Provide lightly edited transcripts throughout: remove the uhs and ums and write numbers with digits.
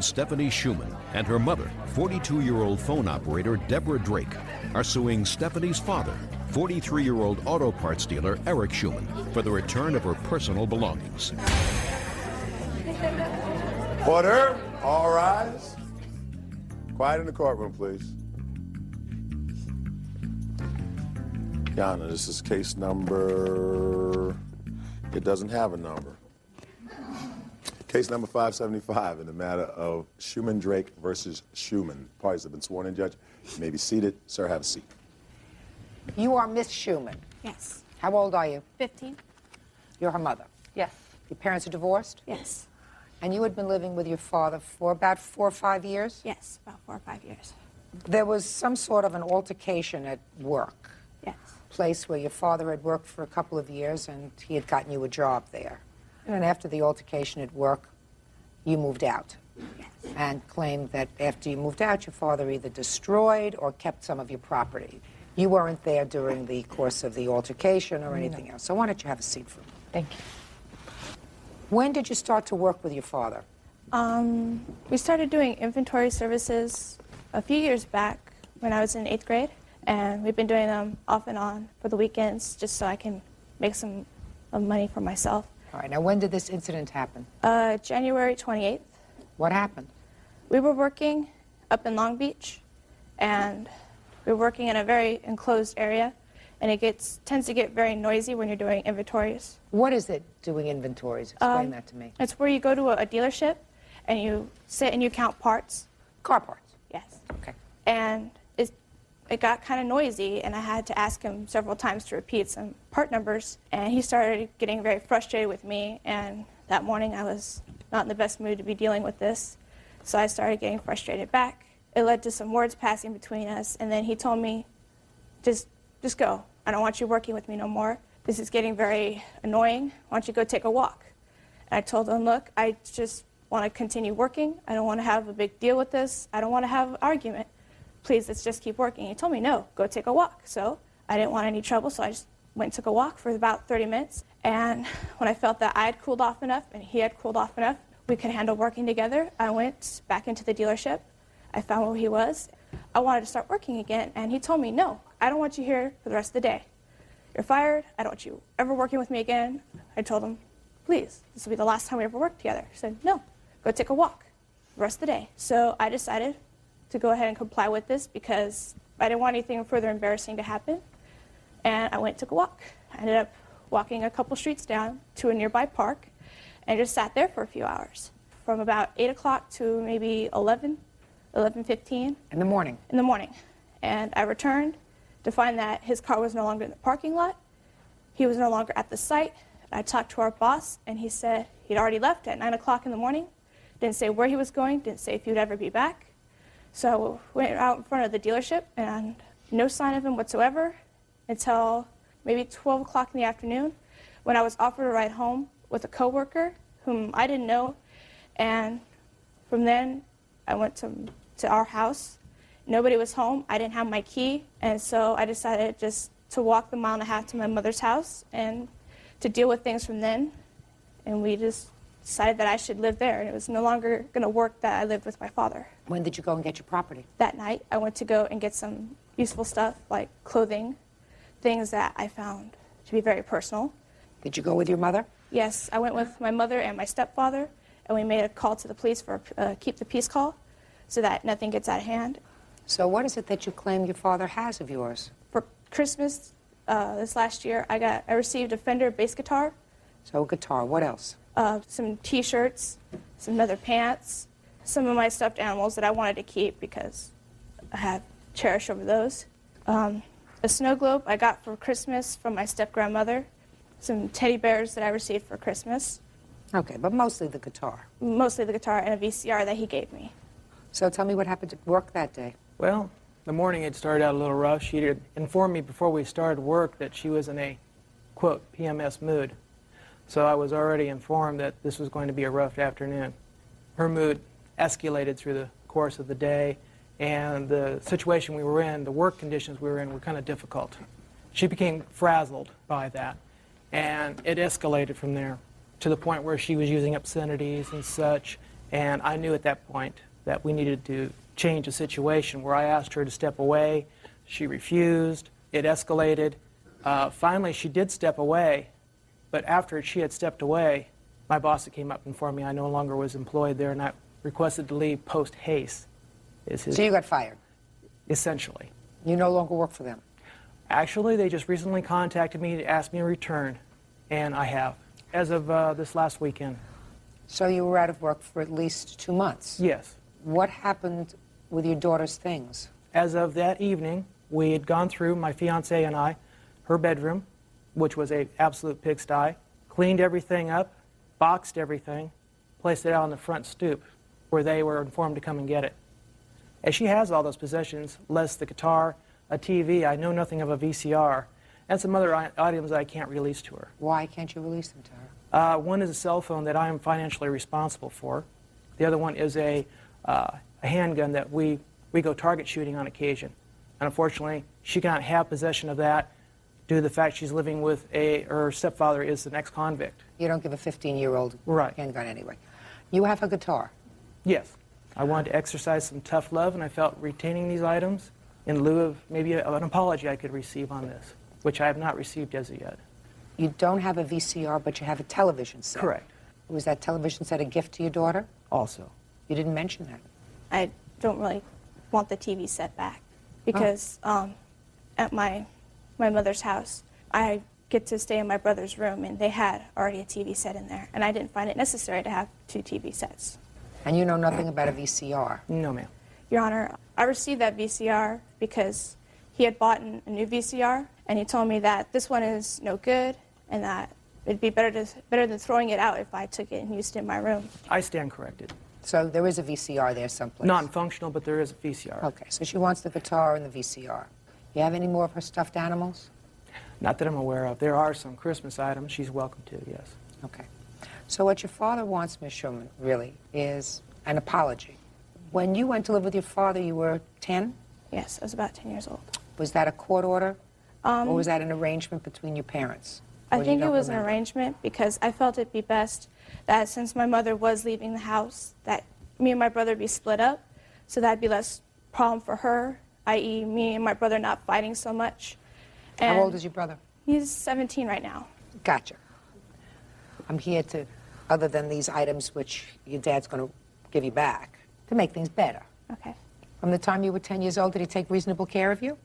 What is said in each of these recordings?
Stephanie Schumann, and her mother, 42-year-old phone operator Deborah Drake, are suing Stephanie's father, 43-year-old auto parts dealer Eric Schumann, for the return of her personal belongings. Order. All rise. Quiet in the courtroom, please. Your Honor, this is case number... It doesn't have a number. Case number 575 in the matter of Schumann Drake versus Schumann. Parties have been sworn in, Judge. You may be seated. Sir, have a seat. You are Miss Schumann. Yes. How old are you? 15. You're her mother. Yes. Your parents are divorced? Yes. And you had been living with your father for about 4 or 5 years? Yes, about 4 or 5 years. There was some sort of an altercation at work. Yes. Place where your father had worked for a couple of years and he had gotten you a job there. And then after the altercation at work, you moved out. Yes. And claimed that after you moved out, your father either destroyed or kept some of your property. You weren't there during the course of the altercation or anything else. So why don't you have a seat for a moment? Thank you. When did you start to work with your father? We started doing inventory services a few years back when I was in 8th grade, and we've been doing them off and on for the weekends just so I can make some money for myself. All right, now when did this incident happen? January 28th. What happened? We were working up in Long Beach, and we were working in a very enclosed area, and it tends to get very noisy when you're doing inventories. What is it, doing inventories? Explain that to me. It's where you go to a dealership, and you sit and you count parts. Car parts? Yes. Okay. And it got kind of noisy, and I had to ask him several times to repeat some part numbers, and he started getting very frustrated with me, and that morning I was not in the best mood to be dealing with this, so I started getting frustrated back. It led to some words passing between us, and then he told me, just go. I don't want you working with me no more. This is getting very annoying. Why don't you go take a walk? And I told him, look, I just want to continue working. I don't want to have a big deal with this. I don't want to have an argument. Please, let's just keep working. He told me, no, go take a walk. So I didn't want any trouble, so I just went and took a walk for about 30 minutes. And when I felt that I had cooled off enough and he had cooled off enough, we could handle working together, I went back into the dealership. I found where he was. I wanted to start working again, and he told me, no, I don't want you here for the rest of the day. You're fired. I don't want you ever working with me again. I told him, please, this will be the last time we ever work together. He said, no, go take a walk the rest of the day. So I decided to go ahead and comply with this because I didn't want anything further embarrassing to happen. And I went and took a walk. I ended up walking a couple streets down to a nearby park and just sat there for a few hours. From about 8 o'clock to maybe 11:15. In the morning? In the morning. And I returned to find that his car was no longer in the parking lot. He was no longer at the site. I talked to our boss, and he said he'd already left at 9 o'clock in the morning. Didn't say where he was going, didn't say if he would ever be back. So I went out in front of the dealership, and no sign of him whatsoever until maybe 12 o'clock in the afternoon when I was offered a ride home with a coworker whom I didn't know. And from then, I went to our house. Nobody was home. I didn't have my key, and so I decided just to walk the 1.5 miles to my mother's house and to deal with things from then. And we just decided that I should live there, and it was no longer going to work that I lived with my father. When did you go and get your property? That night, I went to go and get some useful stuff like clothing, things that I found to be very personal. Did you go with your mother? Yes, I went with my mother and my stepfather, and we made a call to the police for a keep the peace call so that nothing gets out of hand. So what is it that you claim your father has of yours? For Christmas this last year, I received a Fender bass guitar. So a guitar, what else? Some T-shirts, some leather pants, some of my stuffed animals that I wanted to keep because I have cherished over those. A snow globe I got for Christmas from my step-grandmother, some teddy bears that I received for Christmas. Okay, but mostly the guitar. Mostly the guitar and a VCR that he gave me. So tell me what happened at work that day. Well, the morning had started out a little rough. She had informed me before we started work that she was in a, quote, PMS mood. So I was already informed that this was going to be a rough afternoon. Her mood escalated through the course of the day, and the situation we were in, the work conditions we were in, were kind of difficult. She became frazzled by that, and it escalated from there to the point where she was using obscenities and such, And I knew at that point that we needed to change the situation, where I asked her to step away. She refused. It escalated. Finally, she did step away, but after she had stepped away, my boss came up and informed me I no longer was employed there, and I requested to leave post haste. So you got fired? Essentially. You no longer work for them? Actually, they just recently contacted me to ask me to return, and I have, as of this last weekend. So you were out of work for at least 2 months? Yes. What happened with your daughter's things? As of that evening, we had gone through, my fiance and I, her bedroom, which was an absolute pigsty, cleaned everything up, boxed everything, placed it out on the front stoop where they were informed to come and get it. As she has all those possessions, less the guitar, a TV, I know nothing of a VCR, and some other items I can't release to her. Why can't you release them to her? One is a cell phone that I am financially responsible for. The other one is a handgun that we go target shooting on occasion. And unfortunately, she cannot have possession of that due to the fact she's living with her stepfather is an ex-convict. You don't give a 15-year-old Right. handgun anyway. You have a guitar. Yes. I wanted to exercise some tough love, and I felt retaining these items in lieu of maybe an apology I could receive on this, which I have not received as of yet. You don't have a VCR, but you have a television set. Correct. Was that television set a gift to your daughter? Also. You didn't mention that. I don't really want the TV set back because at my mother's house, I get to stay in my brother's room, and they had already a TV set in there, and I didn't find it necessary to have 2 TV sets. And you know nothing about a VCR? No, ma'am. Your Honor, I received that VCR because he had bought a new VCR, and he told me that this one is no good and that it'd be better than throwing it out if I took it and used it in my room. I stand corrected. So there is a VCR there someplace? Non-functional, but there is a VCR. Okay, so she wants the guitar and the VCR. You have any more of her stuffed animals? Not that I'm aware of. There are some Christmas items she's welcome to, yes. Okay. So what your father wants, Ms. Schumann, really, is an apology. When you went to live with your father, you were 10? Yes, I was about 10 years old. Was that a court order? Or was that an arrangement between your parents? I Or you think it don't was remember? an arrangement because I felt it'd be best that since my mother was leaving the house, that me and my brother be split up, so that'd be less problem for her, i.e. me and my brother not fighting so much. How old is your brother? He's 17 right now. Gotcha. I'm here to, other than these items which your dad's going to give you back, to make things better. Okay. From the time you were 10 years old, did he take reasonable care of you?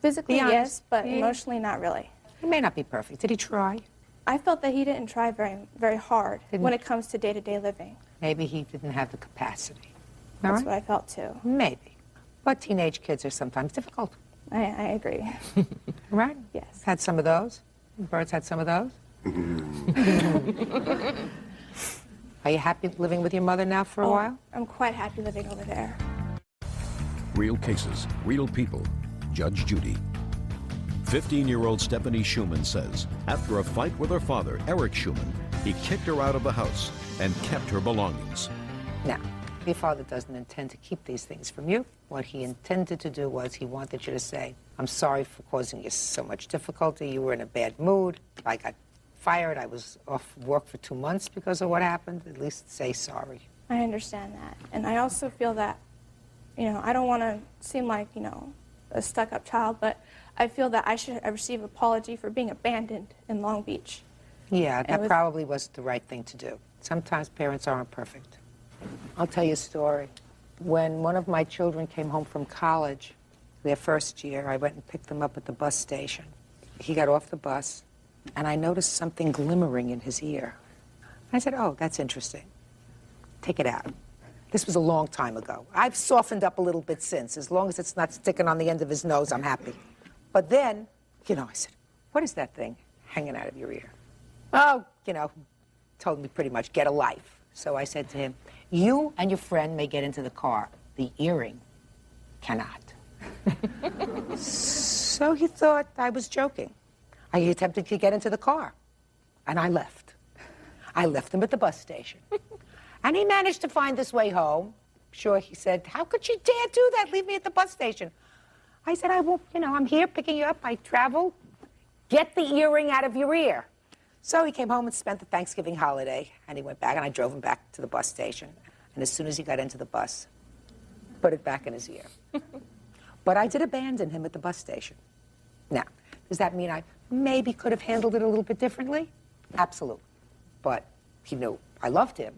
Physically, Be honest. yes, but Yeah. emotionally, not really. He may not be perfect. Did he try? I felt that he didn't try very hard Didn't- when it comes to day-to-day living. Maybe he didn't have the capacity. All That's right? what I felt too. Maybe. But teenage kids are sometimes difficult. I agree. Right? Yes. Had some of those. Bert's had some of those. Are you happy living with your mother now for a while? I'm quite happy living over there. Real cases, real people. Judge Judy. 15-year-old Stephanie Schumann says after a fight with her father, Eric Schumann, he kicked her out of the house and kept her belongings. Now, your father doesn't intend to keep these things from you. What he intended to do was he wanted you to say, I'm sorry for causing you so much difficulty. You were in a bad mood. I got fired. I was off work for 2 months because of what happened. At least say sorry. I understand that. And I also feel that, I don't want to seem like, a stuck-up child, but I feel that I should receive an apology for being abandoned in Long Beach. Yeah, And that with- probably wasn't the right thing to do. Sometimes parents aren't perfect. I'll tell you a story. When one of my children came home from college, their first year, I went and picked them up at the bus station. He got off the bus, and I noticed something glimmering in his ear. I said, oh, that's interesting. Take it out. This was a long time ago. I've softened up a little bit since. As long as it's not sticking on the end of his nose, I'm happy. But then, I said, what is that thing hanging out of your ear? Oh, told me pretty much, get a life. So I said to him, you and your friend may get into the car. The earring cannot. So he thought I was joking. I attempted to get into the car, and I left. I left him at the bus station. And he managed to find his way home. Sure, he said, how could you dare do that? Leave me at the bus station. I said, I won't, I'm here picking you up. I travel. Get the earring out of your ear. So he came home and spent the Thanksgiving holiday, and he went back, and I drove him back to the bus station. And as soon as he got into the bus, put it back in his ear. But I did abandon him at the bus station. Now, does that mean I maybe could have handled it a little bit differently? Absolutely. But he knew I loved him.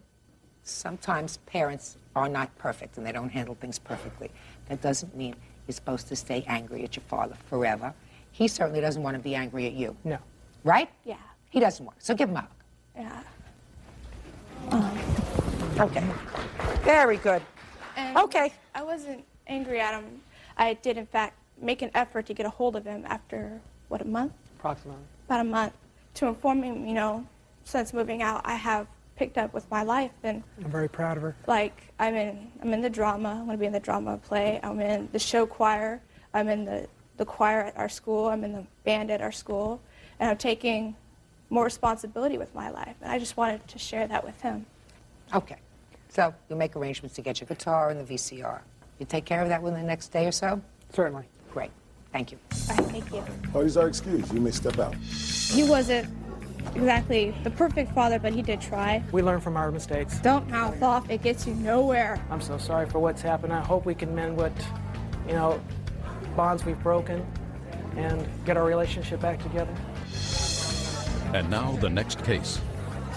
Sometimes parents are not perfect and they don't handle things perfectly. That doesn't mean you're supposed to stay angry at your father forever. He certainly doesn't want to be angry at you. No. Right? Yeah. He doesn't want. So give him a hug. Yeah. Okay. Very good. And Okay. I wasn't angry at him. I did, in fact, make an effort to get a hold of him after, what, a month? Approximately. About a month, to inform him, you know, since moving out, I have picked up with my life, and I'm very proud of her. like I'm in the drama. I'm going to be in the drama play. I'm in the show choir. I'm in the choir at our school. I'm in the band at our school, and I'm taking more responsibility with my life. And I just wanted to share that with him. Okay. So you'll make arrangements to get your guitar and the VCR. You take care of that within the next day or so? Certainly. Great. Thank you. All right, thank you. Parties are excused. You may step out. He wasn't exactly the perfect father, but he did try. We learn from our mistakes. Don't mouth off. It gets you nowhere. I'm so sorry for what's happened. I hope we can mend what, bonds we've broken and get our relationship back together. And now the next case.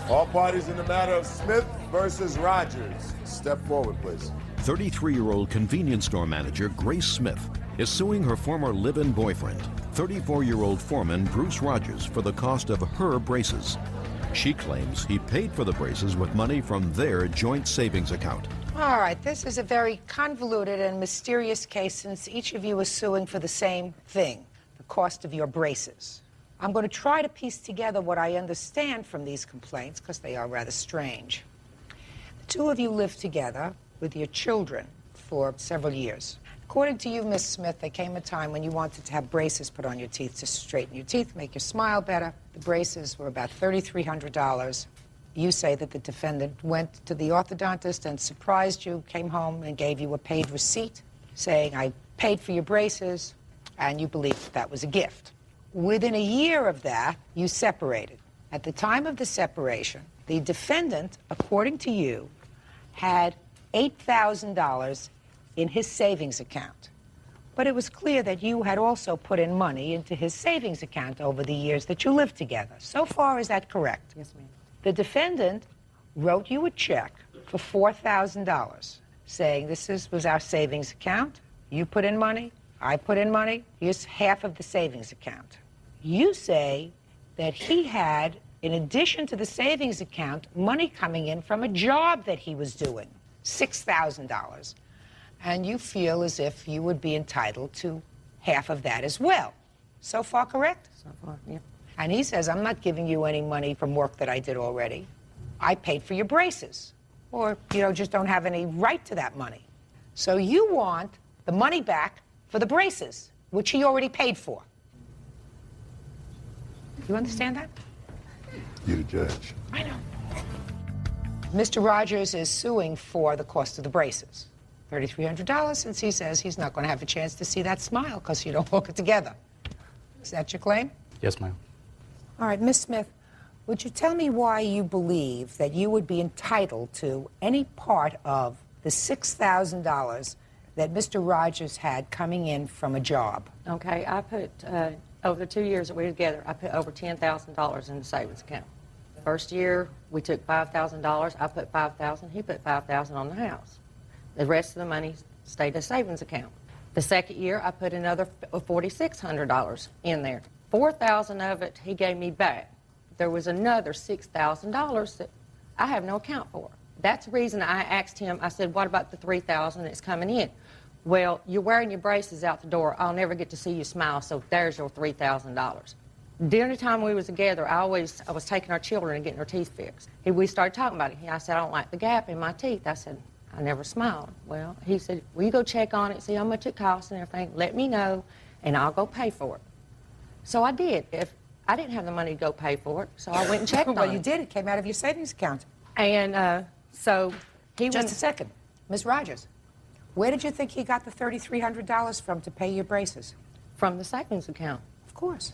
All parties in the matter of Smith versus Rogers. Step forward, please. 33-year-old convenience store manager Grace Smith is suing her former live-in boyfriend, 34-year-old foreman Bruce Rogers, for the cost of her braces. She claims he paid for the braces with money from their joint savings account. All right, this is a very convoluted and mysterious case since each of you is suing for the same thing, the cost of your braces. I'm going to try to piece together what I understand from these complaints, because they are rather strange. The two of you lived together with your children for several years. According to you, Miss Smith, there came a time when you wanted to have braces put on your teeth to straighten your teeth, make your smile better. The braces were about $3,300. You say that the defendant went to the orthodontist and surprised you, came home and gave you a paid receipt saying, I paid for your braces, and you believed that was a gift. Within a year of that, you separated. At the time of the separation, the defendant, according to you, had $8,000 in his savings account. But it was clear that you had also put in money into his savings account over the years that you lived together. So far, is that correct? Yes, ma'am. The defendant wrote you a check for $4,000, saying was our savings account. You put in money, I put in money, here's half of the savings account. You say that he had, in addition to the savings account, money coming in from a job that he was doing, $6,000. And you feel as if you would be entitled to half of that as well. So far, correct? So far, yeah. And he says, I'm not giving you any money from work that I did already. I paid for your braces. Or, just don't have any right to that money. So you want the money back for the braces, which he already paid for. You understand that? You're the judge. I know. Mr. Rogers is suing for the cost of the braces. $3,300, since he says he's not going to have a chance to see that smile because you don't look it together. Is that your claim? Yes, ma'am. All right, Miss Smith, would you tell me why you believe that you would be entitled to any part of the $6,000 that Mr. Rogers had coming in from a job? Okay, I put, over the 2 years that we were together, I put over $10,000 in the savings account. First year, we took $5,000. I put $5,000. He put $5,000 on the house. The rest of the money stayed in a savings account. The second year, I put another $4,600 in there. $4,000 of it he gave me back. There was another $6,000 that I have no account for. That's the reason I asked him, I said, what about the $3,000 that's coming in? Well, you're wearing your braces out the door. I'll never get to see you smile, so there's your $3,000. During the time we was together, I was taking our children and getting their teeth fixed. We started talking about it. I said, I don't like the gap in my teeth. I said, I never smiled. Well, he said, will you go check on it, see how much it costs and everything, let me know, and I'll go pay for it. So I did. If I didn't have the money to go pay for it, so I went and checked on it. Well, you did. It came out of your savings account. And so he Just a second. Ms. Rogers, where did you think he got the $3,300 from to pay your braces? from the savings account. Of course.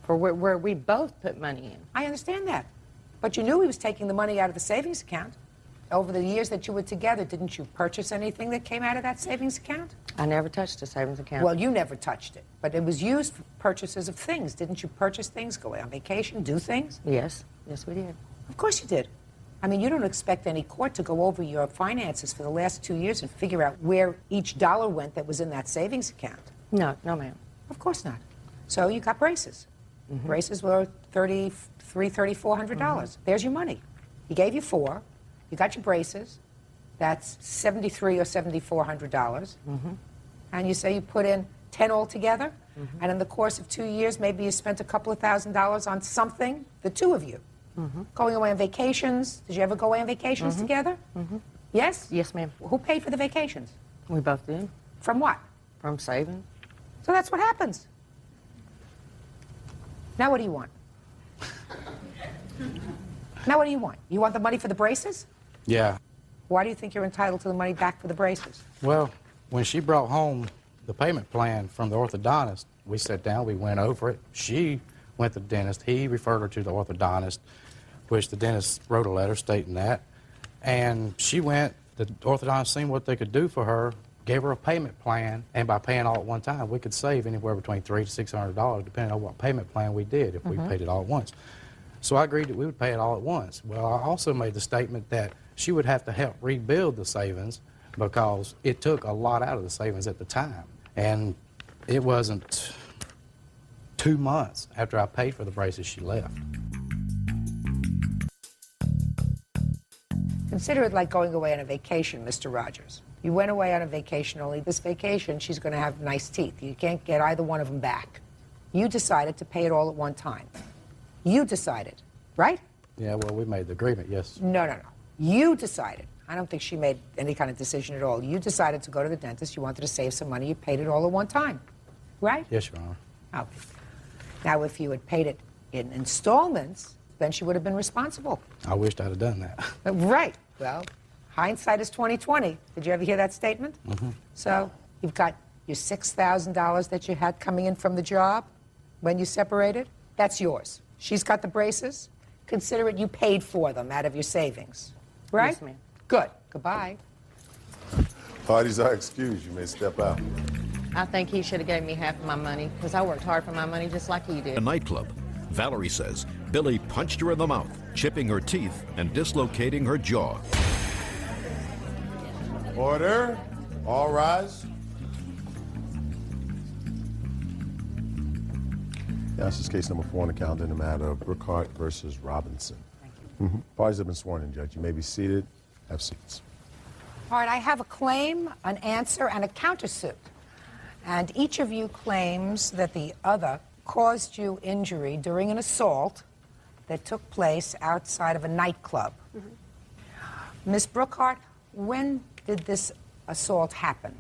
for where we both put money in. I understand that. But you knew he was taking the money out of the savings account. Over the years that you were together, didn't you purchase anything that came out of that savings account? I never touched a savings account. Well, you never touched it. But it was used for purchases of things. Didn't you purchase things, go on vacation, do things? Yes, yes we did. Of course you did. I mean, you don't expect any court to go over your finances for the last 2 years and figure out where each dollar went that was in that savings account. No, no ma'am. Of course not. So you got braces. Braces were $300, $400. There's your money. He gave you $4. You got your braces. That's $7,300 or $7,400. And you say you put in 10 altogether, and in the course of 2 years, maybe you spent a couple of $1,000s on something, the two of you. Going away on vacations. Did you ever go away on vacations together? Yes? Yes, ma'am. Who paid for the vacations? We both did. From what? From saving. So that's what happens. Now what do you want? Now what do you want? You want the money for the braces? Yeah. Why do you think you're entitled to the money back for the braces? Well, when she brought home the payment plan from the orthodontist, we sat down, we went over it. She went to the dentist. He referred her to the orthodontist, which the dentist wrote a letter stating that. And she went, the orthodontist seen what they could do for her, gave her a payment plan, and by paying all at one time, we could save anywhere between $300 to $600, depending on what payment plan we did, if we paid it all at once. So I agreed that we would pay it all at once. Well, I also made the statement that she would have to help rebuild the savings because it took a lot out of the savings at the time. And it wasn't 2 months after I paid for the braces she left. Consider it like going away on a vacation, Mr. Rogers. You went away on a vacation, only this vacation she's going to have nice teeth. You can't get either one of them back. You decided to pay it all at one time. You decided, right? Yeah, well, we made the agreement, yes. No, no, no. You decided. I don't think she made any kind of decision at all. You decided to go to the dentist. You wanted to save some money. You paid it all at one time, right? Yes, Your Honor. Okay. Now, if you had paid it in installments, then she would have been responsible. I wished I'd have done that. Right. Well, hindsight is 20/20. Did you ever hear that statement? So you've got your $6,000 that you had coming in from the job when you separated. That's yours. She's got the braces. Consider it you paid for them out of your savings. Right? Yes, ma'am. Good. Goodbye. Parties are excused. You may step out. I think he should have gave me half of my money because I worked hard for my money just like he A did. nightclub. Valerie says Billy punched her in the mouth, chipping her teeth and dislocating her jaw. Order. All rise. Yeah, this is case number 4 on the calendar in the matter of Brookhart versus Robinson. Thank you. Parties have been sworn in, Judge. You may be seated. Have seats. All right, I have a claim, an answer, and a countersuit. And each of you claims that the other caused you injury during an assault that took place outside of a nightclub. Ms. Brookhart, when did this assault happen?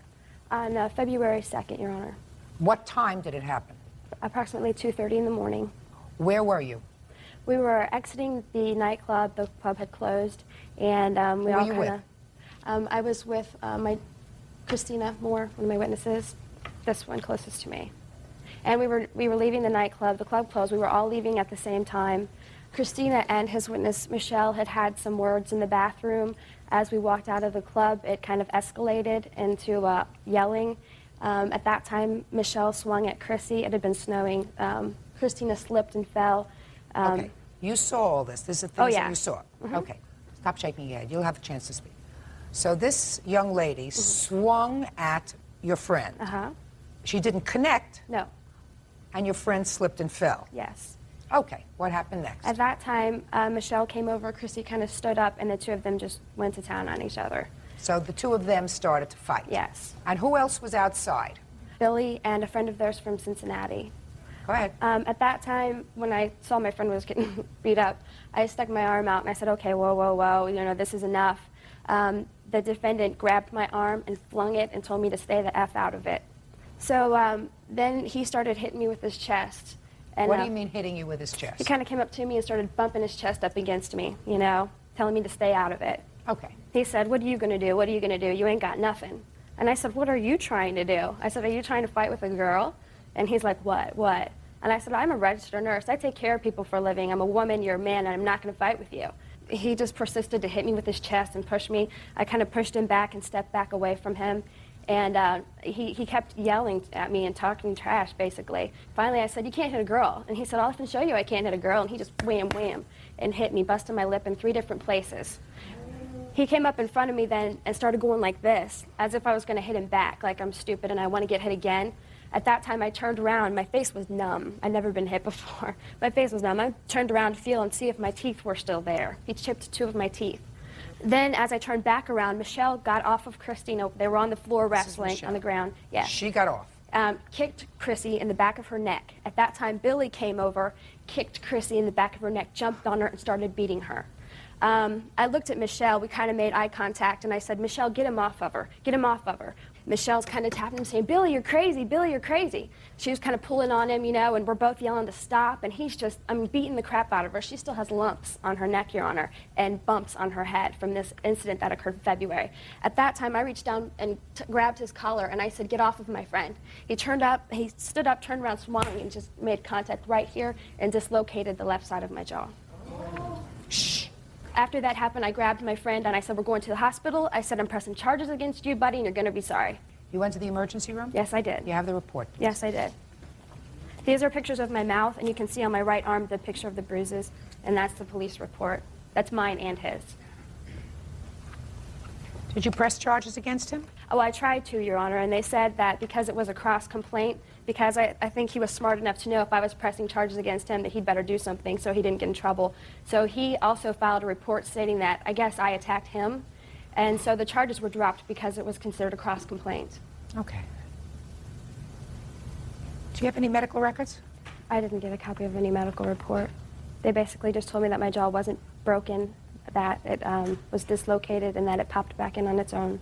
On February 2nd, Your Honor. What time did it happen? Approximately 2:30 in the morning. Where were you? We were exiting the nightclub. The club had closed, and we Who all were you kind of. I was with my Christina Moore, one of my witnesses. This one closest to me, and we were leaving the nightclub. The club closed. We were all leaving at the same time. Christina and his witness Michelle had some words in the bathroom. As we walked out of the club, it kind of escalated into yelling. At that time, Michelle swung at Chrissy. It had been snowing. Christina slipped and fell. Okay. You saw all this. This is things yeah. that you saw. Okay. Stop shaking your head. You'll have a chance to speak. So this young lady swung at your friend. She didn't connect, No. and your friend slipped and fell. Yes. Okay. What happened next? At that time, Michelle came over. Chrissy kind of stood up, and the two of them just went to town on each other. So the two of them started to fight. Yes. And who else was outside? Billy and a friend of theirs from Cincinnati. Go ahead. At that time, when I saw my friend was getting beat up, I stuck my arm out and I said, okay, whoa, whoa, whoa, you know, this is enough. The defendant grabbed my arm and flung it and told me to stay the F out of it. So then he started hitting me with his chest. And, What do you mean hitting you with his chest? He kind of came up to me and started bumping his chest up against me, you know, telling me to stay out of it. Okay. He said, what are you going to do? What are you going to do? You ain't got nothing. And I said, what are you trying to do? I said, are you trying to fight with a girl? And he's like, what? What? And I said, I'm a registered nurse. I take care of people for a living. I'm a woman, you're a man, and I'm not going to fight with you. He just persisted to hit me with his chest and push me. I kind of pushed him back and stepped back away from him. And he kept yelling at me and talking trash, basically. Finally, I said, you can't hit a girl. And he said, I'll have to show you I can't hit a girl. And he just wham, wham, and hit me, busted my lip in 3 different places. He came up in front of me then and started going like this, as if I was going to hit him back, like I'm stupid and I want to get hit again. At that time, I turned around. My face was numb. I'd never been hit before. My face was numb. I turned around to feel and see if my teeth were still there. He chipped 2 of my teeth. Then, as I turned back around, Michelle got off of Christina. They were on the floor wrestling on the ground. Yeah. She got off. Kicked Chrissy in the back of her neck. At that time, Billy came over, kicked Chrissy in the back of her neck, jumped on her, and started beating her. I looked at Michelle. We kind of made eye contact, and I said, Michelle, get him off of her. Get him off of her. Michelle's kind of tapping him, saying, Billy, you're crazy. Billy, you're crazy. She was kind of pulling on him, you know, and we're both yelling to stop, and he's just, beating the crap out of her. She still has lumps on her neck, Your Honor, and bumps on her head from this incident that occurred in February. At that time, I reached down and grabbed his collar, and I said, get off of my friend. He stood up, turned around, swung, and just made contact right here and dislocated the left side of my jaw. Shh. After that happened, I grabbed my friend and I said, we're going to the hospital. I said, I'm pressing charges against you, buddy, and you're going to be sorry. You went to the emergency room? Yes, I did. You have the report? Yes, I did. These are pictures of my mouth, and you can see on my right arm the picture of the bruises, and that's the police report. That's mine and his. Did you press charges against him? Oh, I tried to, Your Honor, and they said that because it was a cross complaint, because I think he was smart enough to know if I was pressing charges against him that he'd better do something so he didn't get in trouble. So he also filed a report stating that I guess I attacked him, and so the charges were dropped because it was considered a cross complaint. Okay. Do you have any medical records? I didn't get a copy of any medical report. They basically just told me that my jaw wasn't broken, that it was dislocated, and that it popped back in on its own.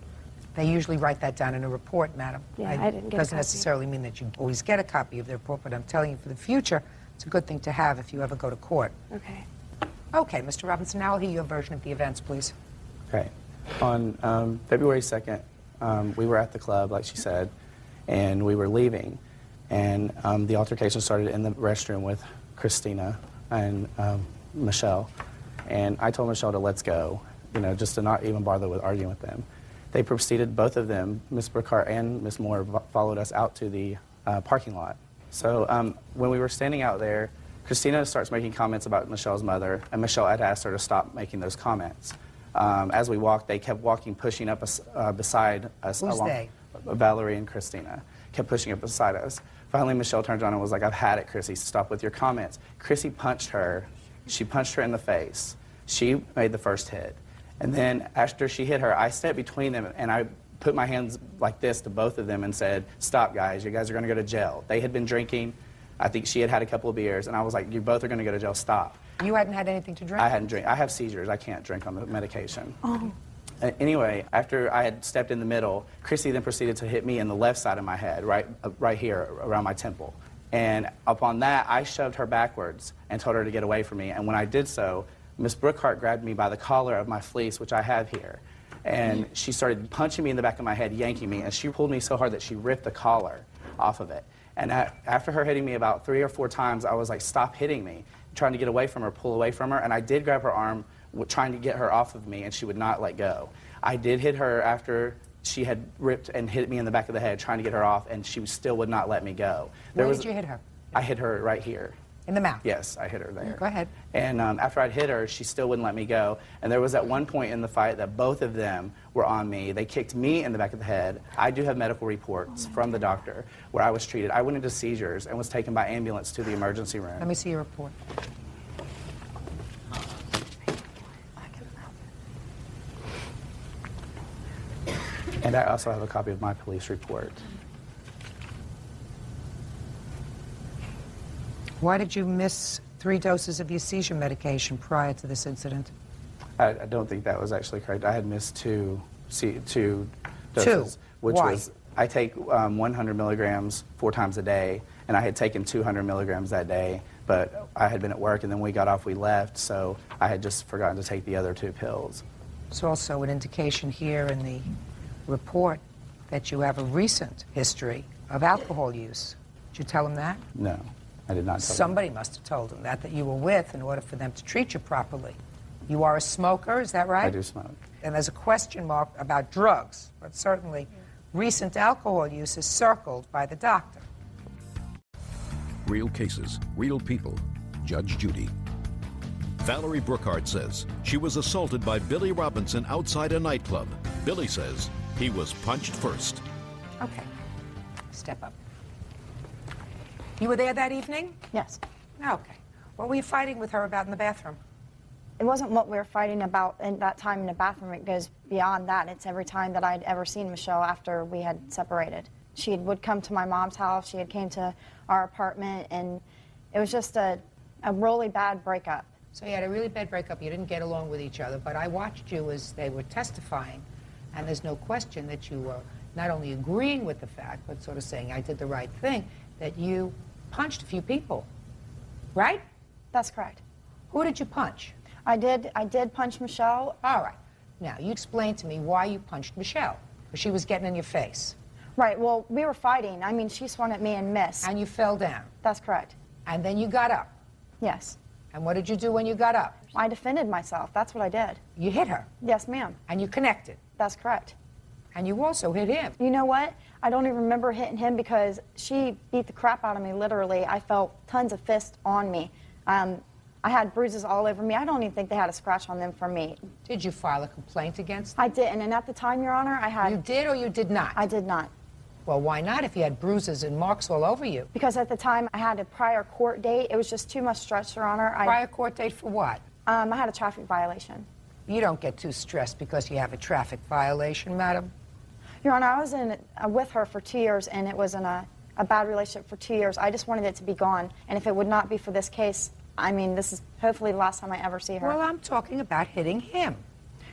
They usually write that down in a report, madam. Yeah, I didn't get a Doesn't copy. necessarily mean that you always get a copy of the report, but I'm telling you for the future, it's a good thing to have if you ever go to court. Okay. Okay, Mr. Robinson, now I'll hear your version of the events, please. Okay. On February 2nd, we were at the club, like she said, and we were leaving. And the altercation started in the restroom with Christina and Michelle. And I told Michelle to let's go, you know, just to not even bother with arguing with them. They proceeded, both of them, Ms. Burkhart and Ms. Moore, followed us out to the parking lot. So when we were standing out there, Christina starts making comments about Michelle's mother, and Michelle had asked her to stop making those comments. As we walked, they kept walking, pushing up beside us. Who's they? Valerie and Christina kept pushing up beside us. Finally, Michelle turned around and was like, I've had it, Chrissy. Stop with your comments. Chrissy punched her. She punched her in the face. She made the first hit. And then after she hit her, I stepped between them and I put my hands like this to both of them and said, stop, guys. You guys are going to go to jail. They had been drinking. I think she had had a couple of beers. And I was like, you both are going to go to jail. Stop. You hadn't had anything to drink? I hadn't drank. I have seizures. I can't drink on the medication. Oh. Anyway, after I had stepped in the middle, Chrissy then proceeded to hit me in the left side of my head, right here, around my temple. And upon that, I shoved her backwards and told her to get away from me. And when I did so, Miss Brookhart grabbed me by the collar of my fleece, which I have here. And she started punching me in the back of my head, yanking me. And she pulled me so hard that she ripped the collar off of it. And after her hitting me about 3 or 4 times, I was like, stop hitting me, trying to get away from her, pull away from her. And I did grab her arm, trying to get her off of me, and she would not let go. I did hit her after she had ripped and hit me in the back of the head, trying to get her off, and she still would not let me go. Where did you hit her? I hit her right here. In the mouth? Yes, I hit her there. Go ahead. And after I'd hit her, she still wouldn't let me go. And there was at one point in the fight that both of them were on me. They kicked me in the back of the head. I do have medical reports from the doctor where I was treated. I went into seizures and was taken by ambulance to the emergency room. Let me see your report. And I also have a copy of my police report. Why did you miss 3 doses of your seizure medication prior to this incident? I don't think that was actually correct. I had missed two doses. Which Why? was, I take 100 milligrams 4 times a day, and I had taken 200 milligrams that day, but I had been at work, and then we got off, we left, so I had just forgotten to take the other 2 pills. There's also an indication here in the report that you have a recent history of alcohol use. Did you tell him that? No. I did not tell Somebody must have told him that you were with in order for them to treat you properly. You are a smoker, is that right? them. I do smoke. And there's a question mark about drugs, but certainly recent alcohol use is circled by the doctor. Real cases, real people. Judge Judy. Valerie Brookhart says she was assaulted by Billy Robinson outside a nightclub. Billy says he was punched first. Okay, step up. You were there that evening? Yes. Okay. What were you fighting with her about in the bathroom? It wasn't what we were fighting about in that time in the bathroom. It goes beyond that. It's every time that I'd ever seen Michelle after we had separated. She would come to my mom's house. She had came to our apartment, and it was just a really bad breakup. So you had a really bad breakup. You didn't get along with each other, but I watched you as they were testifying, and there's no question that you were not only agreeing with the fact, but sort of saying, I did the right thing, that you punched a few people, right? That's correct. Who did you punch? I did punch Michelle. All right. Now, you explain to me why you punched Michelle, because she was getting in your face. Right, well, we were fighting. I mean, she swung at me and missed. And you fell down. That's correct. And then you got up. Yes. And what did you do when you got up? I defended myself. That's what I did. You hit her. Yes, ma'am. And you connected. That's correct. And you also hit him. You know what? I don't even remember hitting him because she beat the crap out of me, literally. I felt tons of fists on me. I had bruises all over me. I don't even think they had a scratch on them from me. Did you file a complaint against them? I didn't, and at the time, Your Honor, I had... You did or you did not? I did not. Well, why not if you had bruises and marks all over you? Because at the time, I had a prior court date. It was just too much stress, Your Honor. Prior court date for what? I had a traffic violation. You don't get too stressed because you have a traffic violation, madam. Your Honor, I was with her for 2 years, and it was in a bad relationship for 2 years. I just wanted it to be gone, and if it would not be for this case, I mean, this is hopefully the last time I ever see her. Well, I'm talking about hitting him.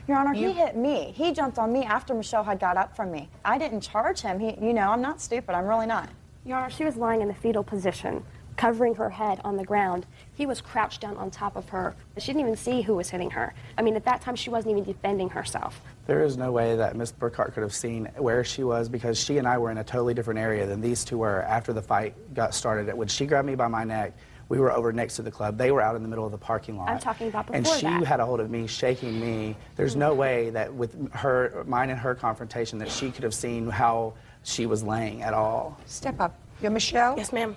Your Honor, he hit me. He jumped on me after Michelle had got up from me. I didn't charge him. You know, I'm not stupid. I'm really not. Your Honor, she was lying in the fetal position, covering her head on the ground. He was crouched down on top of her. She didn't even see who was hitting her. I mean, at that time, she wasn't even defending herself. There is no way that Miss Burkhart could have seen where she was because she and I were in a totally different area than these two were after the fight got started. When she grabbed me by my neck, we were over next to the club. They were out in the middle of the parking lot. I'm talking about before and she that. had a hold of me, shaking me. There's no way that with mine and her confrontation that she could have seen how she was laying at all. Step up. You're Michelle? Yes, ma'am.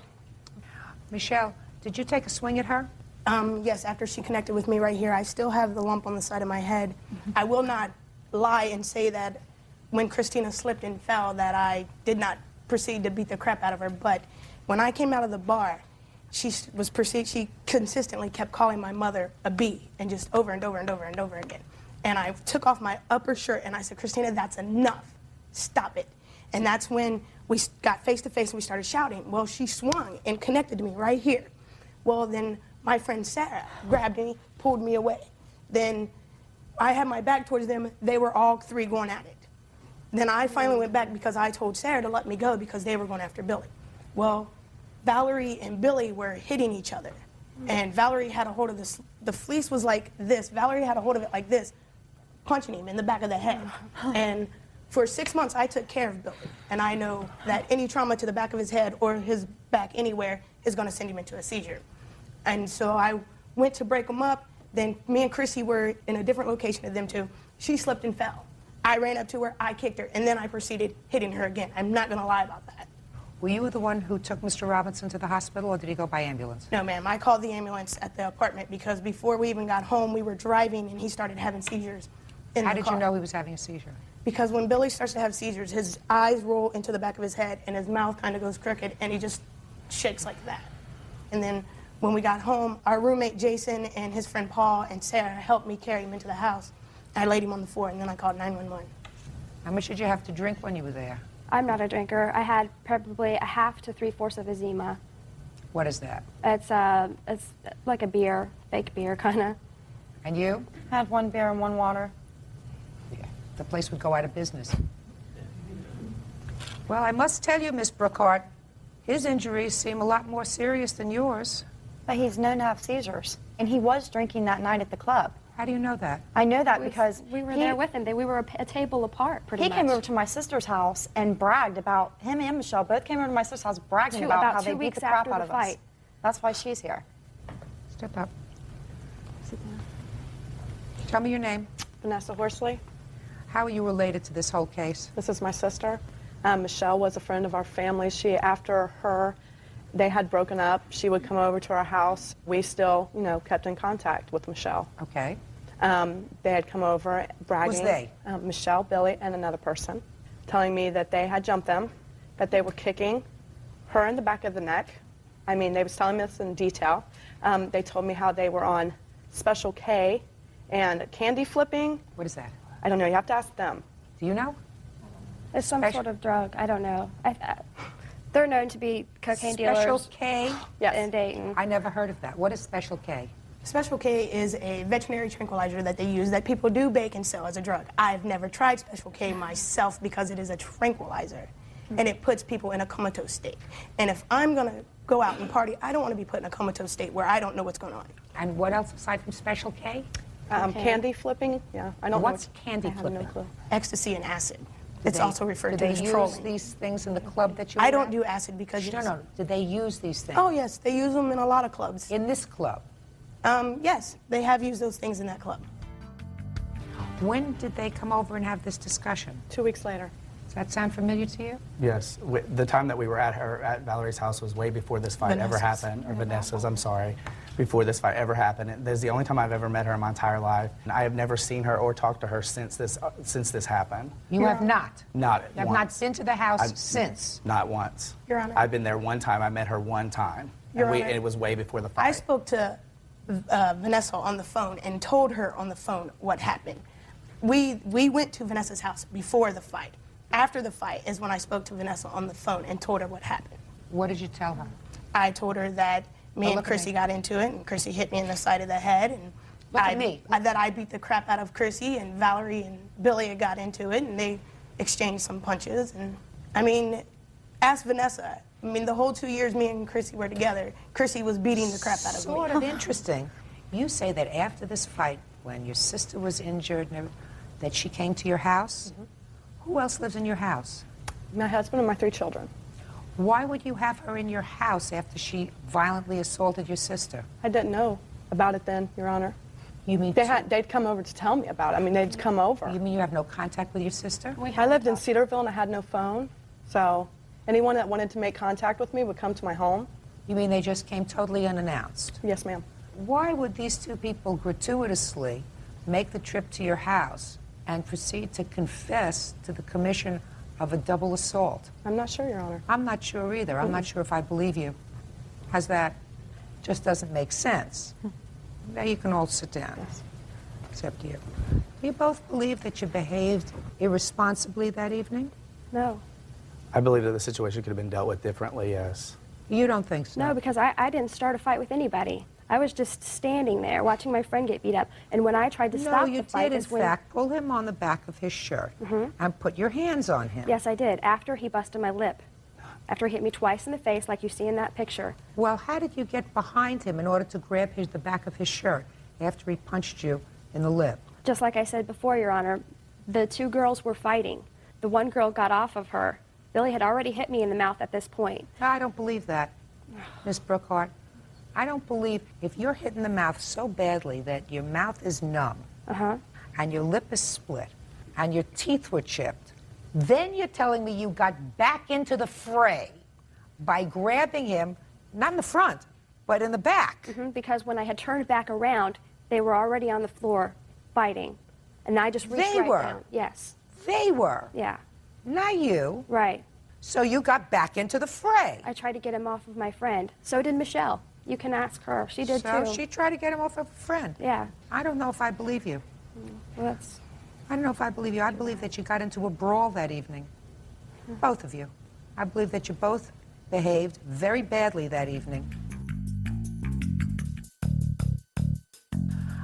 Michelle, did you take a swing at her? Yes, after she connected with me right here, I still have the lump on the side of my head. I will not lie and say that when Christina slipped and fell that I did not proceed to beat the crap out of her, but when I came out of the bar, she consistently kept calling my mother a B, and just over and over and over and over again. And I took off my upper shirt and I said, Christina, that's enough. Stop it. And that's when we got face to face and we started shouting. Well, she swung and connected to me right here. Well, then my friend Sarah grabbed me, pulled me away. Then I had my back towards them. They were all three going at it. Then I finally went back because I told Sarah to let me go because they were going after Billy. Well, Valerie and Billy were hitting each other. And Valerie had a hold of this. The fleece was like this. Valerie had a hold of it like this, punching him in the back of the head. And for 6 months, I took care of Billy. And I know that any trauma to the back of his head or his back anywhere is going to send him into a seizure. And so I went to break him up. Then me and Chrissy were in a different location than them two. She slipped and fell. I ran up to her, I kicked her, and then I proceeded hitting her again. I'm not going to lie about that. Were you the one who took Mr. Robinson to the hospital, or did he go by ambulance? No, ma'am. I called the ambulance at the apartment because before we even got home, we were driving and he started having seizures in the car. How did you know he was having a seizure? Because when Billy starts to have seizures, his eyes roll into the back of his head and his mouth kind of goes crooked and he just shakes like that. And then when we got home, our roommate Jason and his friend Paul and Sarah helped me carry him into the house. I laid him on the floor and then I called 911. How much did you have to drink when you were there? I'm not a drinker. I had probably a half to 3/4 of a Zima. What is that? It's like a beer, fake beer, kind of. And you? I had 1 beer and 1 water. Yeah. The place would go out of business. Well, I must tell you, Miss Brookhart, his injuries seem a lot more serious than yours. But he's known to have seizures. And he was drinking that night at the club. How do you know that? I know that because we were there with him. We were a table apart, pretty he much. came over to my sister's house and bragged about, him and Michelle both came over to my sister's house bragging about how they beat the crap out of us. That's why she's here. Step up. Tell me your name. Vanessa Horsley. How are you related to this whole case? This is my sister. Michelle was a friend of our family. After they had broken up, she would come over to our house. We still, kept in contact with Michelle. Okay. They had come over bragging. Who's they? Michelle, Billy, and another person, telling me that they had jumped them, that they were kicking her in the back of the neck. I mean, they was telling me this in detail. They told me how they were on Special K and candy flipping. What is that? I don't know. You have to ask them. Do you know? It's some sort of drug. I don't know. They're known to be cocaine Special dealers K? Yes. in Dayton. I never heard of that. What is Special K? Special K is a veterinary tranquilizer that they use that people do bake and sell as a drug. I've never tried Special K myself because it is a tranquilizer, and it puts people in a comatose state. And if I'm going to go out and party, I don't want to be put in a comatose state where I don't know what's going on. And what else aside from Special K? Candy flipping? Yeah, I don't know. What's candy I have flipping? no clue. Ecstasy and acid. It's they- also referred do to they as use trolling. these things in the club that you I were don't at? do acid because No. Do they use these things? Oh yes, they use them in a lot of clubs. In this club? Yes, they have used those things in that club. When did they come over and have this discussion? 2 weeks later. Does that sound familiar to you? Yes, the time that we were at Valerie's house was way before this fight ever Vanessa's. happened, or Vanessa's, I'm sorry, before this fight ever happened. And this is the only time I've ever met her in my entire life, and I have never seen her or talked to her since this happened. You have not? Not You have once. not been to the house I've- since? Not once. Your Honor. I've been there one time. I met her one time, Your and Honor. it was way before the fight. I spoke to Vanessa on the phone and told her on the phone what happened. We went to Vanessa's house before the fight. After the fight is when I spoke to Vanessa on the phone and told her what happened. What did you tell her? I told her that me and look at Chrissy me. got into it, and Chrissy hit me in the side of the head, and Look at me. that I beat the crap out of Chrissy, and Valerie and Billy had got into it, and they exchanged some punches. And I mean, ask Vanessa. I mean, the whole 2 years me and Chrissy were together, Chrissy was beating the crap out of me. Sort of interesting. You say that after this fight, when your sister was injured, that she came to your house? Who else lives in your house? My husband and my 3 children. Why would you have her in your house after she violently assaulted your sister? I didn't know about it then, Your Honor. You mean They'd come over to tell me about it. I mean, they'd come over. You mean you have no contact with your sister? I lived in Cedarville and I had no phone, so anyone that wanted to make contact with me would come to my home. You mean they just came totally unannounced? Yes, ma'am. Why would these two people gratuitously make the trip to your house and proceed to confess to the commission of a double assault? I'm not sure, Your Honor. I'm not sure either. I'm not sure if I believe you. How's that? Just doesn't make sense. Now you can all sit down. Yes. Except you. Do you both believe that you behaved irresponsibly that evening? No. I believe that the situation could have been dealt with differently, yes. You don't think so? No, because I didn't start a fight with anybody. I was just standing there watching my friend get beat up. And when I tried to stop you the fight did, in is when... fact, pull him on the back of his shirt and put your hands on him. Yes, I did, after he busted my lip. After he hit me twice in the face, like you see in that picture. Well, how did you get behind him in order to grab the back of his shirt after he punched you in the lip? Just like I said before, Your Honor, the 2 girls were fighting. The one girl got off of her. Billy had already hit me in the mouth at this point. No, I don't believe that, Miss Brookhart. I don't believe if you're hit in the mouth so badly that your mouth is numb and your lip is split and your teeth were chipped, then you're telling me you got back into the fray by grabbing him, not in the front, but in the back. Because when I had turned back around, they were already on the floor fighting. And I just reached They right were? down. Yes. They were, Yeah. not you. Right. So you got back into the fray. I tried to get him off of my friend. So did Michelle. You can ask her. She did So too. she tried to get him off of a friend. Yeah. I don't know if I believe you. Well, that's... I don't know if I believe you. I believe that you got into a brawl that evening. Both of you. I believe that you both behaved very badly that evening.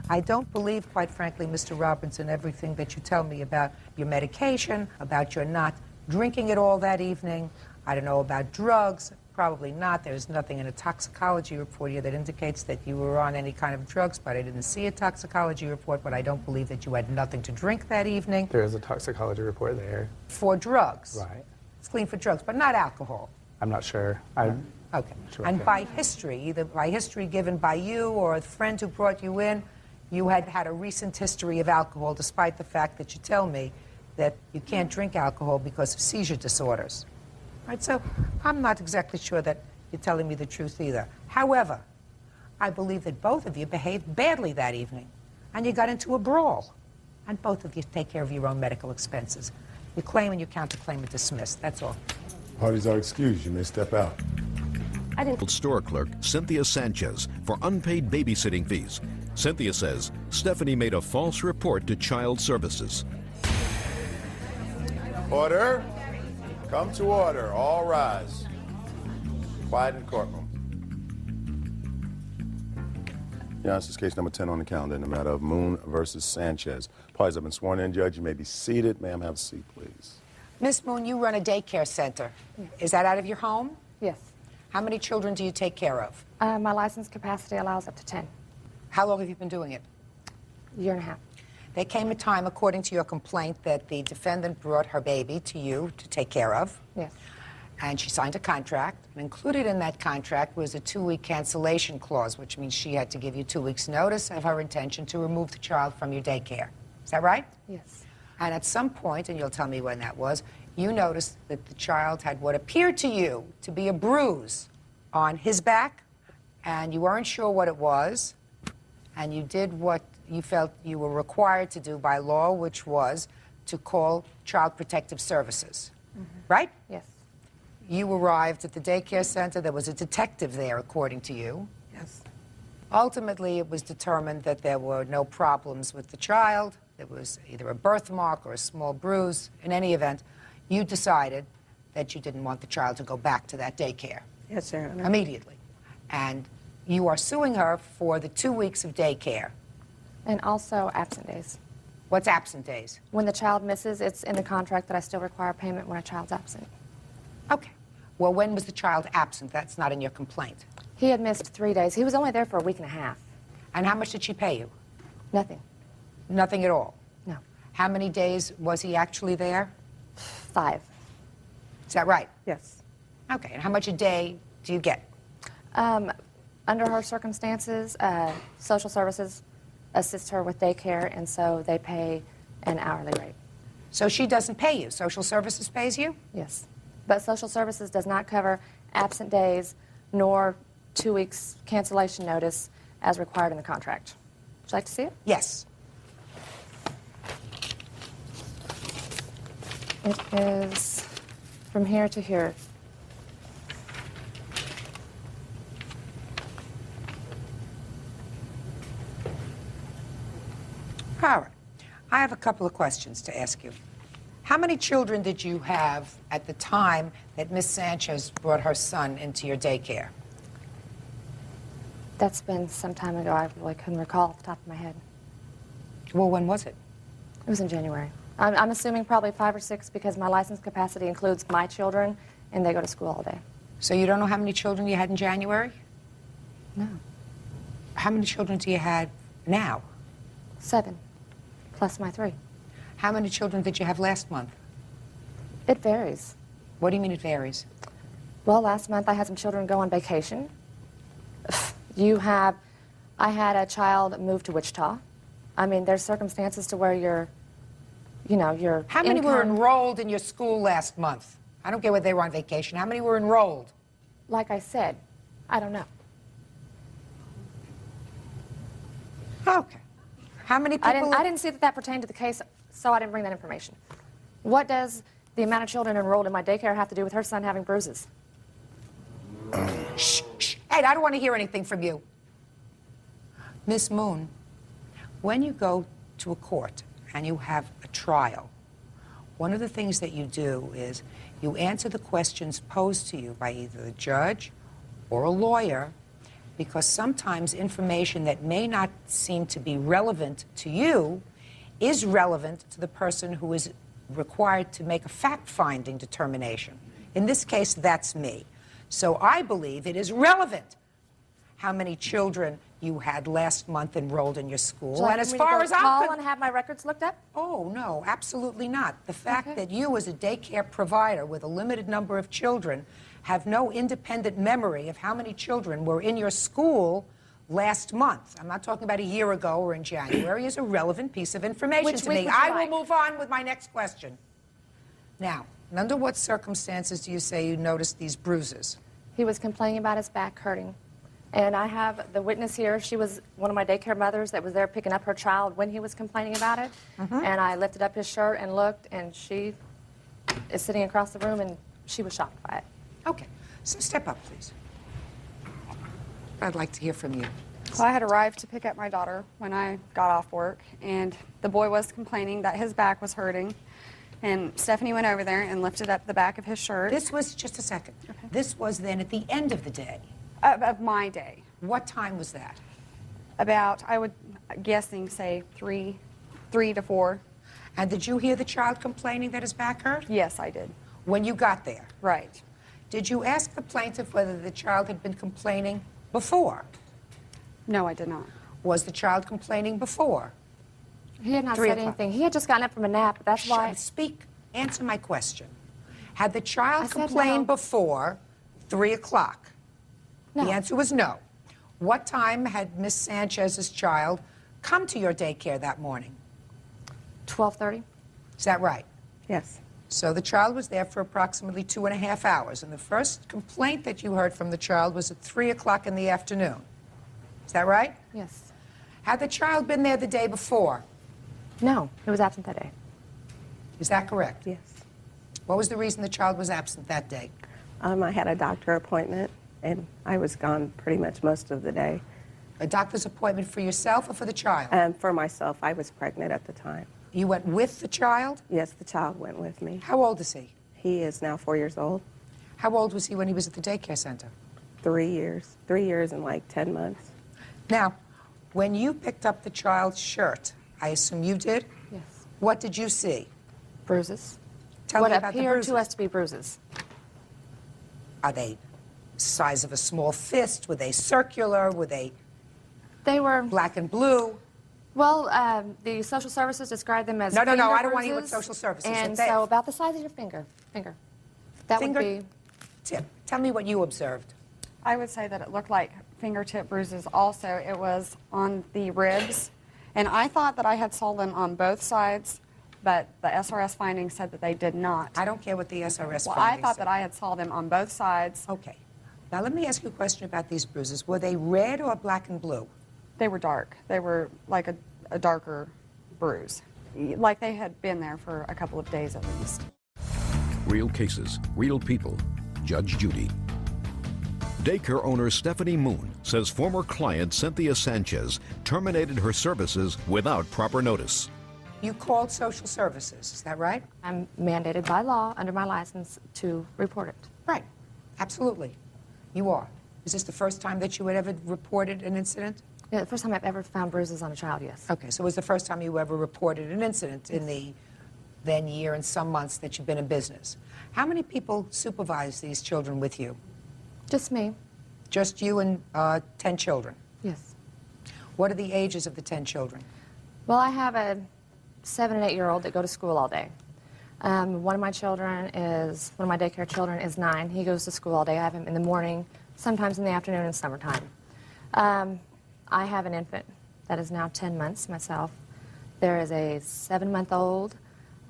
I don't believe, quite frankly, Mr. Robinson, everything that you tell me about your medication, about your not drinking at all that evening. I don't know about drugs. Probably not. There's nothing in a toxicology report here that indicates that you were on any kind of drugs, but I didn't see a toxicology report, but I don't believe that you had nothing to drink that evening. There is a toxicology report there. For drugs. Right. It's clean for drugs, but not alcohol. I'm not sure. Okay. Sure, And okay. by history, either by history given by you or a friend who brought you in, you had had a recent history of alcohol, despite the fact that you tell me that you can't drink alcohol because of seizure disorders. Right? So I'm not exactly sure that you're telling me the truth either. However, I believe that both of you behaved badly that evening, and you got into a brawl. And both of you take care of your own medical expenses. You claim and you counterclaim and dismiss. That's all. Parties are excused. You may step out. I didn't. Store clerk Cynthia Sanchez for unpaid babysitting fees. Cynthia says Stephanie made a false report to Child Services. Order. Come to order. All rise. Quiet in the courtroom. Yeah, this is case number 10 on the calendar in the matter of Moon versus Sanchez. Parties have been sworn in. Judge, you may be seated. Ma'am, have a seat, please. Miss Moon, you run a daycare center. Is that out of your home? Yes. How many children do you take care of? My license capacity allows up to 10. How long have you been doing it? Year and a half. There came a time, according to your complaint, that the defendant brought her baby to you to take care of. Yes. And she signed a contract. And included in that contract was a 2-week cancellation clause, which means she had to give you 2 weeks' notice of her intention to remove the child from your daycare. Is that right? Yes. And at some point, and you'll tell me when that was, you noticed that the child had what appeared to you to be a bruise on his back, and you weren't sure what it was, and you did what you felt you were required to do by law, which was to call Child Protective Services. Right? Yes. You arrived at the daycare center. There was a detective there, according to you. Yes. Ultimately, it was determined that there were no problems with the child. There was either a birthmark or a small bruise. In any event, you decided that you didn't want the child to go back to that daycare. Yes, Your Honor. Immediately. And you are suing her for the 2 weeks of daycare. And also absent days. What's absent days? When the child misses, it's in the contract that I still require payment when a child's absent. Okay. Well, when was the child absent? That's not in your complaint. He had missed 3 days. He was only there for a week and a half. And how much did she pay you? Nothing. Nothing at all? No. How many days was he actually there? 5. Is that right? Yes. Okay. And how much a day do you get? Under her circumstances, social services assist her with daycare, and so they pay an hourly rate. So she doesn't pay you. Social services pays you? Yes. But social services does not cover absent days nor 2 weeks cancellation notice as required in the contract. Would you like to see it? Yes. It is from here to here. All right. I have a couple of questions to ask you. How many children did you have at the time that Miss Sanchez brought her son into your daycare? That's been some time ago. I really couldn't recall off the top of my head. Well, when was it? It was in January. I'm assuming probably 5 or 6 because my license capacity includes my children, and they go to school all day. So you don't know how many children you had in January? No. How many children do you have now? 7, plus my 3. How many children did you have last month? It varies. What do you mean it varies? Well, last month I had some children go on vacation. I had a child move to Wichita. I mean, there's circumstances to where your How many were income- enrolled in your school last month? I don't care whether they were on vacation. How many were enrolled? Like I said, I don't know. Okay. How many people? I didn't see that pertained to the case, so I didn't bring that information. What does the amount of children enrolled in my daycare have to do with her son having bruises? Shh, shh. Ed, I don't want to hear anything from you. Miss Moon, when you go to a court and you have a trial, one of the things that you do is you answer the questions posed to you by either the judge or a lawyer, because sometimes information that may not seem to be relevant to you is relevant to the person who is required to make a fact-finding determination. In this case, that's me. So I believe it is relevant how many children you had last month enrolled in your school. Would you like And as me to far go as I'm call concerned, and have my records looked up? oh, no, absolutely not. The fact Okay. that you, as a daycare provider with a limited number of children, have no independent memory of how many children were in your school last month, I'm not talking about a year ago or in January, is a relevant piece of information Which to week me. would you I like? will move on with my next question. Now, under what circumstances do you say you noticed these bruises? He was complaining about his back hurting. And I have the witness here. She was one of my daycare mothers that was there picking up her child when he was complaining about it. And I lifted up his shirt and looked, and she is sitting across the room, and she was shocked by it. Okay, so step up, please. I'd like to hear from you. Well, I had arrived to pick up my daughter when I got off work, and the boy was complaining that his back was hurting. And Stephanie went over there and lifted up the back of his shirt. This was, just a second, this was then at the end of the day. Of my day. What time was that? About, I would guessing, say 3 to 4. And did you hear the child complaining that his back hurt? Yes, I did. When you got there? Right. Did you ask the plaintiff whether the child had been complaining before? No, I did not. Was the child complaining before? He had not 3 said o'clock. anything. He had just gotten up from a nap. That's why. Speak. Answer my question. Had the child I said complained no. before 3 o'clock? No. The answer was no. What time had Miss Sanchez's child come to your daycare that morning? 12:30. Is that right? Yes. So the child was there for approximately 2.5 hours, and the first complaint that you heard from the child was at 3 o'clock in the afternoon. Is that right? Yes. Had the child been there the day before? No, he was absent that day. Is that correct? Yes. What was the reason the child was absent that day? I had a doctor appointment, and I was gone pretty much most of the day. A doctor's appointment for yourself or for the child? For myself. I was pregnant at the time. You went with the child? Yes, the child went with me. How old is he? He is now 4 years old. How old was he when he was at the daycare center? 3 years. 3 years and like 10 months. Now, when you picked up the child's shirt, I assume you did? Yes. What did you see? Bruises. Tell what me about the appeared bruises. to us to be bruises. Are they size of a small fist? Were they circular? Were they They were black and blue? Well, the social services described them as No, finger I don't want to hear what bruises, social services. And They- so about the size of your finger. That Finger- would be. Tip. Tell me what you observed. I would say that it looked like fingertip bruises also. It was on the ribs. And I thought that I had saw them on both sides, but the SRS findings said that they did not. I don't care what the SRS Well, I findings thought say. that I had saw them on both sides. Okay. Now let me ask you a question about these bruises. Were they red or black and blue? They were dark. They were like a darker bruise. Like they had been there for a couple of days at least. Real cases, real people. Judge Judy. Daycare owner Stephanie Moon says former client Cynthia Sanchez terminated her services without proper notice. You called social services, is that right? I'm mandated by law under my license to report it. Right. Absolutely. You are. Is this the first time that you had ever reported an incident? Yeah, the first time I've ever found bruises on a child, yes. Okay, so it was the first time you ever reported an incident in the then year and some months that you've been in business. How many people supervise these children with you? Just me. Just you and 10 children? Yes. What are the ages of the 10 children? Well, I have a 7 and 8 year old that go to school all day. One of my daycare children is 9. He goes to school all day. I have him in the morning, sometimes in the afternoon in summertime. I have an infant that is now 10 months myself. There is a 7-month-old.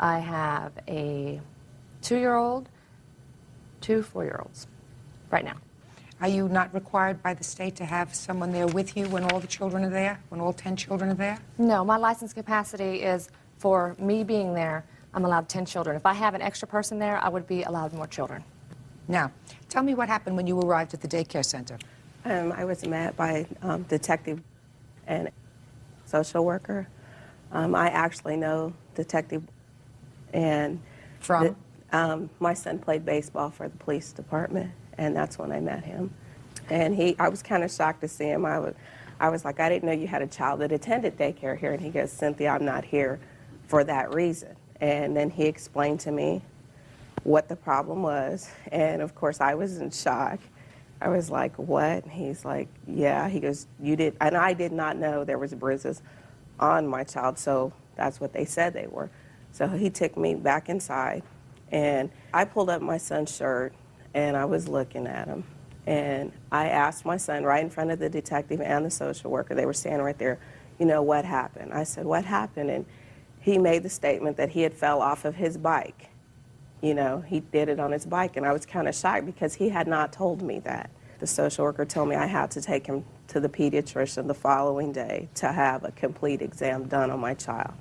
I have a 2-year-old, 2 4-year-olds right now. Are you not required by the state to have someone there with you when all the children are there, when all 10 children are there? No, my license capacity is for me being there, I'm allowed 10 children. If I have an extra person there, I would be allowed more children. Now, tell me what happened when you arrived at the daycare center. I was met by detective and social worker. I actually know detective, and From? My son played baseball for the police department, and that's when I met him. And I was kind of shocked to see him. I was like, I didn't know you had a child that attended daycare here. And he goes, Cynthia, I'm not here for that reason. And then he explained to me what the problem was. And of course, I was in shock. I was like, what? He's like, yeah. He goes, you did, and I did not know there was bruises on my child, so that's what they said they were. So he took me back inside, and I pulled up my son's shirt, and I was looking at him. And I asked my son right in front of the detective and the social worker, they were standing right there, you know, what happened? I said, what happened? And he made the statement that he had fell off of his bike. You know, he did it on his bike, and I was kind of shocked because he had not told me that. The social worker told me I had to take him to the pediatrician the following day to have a complete exam done on my child,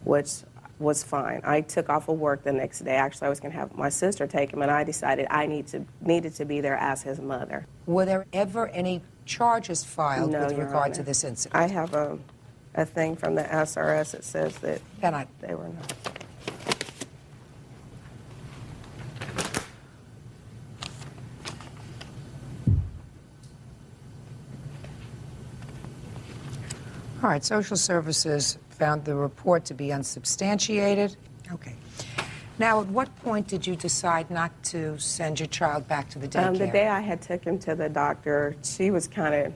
which was fine. I took off of work the next day. Actually, I was going to have my sister take him, and I decided I needed to be there as his mother. Were there ever any charges filed No, with Your regard Honor. to this incident? I have a thing from the SRS that says that they were not. All right, social services found the report to be unsubstantiated. Okay. Now, at what point did you decide not to send your child back to the daycare? The day I had took him to the doctor, she was kind of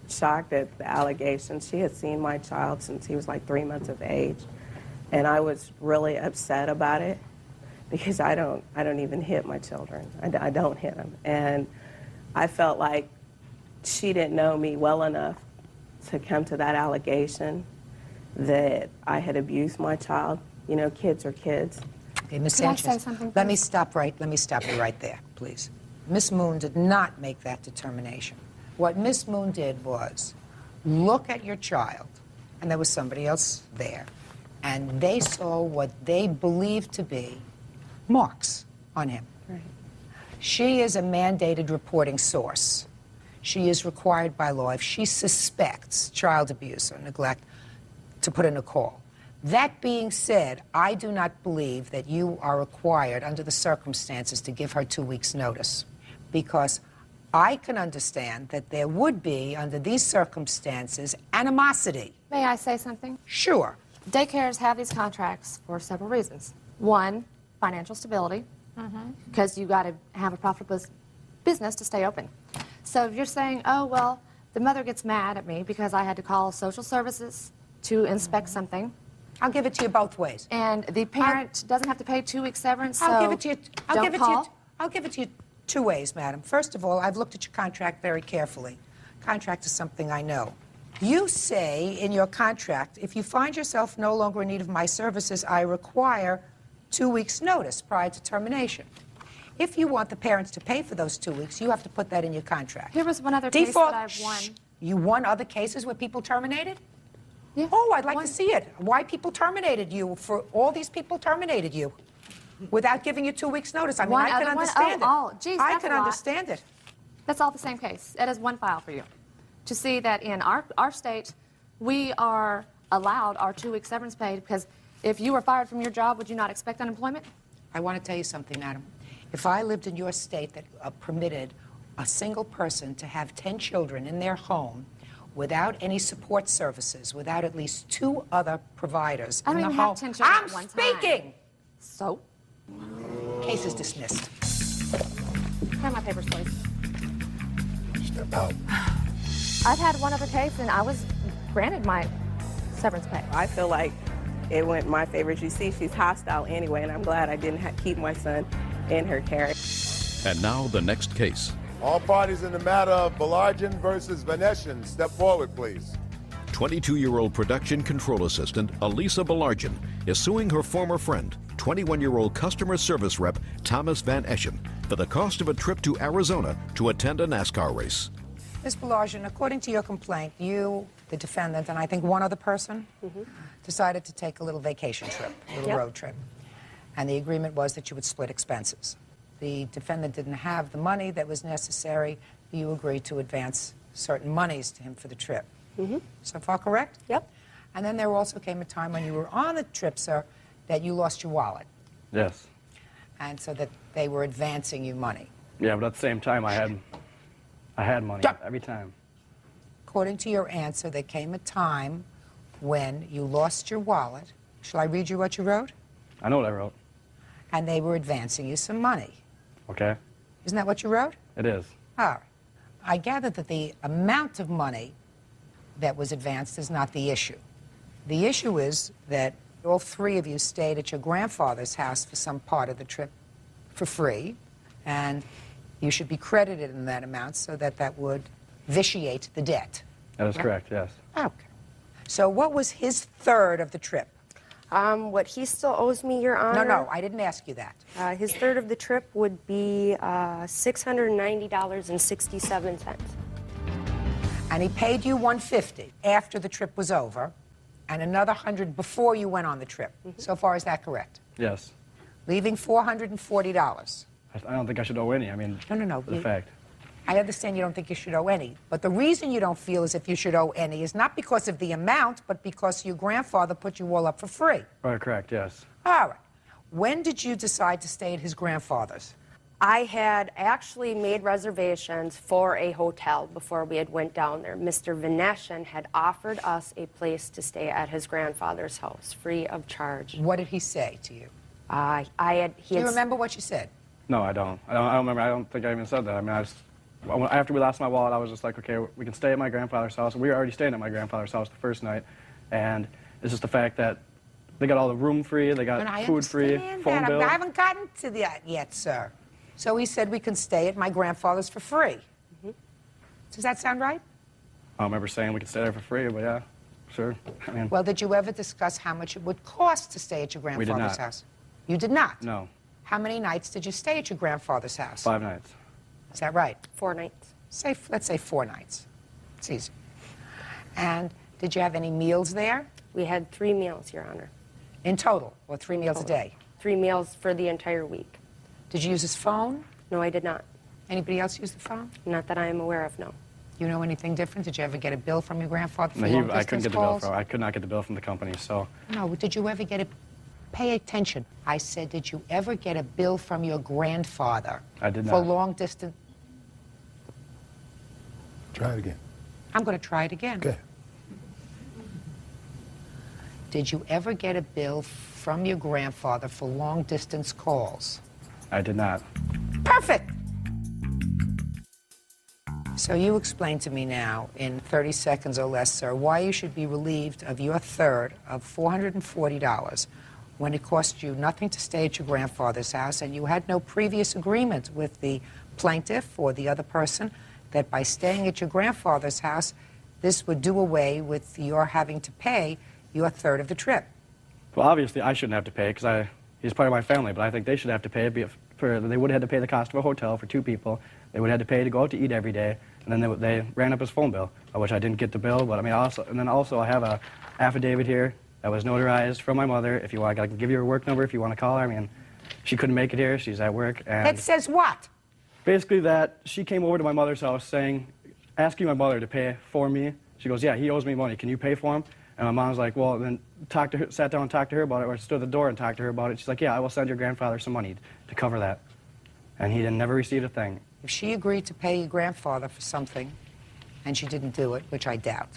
shocked at the allegations. She had seen my child since he was like 3 months of age, and I was really upset about it because I don't even hit my children. I don't hit them, and I felt like she didn't know me well enough to come to that allegation that I had abused my child. You know, kids are kids. Okay, Ms. Can I Sanchez, say something, let me please? stop you right there, please. Ms. Moon did not make that determination. What Ms. Moon did was look at your child, and there was somebody else there, and they saw what they believed to be marks on him. Right. She is a mandated reporting source. She is required by law, if she suspects child abuse or neglect, to put in a call. That being said, I do not believe that you are required, under the circumstances, to give her 2 weeks' notice, because I can understand that there would be, under these circumstances, animosity. May I say something? Sure. Daycares have these contracts for several reasons. One, financial stability, because you got to have a profitable business to stay open. So if you're saying, oh, well, the mother gets mad at me because I had to call social services to inspect something. I'll give it to you both ways. And the parent doesn't have to pay 2 weeks severance, so I'll give it to you. I'll give it to you 2 ways, madam. First of all, I've looked at your contract very carefully. Contract is something I know. You say in your contract, if you find yourself no longer in need of my services, I require 2 weeks' notice prior to termination. If you want the parents to pay for those 2 weeks, you have to put that in your contract. Here was one other case that I've won. You won other cases where people terminated? Yeah. Oh, I'd like to see it. Why people terminated you, for all these people terminated you without giving you 2 weeks' notice. I mean, I can understand it. Oh, geez, I that's can a lot. understand it. That's all the same case. It is one file for you. To see that in our state, we are allowed our 2 weeks severance paid, because if you were fired from your job, would you not expect unemployment? I want to tell you something, madam. If I lived in your state that permitted a single person to have 10 children in their home without any support services, without at least 2 other providers in the home. I don't even have 10 children I'm at one speaking! time. So? Case is dismissed. Here are my papers, please. Step out. I've had one other case, and I was granted my severance pay. I feel like it went in my favor. As you see, she's hostile anyway, and I'm glad I didn't keep my son in her care. And now the next case. All parties in the matter of Balarjan versus Vanessian, step forward, please. 22-year-old production control assistant Elisa Balarjan is suing her former friend, 21-year-old customer service rep Thomas Van Eschen, for the cost of a trip to Arizona to attend a NASCAR race. Ms. Balarjan, according to your complaint, you, the defendant, and I think one other person, decided to take a little vacation trip, a little road trip. And the agreement was that you would split expenses. The defendant didn't have the money that was necessary. You agreed to advance certain monies to him for the trip. So far correct? Yep. And then there also came a time when you were on the trip, sir, that you lost your wallet. Yes. And so that they were advancing you money. Yeah, but at the same time, I had money every time. According to your answer, there came a time when you lost your wallet. Shall I read you what you wrote? I know what I wrote. And they were advancing you some money. Okay. Isn't that what you wrote? It is. All right. I gather that the amount of money that was advanced is not the issue. The issue is that all three of you stayed at your grandfather's house for some part of the trip for free, and you should be credited in that amount so that that would vitiate the debt. That is correct, yes. Okay. So what was his third of the trip? What he still owes me, Your Honor. No, I didn't ask you that. His third of the trip would be $690.67. And he paid you $150 after the trip was over, and another $100 before you went on the trip. So far, is that correct? Yes. Leaving $440. I don't think I should owe any. I mean, No. the fact. I understand you don't think you should owe any, but the reason you don't feel as if you should owe any is not because of the amount, but because your grandfather put you all up for free. Right, correct, yes. All right. When did you decide to stay at his grandfather's? I had actually made reservations for a hotel before we had went down there. Mr. Vaneshan had offered us a place to stay at his grandfather's house, free of charge. What did he say to you? Do you remember what you said? No, I don't. I don't remember. I don't think I even said that. I mean, after we lost my wallet, I was just like, okay, we can stay at my grandfather's house. We were already staying at my grandfather's house the first night, and it's just the fact that they got all the room free, they got food free, phone bill. I haven't gotten to that yet, sir. So he said we can stay at my grandfather's for free. Does that sound right? I don't remember saying we could stay there for free, but yeah, sure. I mean, Well, did you ever discuss how much it would cost to stay at your We did grandfather's not. house? You did not? no, How many nights did you stay at your grandfather's house? 5 nights. Is that right? 4 nights. Let's say 4 nights. It's easy. And did you have any meals there? We had 3 meals, Your Honor. In total, or 3 meals a day? 3 meals for the entire week. Did you use his phone? No, I did not. Anybody else use the phone? Not that I am aware of, no. You know anything different? Did you ever get a bill from your grandfather for No, long I couldn't distance get the bill calls? from. I could not get the bill from the company. So No, did you ever get a... Pay attention. I said, did you ever get a bill from your grandfather? I did For not. long distance... Try it again. I'm going to try it again. Okay. Did you ever get a bill from your grandfather for long distance calls? I did not. Perfect! So you explain to me now, in 30 seconds or less, sir, why you should be relieved of your third of $440 when it cost you nothing to stay at your grandfather's house and you had no previous agreement with the plaintiff or the other person that by staying at your grandfather's house, this would do away with your having to pay your third of the trip. Well, obviously, I shouldn't have to pay because he's part of my family, but I think they should have to pay. They would have had to pay the cost of a hotel for 2 people. They would have had to pay to go out to eat every day, and then they ran up his phone bill, which I didn't get the bill. But I mean, also I have a affidavit here that was notarized from my mother. If you want, I can give you her work number if you want to call her. I mean, she couldn't make it here. She's at work, and It says what? basically that she came over to my mother's house asking my mother to pay for me. She goes, yeah, he owes me money. Can you pay for him? And my mom's like, well, then sat down and talked to her about it, or stood at the door and talked to her about it. She's like, yeah, I will send your grandfather some money to cover that. And he never received a thing. If she agreed to pay your grandfather for something and she didn't do it, which I doubt,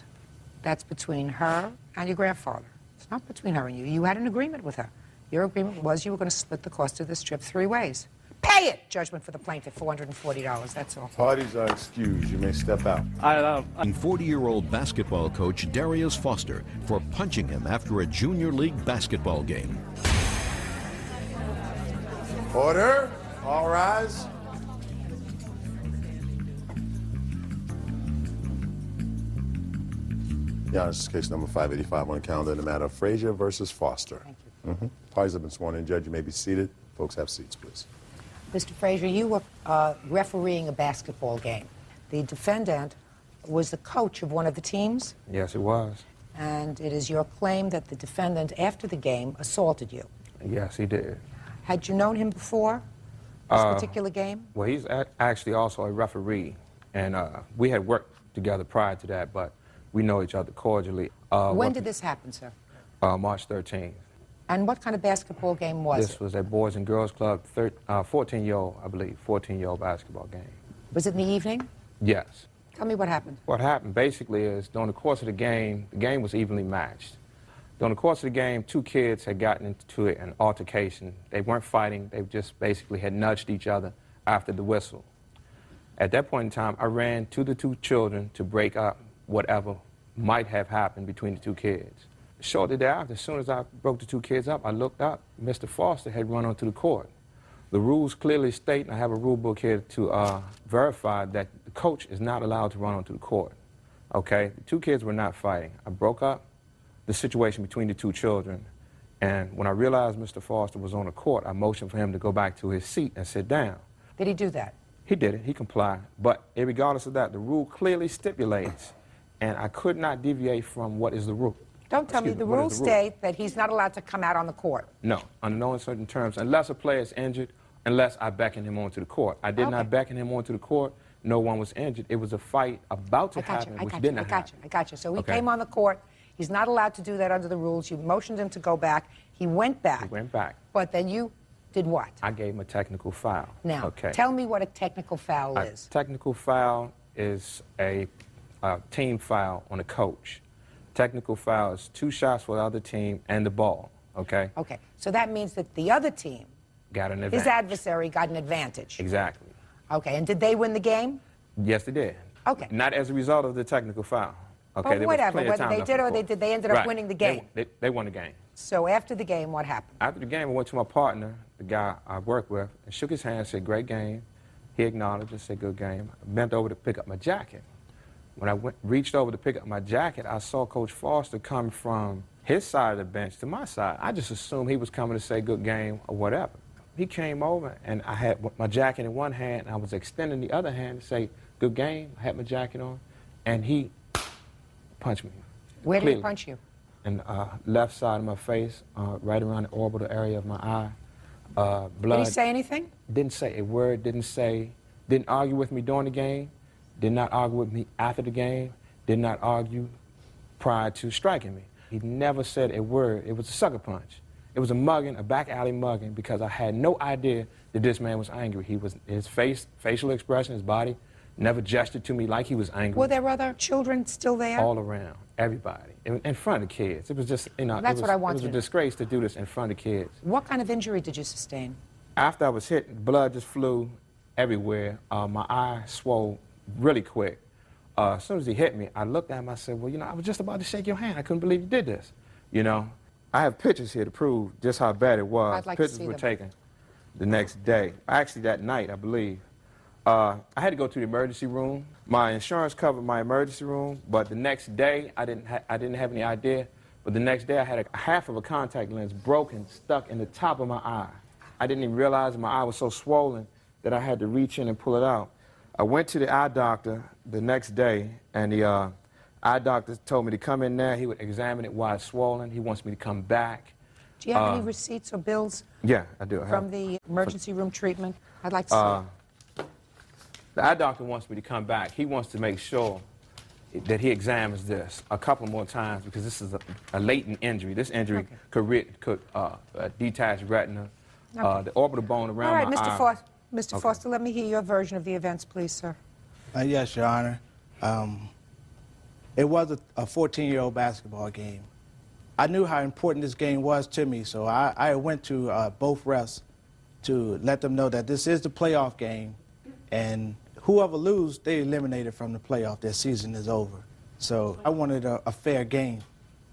that's between her and your grandfather. It's not between her and you. You had an agreement with her. Your agreement was you were going to split the cost of this trip 3 ways. Pay it! Judgment for the plaintiff, $440, that's all. Parties are excused. You may step out. And 40-year-old basketball coach Darius Foster for punching him after a junior league basketball game. Order. All rise. Yeah, this is case number 585 on the calendar in the matter of Frazier versus Foster. Thank you. Parties have been sworn in. Judge, you may be seated. Folks, have seats, please. Mr. Frazier, you were refereeing a basketball game. The defendant was the coach of one of the teams, Yes, it was. and it is your claim that the defendant, after the game, assaulted you. Yes, he did. Had you known him before this particular game? Well, he's actually also a referee, and we had worked together prior to that, but we know each other cordially. When did this happen, sir? March 13th. And what kind of basketball game was This it? was a Boys and Girls Club, 14-year-old, I believe, 14-year-old basketball game. Was it in the evening? Yes. Tell me what happened. What happened basically is during the course of the game was evenly matched. During the course of the game, 2 kids had gotten into an altercation. They weren't fighting, they just basically had nudged each other after the whistle. At that point in time, I ran to the two children to break up whatever might have happened between the two kids. Shortly thereafter, as soon as I broke the two kids up, I looked up. Mr. Foster had run onto the court. The rules clearly state, and I have a rule book here to verify that the coach is not allowed to run onto the court. Okay? The two kids were not fighting. I broke up the situation between the two children, and when I realized Mr. Foster was on the court, I motioned for him to go back to his seat and sit down. Did he do that? He did it. He complied. But regardless of that, the rule clearly stipulates, and I could not deviate from what is the rule. Don't tell me the rules state that he's not allowed to come out on the court. No, under no uncertain terms, unless a player is injured, unless I beckon him onto the court. I did not beckon him onto the court. No one was injured. It was a fight about to happen, which did not happen. I got you. So he came on the court. He's not allowed to do that under the rules. You motioned him to go back. He went back. He went back. But then you did what? I gave him a technical foul. Now, tell me what a technical foul is. A technical foul is a team foul on a coach. Technical foul is 2 shots for the other team and the ball, okay? Okay, so that means that the other team, got an advantage. his adversary, got an advantage. Exactly. Okay, and did they win the game? Yes, they did. Okay. Not as a result of the technical foul. Okay, but whatever, whether they did or they did, they ended up winning the game. They won the game. So after the game, what happened? After the game, I went to my partner, the guy I work with, and shook his hand and said, great game. He acknowledged and said, good game. I bent over to pick up my jacket. When I reached over to pick up my jacket, I saw Coach Foster come from his side of the bench to my side. I just assumed he was coming to say good game or whatever. He came over, and I had my jacket in one hand, and I was extending the other hand to say good game. I had my jacket on, and he punched me. Where did he punch you? In the left side of my face, right around the orbital area of my eye. Blood. Did he say anything? Didn't say a word, didn't argue with me during the game, did not argue with me after the game, did not argue prior to striking me. He never said a word. It was a sucker punch. It was a mugging, a back alley mugging, because I had no idea that this man was angry. His facial expression, his body, never gestured to me like he was angry. Were there other children still there? All around, everybody, in front of kids. It was just, That's what I wanted. It was a disgrace to do this in front of kids. What kind of injury did you sustain? After I was hit, blood just flew everywhere. My eye swelled really quick. As soon as he hit me, I looked at him, I said, well, I was just about to shake your hand. I couldn't believe you did this, I have pictures here to prove just how bad it was. I'd like Pictures to see were them. taken the next day. Actually, that night, I believe. I had to go to the emergency room. My insurance covered my emergency room, but the next day, I didn't have any idea. But the next day, I had half of a contact lens broken, stuck in the top of my eye. I didn't even realize my eye was so swollen that I had to reach in and pull it out. I went to the eye doctor the next day, and the eye doctor told me to come in there. He would examine it while it's swollen. He wants me to come back. Do you have any receipts or bills? Yeah, I do. From the emergency room treatment? I'd like to see. The eye doctor wants me to come back. He wants to make sure that he examines this a couple more times, because this is a latent injury. This injury could detach retina, the orbital bone around my eye. Mr. Foster, let me hear your version of the events, please, sir. Yes, Your Honor. It was a 14-year-old basketball game. I knew how important this game was to me, so I went to both refs to let them know that this is the playoff game, and whoever loses, they eliminated from the playoff. Their season is over. So I wanted a fair game,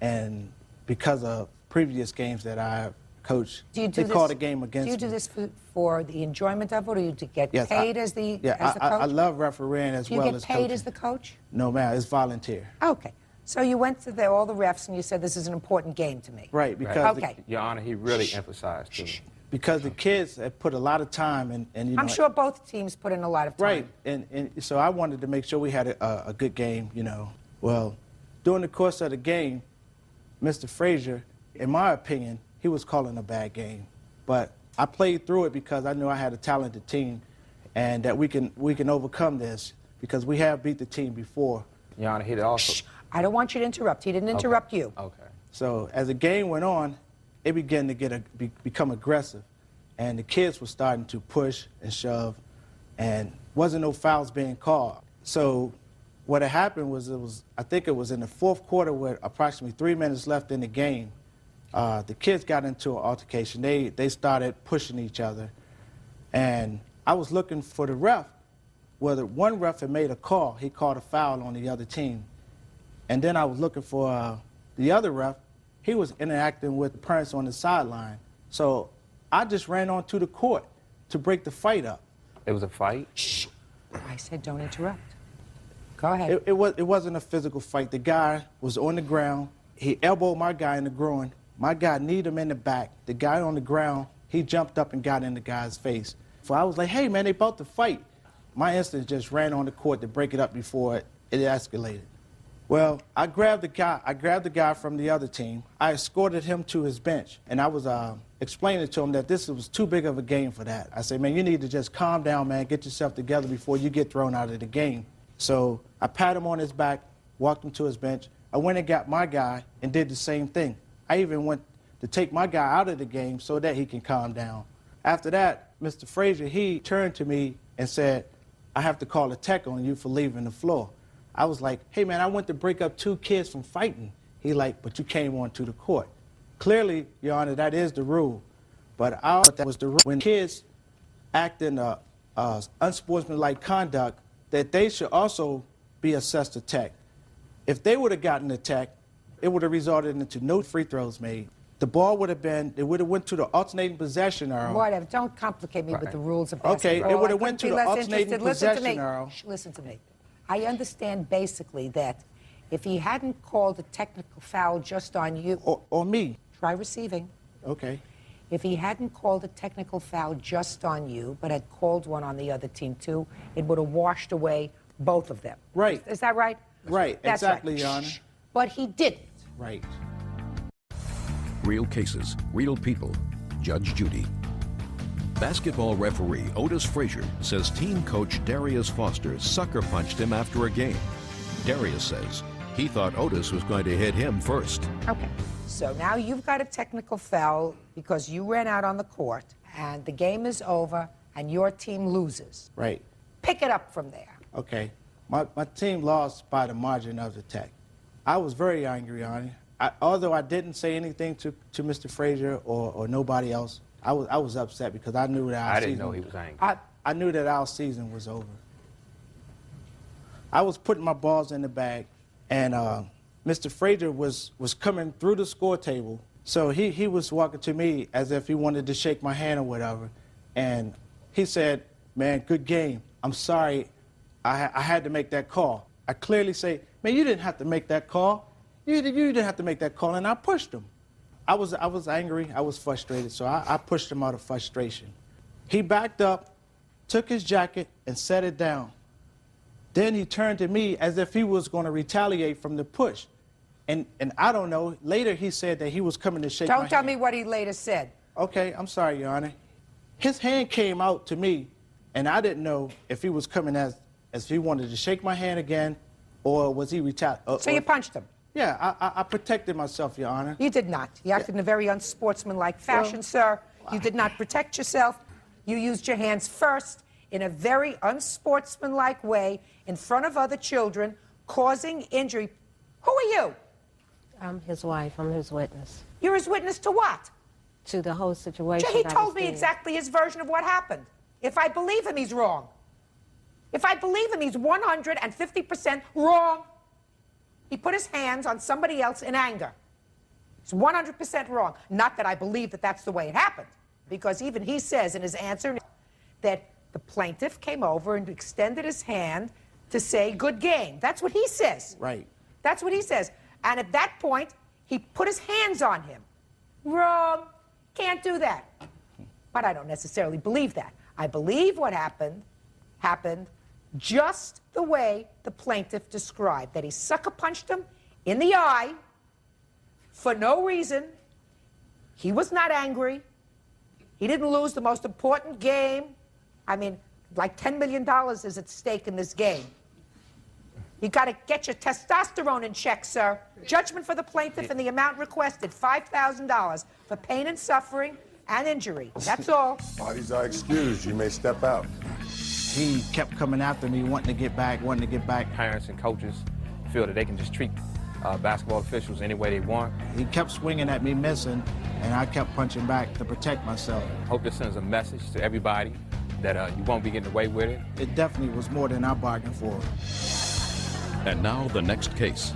and because of previous games that I coached, they called a game against me. Do you do this for the enjoyment of it, or do you get paid as the coach? I love refereeing as well as coaching. Do you get paid as the coach? No, ma'am. It's volunteer. Okay. So you went to all the refs and you said, this is an important game to me. Right, because... Your Honor, he really emphasized to me. Because the kids have put a lot of time and I'm sure both teams put in a lot of time. Right, and so I wanted to make sure we had a good game, Well, during the course of the game, Mr. Frazier, in my opinion, he was calling a bad game. But I played through it because I knew I had a talented team and that we can overcome this because we have beat the team before. Your Honor, he also... I don't want you to interrupt. He didn't interrupt you. Okay. So as the game went on, it began to become aggressive. And the kids were starting to push and shove, and wasn't no fouls being called. So what had happened was, I think it was in the fourth quarter with approximately 3 minutes left in the game, the kids got into an altercation. They started pushing each other. And I was looking for the ref Well, the one ref had made a call. He called a foul on the other team. And then I was looking for the other ref. He was interacting with the parents on the sideline. So I just ran onto the court to break the fight up. It was a fight? Shh. I said don't interrupt. Go ahead. It wasn't a physical fight. The guy was on the ground. He elbowed my guy in the groin. My guy kneed him in the back. The guy on the ground, he jumped up and got in the guy's face. So I was like, hey, man, they about to fight. My instinct just ran on the court to break it up before it escalated. Well, I grabbed the guy from the other team. I escorted him to his bench, and I was explaining to him that this was too big of a game for that. I said, man, you need to just calm down, man, get yourself together before you get thrown out of the game. So I pat him on his back, walked him to his bench. I went and got my guy and did the same thing. I even went to take my guy out of the game so that he can calm down. After that, Mr. Frazier, he turned to me and said, I have to call a tech on you for leaving the floor. I was like, hey, man, I went to break up 2 kids from fighting. He like, but you came onto the court. Clearly, Your Honor, that is the rule. But I thought that was the rule. When kids act in unsportsmanlike conduct, that they should also be assessed a tech. If they would have gotten a tech, it would have resulted into no free throws made. The ball would have been, it would have went to the alternating possession arrow. Whatever, don't complicate me with the rules of basketball. Okay, it would have I went to couldn't the be less alternating interested. Listen to possession me. arrow. Shh, listen to me. I understand basically that if he hadn't called a technical foul just on you... Or me. Try receiving. Okay. If he hadn't called a technical foul just on you, but had called one on the other team too, it would have washed away both of them. Right. Is that right? Right, That's exactly, right. Your Honor. Shh. But he didn't. Right. Real cases, real people. Judge Judy. Basketball referee Otis Frazier says team coach Darius Foster sucker punched him after a game. Darius says he thought Otis was going to hit him first. Okay. So now you've got a technical foul because you ran out on the court and the game is over and your team loses. Right. Pick it up from there. Okay. My team lost by the margin of the tech. I was very angry, Your Honor. Although I didn't say anything to Mr. Frazier or nobody else, I was upset because I knew that our season... I didn't know he was angry. I knew that our season was over. I was putting my balls in the bag, and Mr. Frazier was coming through the score table. So he was walking to me as if he wanted to shake my hand or whatever. And he said, man, good game. I'm sorry I had to make that call. I clearly say, man, you didn't have to make that call. You didn't have to make that call, and I pushed him. I was angry, I was frustrated, so I pushed him out of frustration. He backed up, took his jacket, and set it down. Then he turned to me as if he was going to retaliate from the push. And I don't know, later he said that he was coming to shake my hand. Don't tell me what he later said. Okay, I'm sorry, Your Honor. His hand came out to me, and I didn't know if he was coming as he wanted to shake my hand again, or was he retaliating. So you punched him? Yeah, I protected myself, Your Honor. You did not. You acted in a very unsportsmanlike fashion, sir. You did not protect yourself. You used your hands first in a very unsportsmanlike way in front of other children, causing injury. Who are you? I'm his wife. I'm his witness. You're his witness to what? To the whole situation. He that told was me exactly his version of what happened. If I believe him, he's wrong. If I believe him, he's 150% wrong. He put his hands on somebody else in anger. It's 100% wrong. Not that I believe that that's the way it happened, because even he says in his answer that the plaintiff came over and extended his hand to say, good game. That's what he says. Right. That's what he says. And at that point, he put his hands on him. Wrong. Can't do that. But I don't necessarily believe that. I believe what happened just the way the plaintiff described, that he sucker punched him in the eye for no reason. He was not angry. He didn't lose the most important game. I mean, like $10 million is at stake in this game. You got to get your testosterone in check, sir. Judgment for the plaintiff and the amount requested, $5,000 for pain and suffering and injury. That's all. Parties are excused. You may step out. He kept coming after me, wanting to get back. Parents and coaches feel that they can just treat basketball officials any way they want. He kept swinging at me, missing, and I kept punching back to protect myself. I hope this sends a message to everybody that you won't be getting away with it. It definitely was more than I bargained for. And now the next case.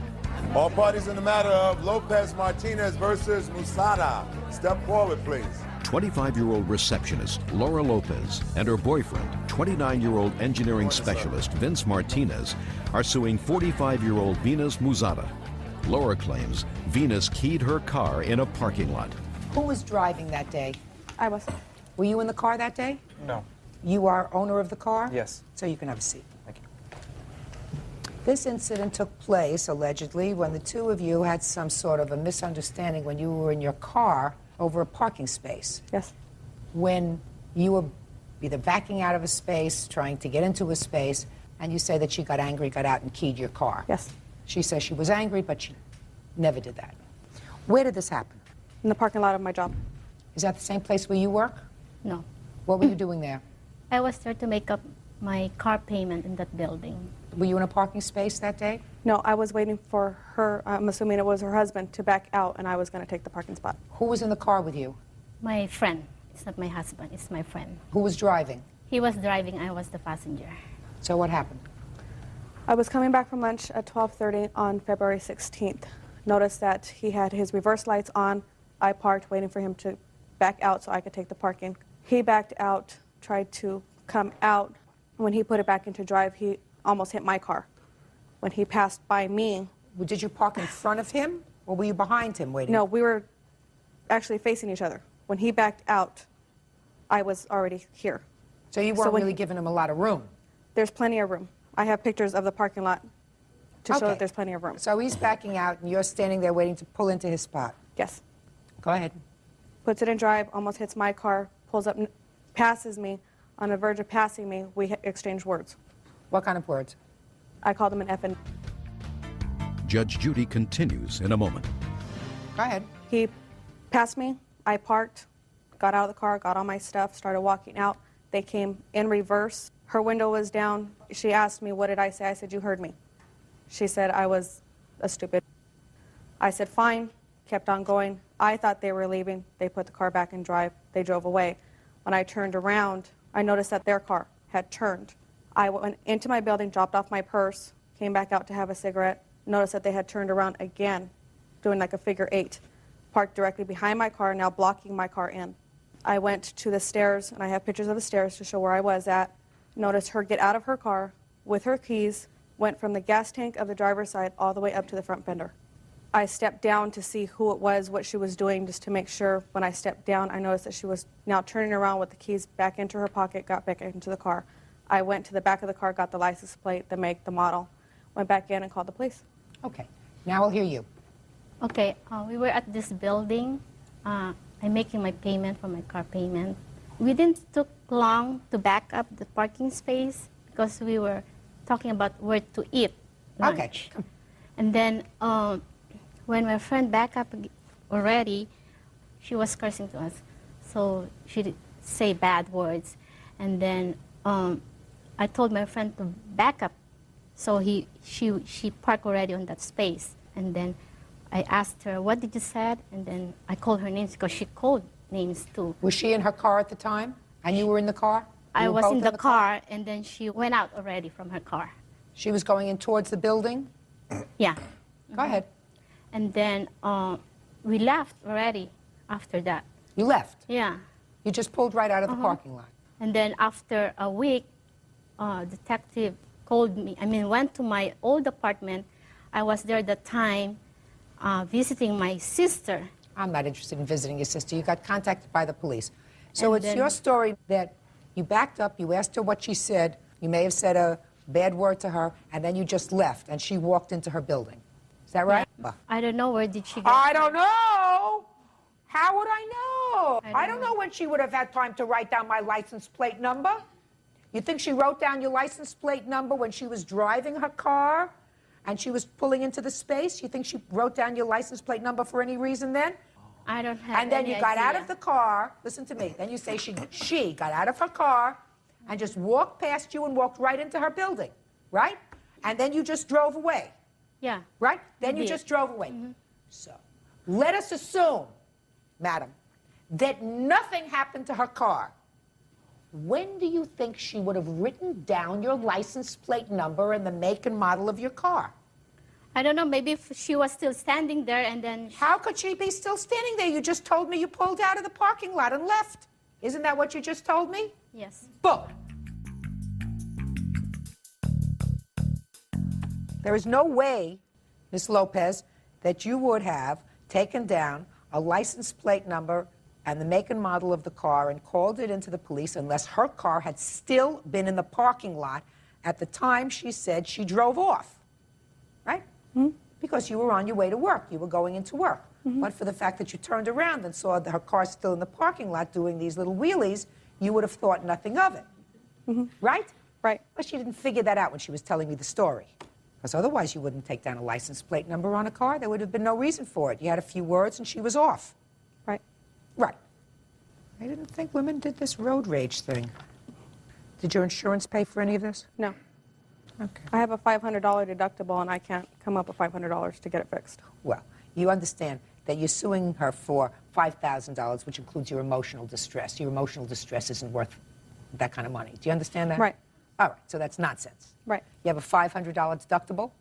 All parties in the matter of Lopez Martinez versus Musada. Step forward, please. 25-year-old receptionist Laura Lopez and her boyfriend, 29-year-old engineering specialist Vince Martinez, are suing 45-year-old Venus Musada. Laura claims Venus keyed her car in a parking lot. Who was driving that day? I was. Were you in the car that day? No. You are owner of the car? Yes. So you can have a seat. Thank you. This incident took place, allegedly, when the two of you had some sort of a misunderstanding when you were in your car over a parking space. Yes. When you were either backing out of a space, trying to get into a space, and you say that she got angry, got out and keyed your car. Yes. She says she was angry, but she never did that. Where did this happen? In the parking lot of my job. Is that the same place where you work? No. What were you doing there? I was there to make up my car payment in that building. Were you in a parking space that day? No, I was waiting for her, I'm assuming it was her husband, to back out, and I was going to take the parking spot. Who was in the car with you? My friend. It's not my husband, it's my friend. Who was driving? He was driving, I was the passenger. So what happened? I was coming back from lunch at 12:30 on February 16th. Noticed that he had his reverse lights on. I parked, waiting for him to back out so I could take the parking. He backed out, tried to come out. When he put it back into drive, he almost hit my car. When he passed by me... Did you park in front of him, or were you behind him waiting? No, we were actually facing each other. When he backed out, I was already here. So you weren't really giving him a lot of room? There's plenty of room. I have pictures of the parking lot to show Okay. that there's plenty of room. So he's backing out, and you're standing there waiting to pull into his spot? Yes. Go ahead. Puts it in drive, almost hits my car, pulls up, passes me. On the verge of passing me, we exchanged words. What kind of words? I called him an effing. Judge Judy continues in a moment. Go ahead. He passed me. I parked, got out of the car, got all my stuff, started walking out. They came in reverse. Her window was down. She asked me, what did I say? I said, you heard me. She said I was a stupid. I said, fine, kept on going. I thought they were leaving. They put the car back in drive. They drove away. When I turned around, I noticed that their car had turned. I went into my building, dropped off my purse, came back out to have a cigarette, noticed that they had turned around again, doing like a figure 8, parked directly behind my car, now blocking my car in. I went to the stairs, and I have pictures of the stairs to show where I was at, noticed her get out of her car with her keys, went from the gas tank of the driver's side all the way up to the front fender. I stepped down to see who it was, what she was doing, just to make sure. When I stepped down, I noticed that she was now turning around with the keys back into her pocket, got back into the car. I went to the back of the car, got the license plate, the make, the model, went back in and called the police. Okay. Now I'll hear you. Okay, we were at this building. I'm making my payment for my car payment. We didn't took long to back up the parking space because we were talking about where to eat lunch. Okay. And then when my friend backed up already, she was cursing to us. So she did say bad words. And then I told my friend to back up. So she parked already on that space. And then I asked her, what did you say? And then I called her names because she called names too. Was she in her car at the time? And you were in the car? I was in the car, and then she went out already from her car. She was going in towards the building? Yeah. Go ahead. And then we left already after that. You left? Yeah. You just pulled right out of the parking lot? And then after a week, detective called me, went to my old apartment. I was there at the time visiting my sister. I'm not interested in visiting your sister. You got contacted by the police. So And it's then- your story that you backed up, you asked her what she said, you may have said a bad word to her, and then you just left, and she walked into her building. Is that right? Yeah. I don't know where did she go. I don't know. How would I know? I don't know when she would have had time to write down my license plate number. You think she wrote down your license plate number when she was driving her car and she was pulling into the space? You think she wrote down your license plate number for any reason then? I don't have And then any you got out idea. of the car, listen to me, then you say she got out of her car and just walked past you and walked right into her building, right? And then you just drove away. Yeah. Right? Then you Did. just drove away. So let us assume, madam, that nothing happened to her car. when do you think she would have written down your license plate number and the make and model of your car? I don't know, maybe if she was still standing there and then... How could she be still standing there? You just told me you pulled out of the parking lot and left. Isn't that what you just told me? Yes. Boom. There is no way, Ms. Lopez, that you would have taken down a license plate number and the make and model of the car and called it into the police unless her car had still been in the parking lot at the time she said she drove off, right? Mm-hmm. Because you were on your way to work. You were going into work. Mm-hmm. But for the fact that you turned around and saw her car still in the parking lot doing these little wheelies, you would have thought nothing of it. Mm-hmm. Right? Right. But she didn't figure that out when she was telling me the story. Because otherwise you wouldn't take down a license plate number on a car. There would have been no reason for it. You had a few words and she was off. Right. Right. I didn't think women did this road rage thing. Did your insurance pay for any of this? No. Okay. I have a $500 deductible, and I can't come up with $500 to get it fixed. Well, you understand that you're suing her for $5,000, which includes your emotional distress. Your emotional distress isn't worth that kind of money. Do you understand that? Right. All right, so that's nonsense. Right. You have a $500 deductible,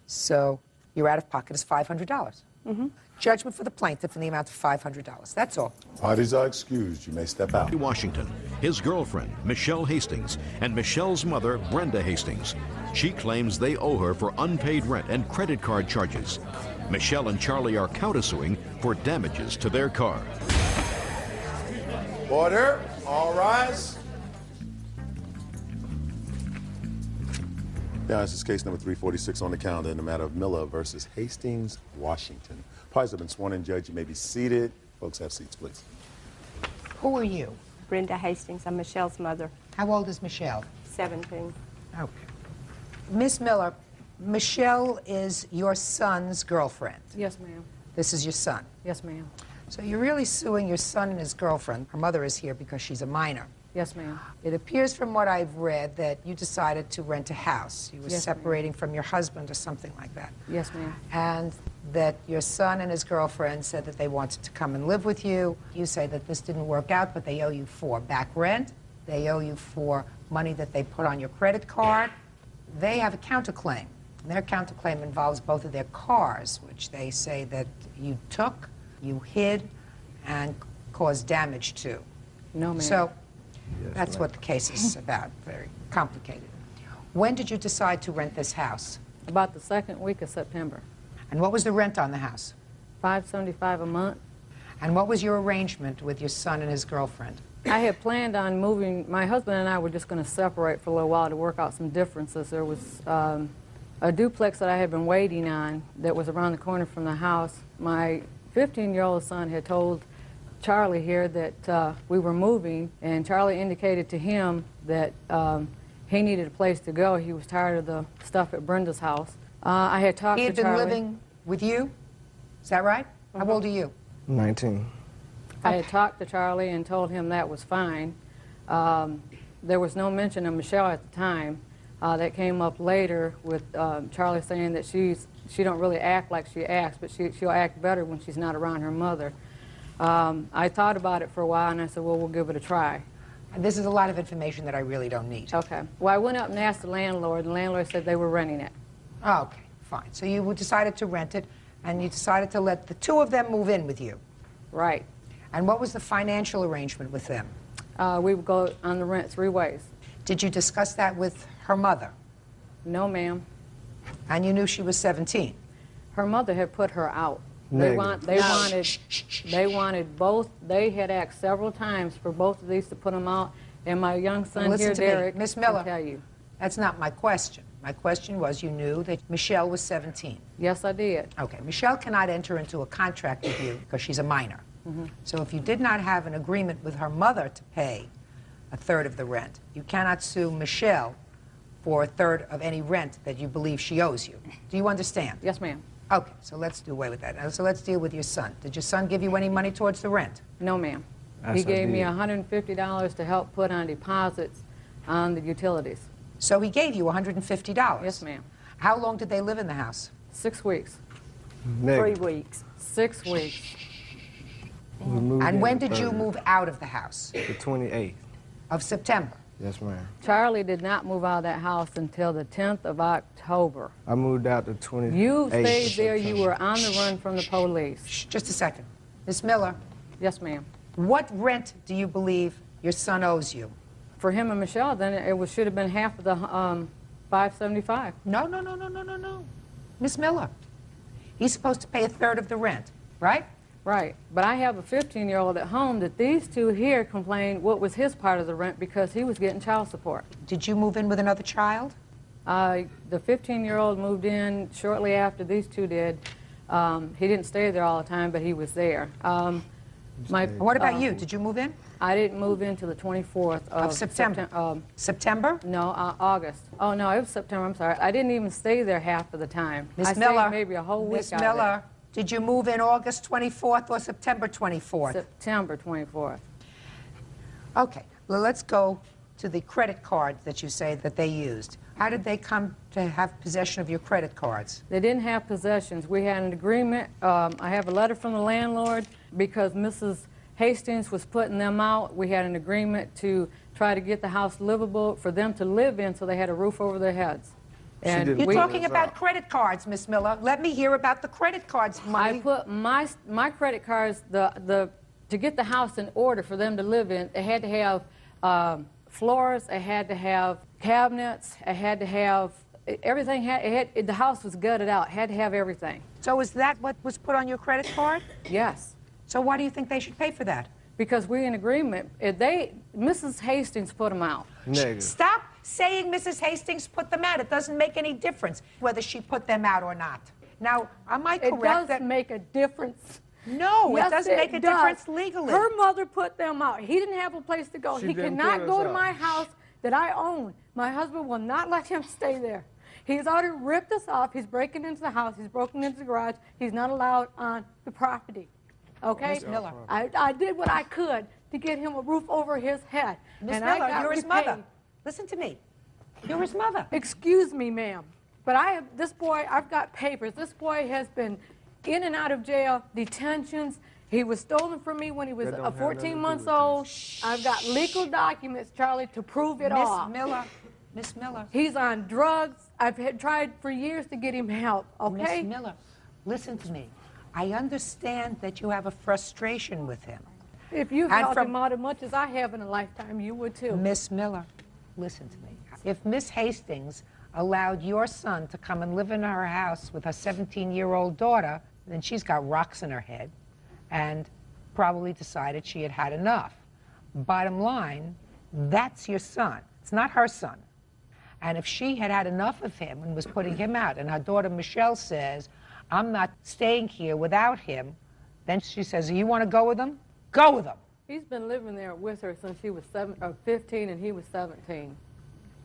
so your out-of-pocket is $500. Mm-hmm. Judgment for the plaintiff in the amount of $500. That's all. Parties are excused. You may step out. Washington, his girlfriend, Michelle Hastings, and Michelle's mother, Brenda Hastings. She claims they owe her for unpaid rent and credit card charges. Michelle and Charlie are countersuing for damages to their car. Order. All rise. Yeah, this is case number 346 on the calendar in the matter of Miller versus Hastings, Washington. Parties have been sworn in, Judge. You may be seated. Folks, have seats, please. Who are you? Brenda Hastings. I'm Michelle's mother. How old is Michelle? 17. Okay. Miss Miller, Michelle is your son's girlfriend. Yes, ma'am. This is your son. Yes, ma'am. So you're really suing your son and his girlfriend. Her mother is here because she's a minor. Yes, ma'am. It appears from what I've read that you decided to rent a house. You were Yes, separating from your husband or something like that. Yes, ma'am. And that your son and his girlfriend said that they wanted to come and live with you. You say that this didn't work out, but they owe you for back rent. They owe you for money that they put on your credit card. They have a counterclaim. And their counterclaim involves both of their cars, which they say that you took, you hid, and caused damage to. No, ma'am. So that's what the case is about. Very complicated. When did you decide to rent this house? About the second week of September. And what was the rent on the house? $575 a month. And what was your arrangement with your son and his girlfriend? I had planned on moving. My husband and I were just going to separate for a little while to work out some differences. There was a duplex that I had been waiting on that was around the corner from the house. My 15-year-old son had told Charlie here that we were moving, and Charlie indicated to him that he needed a place to go. He was tired of the stuff at Brenda's house. I had talked to Charlie. He had been living with you? Is that right? How old are you? 19. I had talked to Charlie and told him that was fine. There was no mention of Michelle at the time. That came up later with Charlie saying that she don't really act like she acts, but she'll act better when she's not around her mother. I thought about it for a while, and I said, well, we'll give it a try. And this is a lot of information that I really don't need. Okay. Well, I went up and asked the landlord, and the landlord said they were renting it. Oh, okay, fine. So you decided to rent it, and you decided to let the two of them move in with you. Right. And what was the financial arrangement with them? We would go on the rent 3 ways. Did you discuss that with her mother? No, ma'am. And you knew she was 17? Her mother had put her out. Negative. They wanted both. They had asked several times for both of these to put them out. And my young son Listen here, to me, Derek, Miss Miller, can tell you. That's not my question. My question was, you knew that Michelle was 17. Yes, I did. Okay, Michelle cannot enter into a contract with you because she's a minor. So if you did not have an agreement with her mother to pay a third of the rent, you cannot sue Michelle for a third of any rent that you believe she owes you. Do you understand? Yes, ma'am. Okay, so let's do away with that. Now, so let's deal with your son. Did your son give you any money towards the rent? No, ma'am. Yes, He I gave me did. $150 to help put on deposits on the utilities. So he gave you $150? Yes, ma'am. How long did they live in the house? 6 weeks. Negative. 3 weeks. 6 weeks. We moved And in when the did you 3rd, move out of the house? The 28th. of September. Yes, ma'am. Charlie did not move out of that house until the 10th of October. I moved out the 28th. You stayed there. You September. were on the run from the police. Just a second. Miss Miller. Yes, ma'am. What rent do you believe your son owes you? For him and Michelle, then it should have been half of the $575. No. Miss Miller. He's supposed to pay a third of the rent, right? Right. But I have a 15-year-old at home that these two here complained what was his part of the rent because he was getting child support. Did you move in with another child? The 15-year-old moved in shortly after these two did. He didn't stay there all the time, but he was there. What about you? Did you move in? I didn't move in till the 24th Of September. September? No, August. Oh, no, it was September. I'm sorry. I didn't even stay there half of the time. Miss I Miller. stayed maybe a whole week Miss out of Miller, did you move in August 24th or September 24th? September 24th. Okay, well, let's go to the credit cards that you say that they used. How did they come to have possession of your credit cards? They didn't have possessions. We had an agreement. I have a letter from the landlord because Mrs. Hastings was putting them out. We had an agreement to try to get the house livable for them to live in so they had a roof over their heads. And You're talking about credit cards, Miss Miller. Let me hear about the credit cards money. I put my credit cards, to get the house in order for them to live in, they had to have floors, they had to have cabinets, it had to have everything. The house was gutted out. It had to have everything. So is that what was put on your credit card? Yes. So why do you think they should pay for that? Because we're in agreement. Mrs. Hastings put them out. Negative. Stop saying Mrs. Hastings put them out. It doesn't make any difference whether she put them out or not. Now, am I correct? It does make a difference. No, yes, it doesn't make a difference legally. Her mother put them out. He didn't have a place to go. She He didn't cannot put go us to out. my house that I own. My husband will not let him stay there. He's already ripped us off. He's breaking into the house. He's broken into the garage. He's not allowed on the property. Okay? Miss Miller. I did what I could to get him a roof over his head. Miss and I Miller, got you're his repaid. mother. Listen to me. You're his mother. Excuse me, ma'am. But this boy, I've got papers. This boy has been in and out of jail, detentions. He was stolen from me when he was 14 months old. I've got legal documents, Charlie, to prove it all. Miss Miller. He's on drugs. I've tried for years to get him help, okay? Miss Miller, listen to me. I understand that you have a frustration with him. If you And helped from- him out as much as I have in a lifetime, you would too. Miss Miller, listen to me. If Miss Hastings allowed your son to come and live in her house with her 17-year-old daughter, then she's got rocks in her head and probably decided she had had enough. Bottom line, that's your son. It's not her son. And if she had had enough of him and was putting him out, and her daughter Michelle says, I'm not staying here without him, then she says, you want to go with him? Go with him. He's been living there with her since she was 15 and he was 17.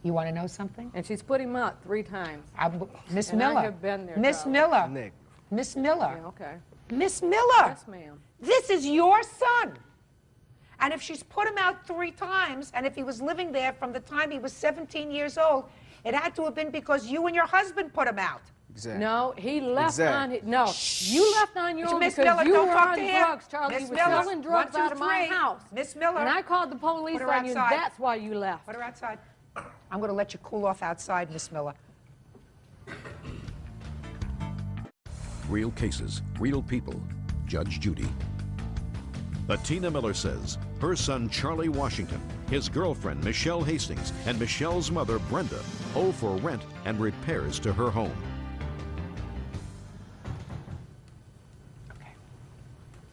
You want to know something? And she's put him out 3 times. Miss And Miller. I have been there, Miss Charlie. Miller. Miss Miller. Yeah, okay. Miss Miller. Yes, ma'am. This is your son. And if she's put him out 3 times, and if he was living there from the time he was 17 years old, it had to have been because you and your husband put him out. Exactly. No, he left on it. No, you left on your own Miss because Miller, you don't were talk on to him. drugs, Charlie. Miss You were Miller, selling drugs 1, 2, out of my 3. house. Miss Miller. And I called the police Put her on you. outside. That's why you left. Put her outside. I'm going to let you cool off outside, Miss Miller. Real cases, real people. Judge Judy. Latina Miller says her son Charlie Washington, his girlfriend Michelle Hastings, and Michelle's mother Brenda owe for rent and repairs to her home.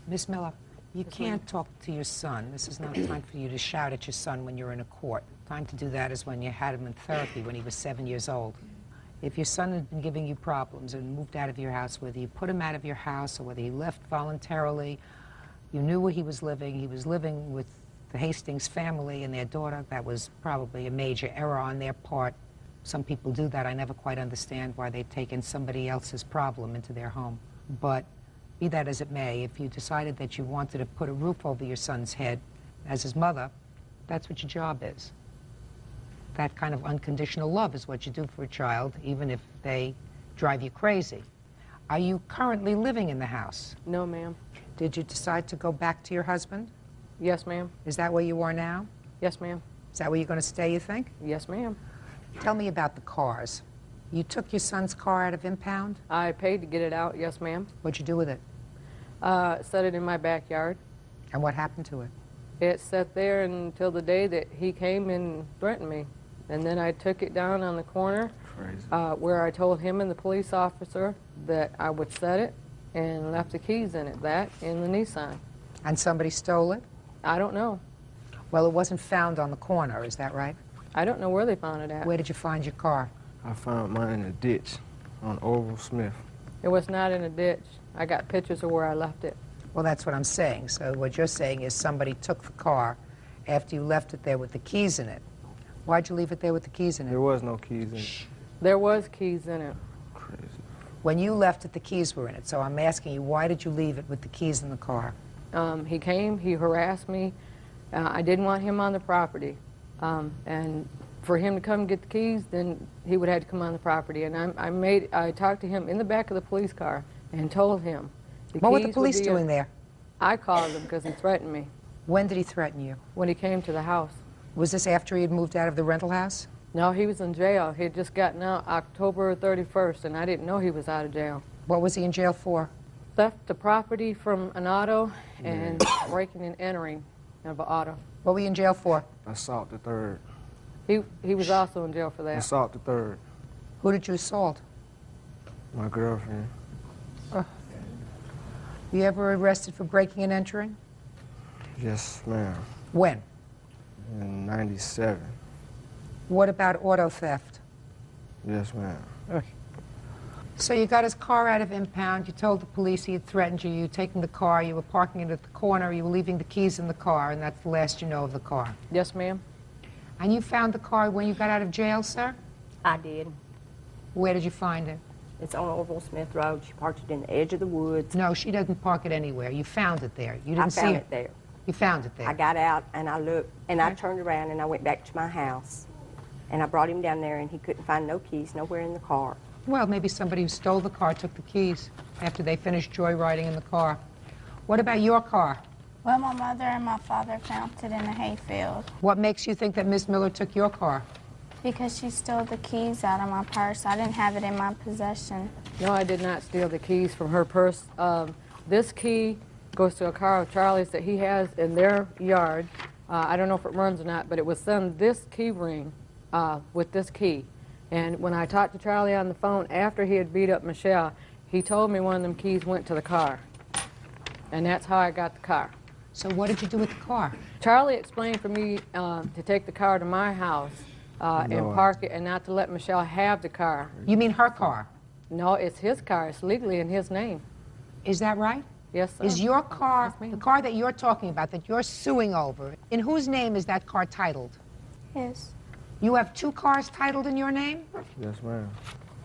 Miss Miller, you can't talk to your son. This is not time for you to shout at your son when you're in a court. Time to do that is when you had him in therapy when he was 7 years old. If your son had been giving you problems and moved out of your house, whether you put him out of your house or whether he left voluntarily, you knew where he was living with the Hastings family and their daughter. That was probably a major error on their part. Some people do that. I never quite understand why they've taken somebody else's problem into their home. But be that as it may, if you decided that you wanted to put a roof over your son's head as his mother, that's what your job is. That kind of unconditional love is what you do for a child, even if they drive you crazy. Are you currently living in the house? No, ma'am. Did you decide to go back to your husband? Yes, ma'am. Is that where you are now? Yes, ma'am. Is that where you're going to stay, you think? Yes, ma'am. Tell me about the cars. You took your son's car out of impound? I paid to get it out, yes, ma'am. What'd you do with it? Set it in my backyard. And what happened to it? It sat there until the day that he came and threatened me. And then I took it down on the corner where I told him and the police officer that I would set it and left the keys in it, that in the Nissan. And somebody stole it? I don't know. Well, it wasn't found on the corner, is that right? I don't know where they found it at. Where did you find your car? I found mine in a ditch on Orville Smith. It was not in a ditch. I got pictures of where I left it. Well, that's what I'm saying. So what you're saying is somebody took the car after you left it there with the keys in it. Why'd you leave it there with the keys in it? There was no keys in it. There was keys in it. Crazy. When you left it, the keys were in it. So I'm asking you, why did you leave it with the keys in the car? He came, he harassed me. I didn't want him on the property. And for him to come get the keys, then he would have to come on the property. And I talked to him in the back of the police car and told him. What were the police doing there? I called him because he threatened me. When did he threaten you? When he came to the house. Was this after he had moved out of the rental house? No, he was in jail. He had just gotten out October 31st, and I didn't know he was out of jail. What was he in jail for? Theft of property from an auto and breaking and entering of an auto. What were you in jail for? Assault the third. He was also in jail for that. Assault the third. Who did you assault? My girlfriend. You ever arrested for breaking and entering? Yes, ma'am. When? In 97. What about auto theft? Yes, ma'am. So you got his car out of impound, you told the police he had threatened you, you were taking the car, you were parking it at the corner, you were leaving the keys in the car, and that's the last you know of the car. Yes, ma'am. And you found the car when you got out of jail, sir? I did. Where did you find it? It's on Orville Smith Road. She parked it in the edge of the woods. No, she doesn't park it anywhere. You found it there. You didn't I see found it there. You found it there. I got out and I looked and I turned around and I went back to my house. And I brought him down there and he couldn't find no keys nowhere in the car. Well, maybe somebody who stole the car took the keys after they finished joyriding in the car. What about your car? Well, my mother and my father found it in a hayfield. What makes you think that Miss Miller took your car? Because she stole the keys out of my purse. I didn't have it in my possession. No, I did not steal the keys from her purse. This key goes to a car of Charlie's that he has in their yard. I don't know if it runs or not, but it was on this key ring with this key. And when I talked to Charlie on the phone after he had beat up Michelle, he told me one of them keys went to the car. And that's how I got the car. So what did you do with the car? Charlie explained for me to take the car to my house and park it and not to let Michelle have the car. You mean her car? No, it's his car. It's legally in his name. Is that right? Yes, sir. Is your car, the car that you're talking about, that you're suing over, in whose name is that car titled? His. You have two cars titled in your name? Yes, ma'am.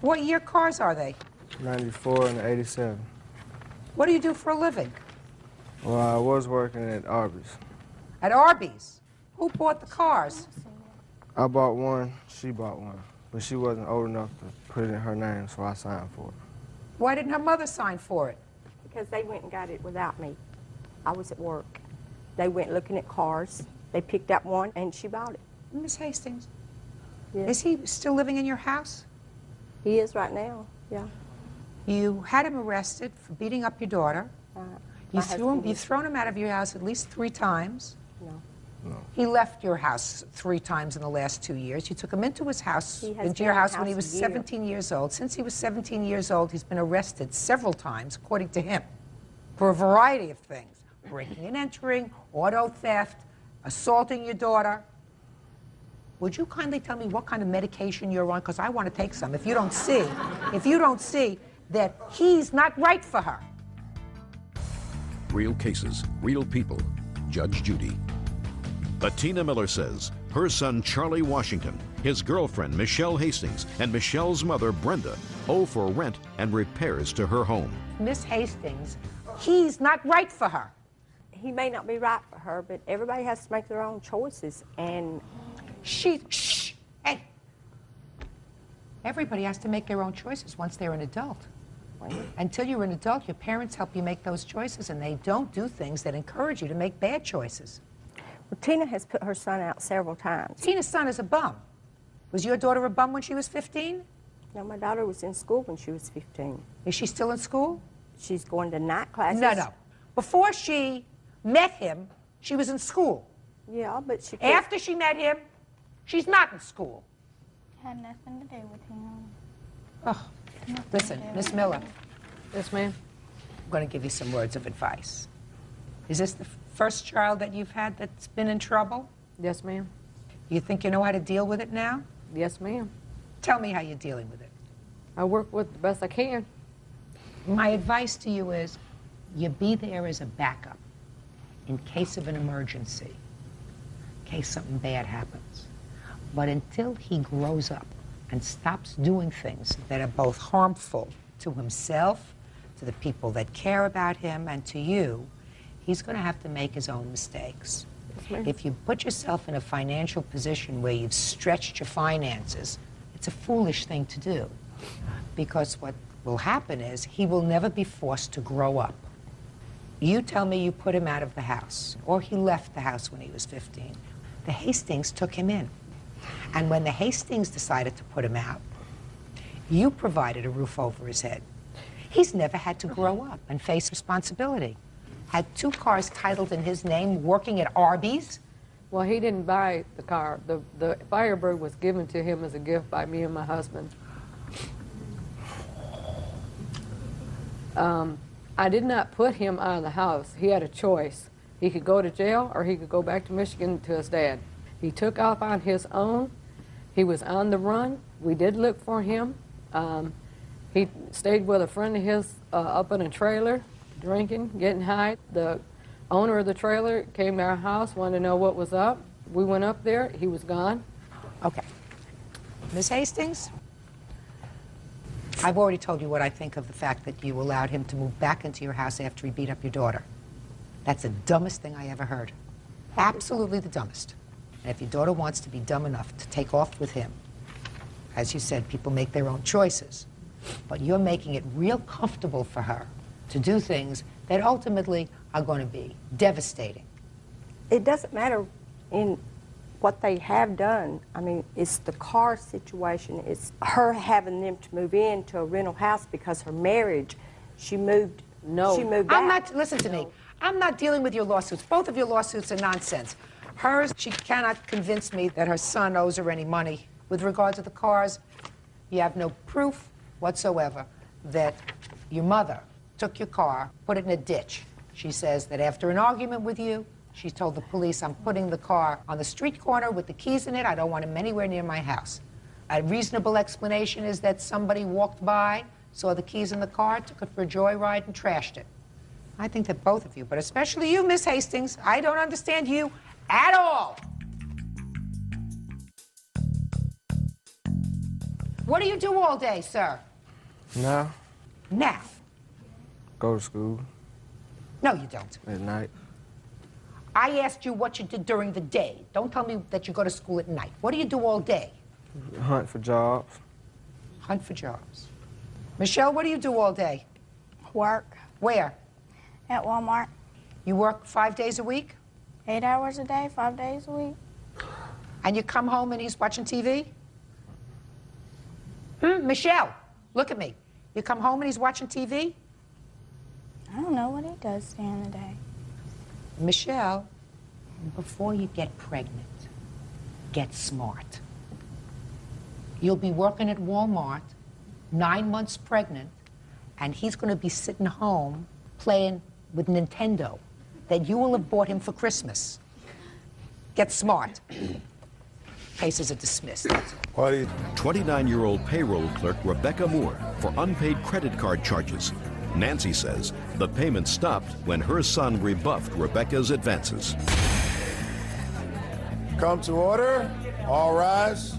What year cars are they? 94 and 87. What do you do for a living? Well, I was working at Arby's. At Arby's? Who bought the cars? I bought one, she bought one. But she wasn't old enough to put it in her name, so I signed for it. Why didn't her mother sign for it? Because they went and got it without me. I was at work. They went looking at cars. They picked up one, and she bought it. Miss Hastings, yes. Is he still living in your house? He is right now, yeah. You had him arrested for beating up your daughter. You've thrown him out of your house at least 3 times. No. He left your house 3 times in the last 2 years. You took him into his house, He has into been your in the house when he house was a year. 17 years old. Since he was 17 years old, he's been arrested several times, according to him, for a variety of things. Breaking and entering, auto theft, assaulting your daughter. Would you kindly tell me what kind of medication you're on? Because I want to take some. If you don't see that he's not right for her. Real cases, real people. Judge Judy. Bettina Miller says her son Charlie Washington, his girlfriend Michelle Hastings, and Michelle's mother Brenda owe for rent and repairs to her home. Miss Hastings, he's not right for her. He may not be right for her, but everybody has to make their own choices, and... Shh, hey. Everybody has to make their own choices once they're an adult. Until you're an adult, your parents help you make those choices, and they don't do things that encourage you to make bad choices. Tina has put her son out several times. Tina's son is a bum. Was your daughter a bum when she was 15? No, my daughter was in school when she was 15. Is she still in school? She's going to night classes. No. Before she met him, she was in school. Yeah, but she... After she met him, she's not in school. Had nothing to do with him. Oh, listen, Miss Miller. Yes, ma'am. I'm going to give you some words of advice. Is this the first child that you've had that's been in trouble? Yes, ma'am. You think you know how to deal with it now? Yes, ma'am. Tell me how you're dealing with it. I work with the best I can. My advice to you is you be there as a backup in case of an emergency, in case something bad happens. But until he grows up and stops doing things that are both harmful to himself, to the people that care about him, and to you, he's going to have to make his own mistakes. If you put yourself in a financial position where you've stretched your finances, it's a foolish thing to do. Because what will happen is he will never be forced to grow up. You tell me you put him out of the house, or he left the house when he was 15. The Hastings took him in. And when the Hastings decided to put him out, you provided a roof over his head. He's never had to grow up and face responsibility. Had 2 cars titled in his name, working at Arby's. Well, he didn't buy the car. The Firebird was given to him as a gift by me and my husband. I did not put him out of the house. He had a choice. He could go to jail or he could go back to Michigan to his dad. He took off on his own. He was on the run. We did look for him. He stayed with a friend of his up in a trailer, drinking, getting high. The owner of the trailer came to our house, wanted to know what was up. We went up there. He was gone. Okay. Miss Hastings, I've already told you what I think of the fact that you allowed him to move back into your house after he beat up your daughter. That's the dumbest thing I ever heard. Absolutely the dumbest. And if your daughter wants to be dumb enough to take off with him, as you said, people make their own choices. But you're making it real comfortable for her to do things that ultimately are going to be devastating. It doesn't matter in what they have done. I mean, it's the car situation. It's her having them to move into a rental house because her marriage, she moved out. Listen to me. I'm not dealing with your lawsuits. Both of your lawsuits are nonsense. Hers, she cannot convince me that her son owes her any money. With regard to the cars, you have no proof whatsoever that your mother took your car, put it in a ditch. She says that after an argument with you, she told the police, I'm putting the car on the street corner with the keys in it. I don't want him anywhere near my house. A reasonable explanation is that somebody walked by, saw the keys in the car, took it for a joyride, and trashed it. I think that both of you, but especially you, Miss Hastings, I don't understand you at all. What do you do all day, sir? Now, Now. go to school No, you don't. at night. I asked you what you did during the day. Don't tell me that you go to school at night. What do you do all day? Hunt for jobs. Hunt for jobs. Michelle, what do you do all day? Work. Where? At Walmart. You work 5 days a week? 8 hours a day, 5 days a week. And you come home and he's watching TV? Michelle, look at me. You come home and he's watching TV? I don't know what he does during the day. Michelle, before you get pregnant, get smart. You'll be working at Walmart, 9 months pregnant, and he's going to be sitting home playing with Nintendo that you will have bought him for Christmas. Get smart. Cases are dismissed, that's all. 29-year-old payroll clerk Rebecca Moore for unpaid credit card charges. Nancy says the payment stopped when her son rebuffed Rebecca's advances. Come to order. All rise.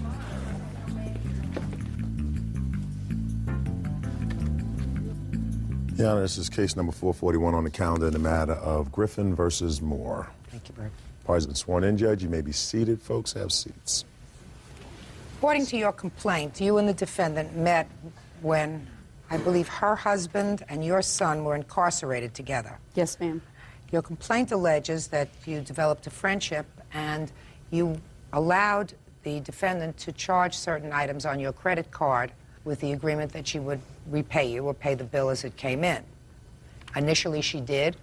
Your Honor, this is case number 441 on the calendar in the matter of Griffin versus Moore. Thank you, Bert. Parties have been sworn in, Judge. You may be seated. Folks, have seats. According to your complaint, you and the defendant met when I believe her husband and your son were incarcerated together. Yes, ma'am. Your complaint alleges that you developed a friendship and you allowed the defendant to charge certain items on your credit card with the agreement that she would repay you or pay the bill as it came in. Initially she did,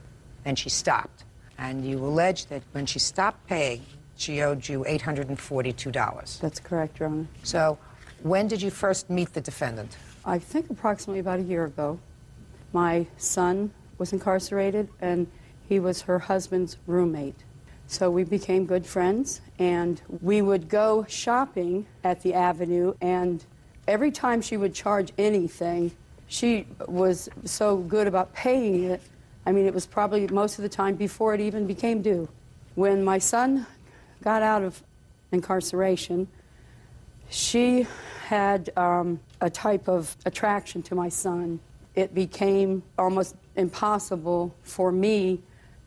then she stopped. And you allege that when she stopped paying, she owed you $842. That's correct, Your Honor. So when did you first meet the defendant? I think approximately about a year ago. My son was incarcerated, and he was her husband's roommate. So we became good friends, and we would go shopping at the Avenue, and every time she would charge anything, she was so good about paying it. I mean, it was probably most of the time before it even became due. When my son got out of incarceration, she had a type of attraction to my son. It became almost impossible for me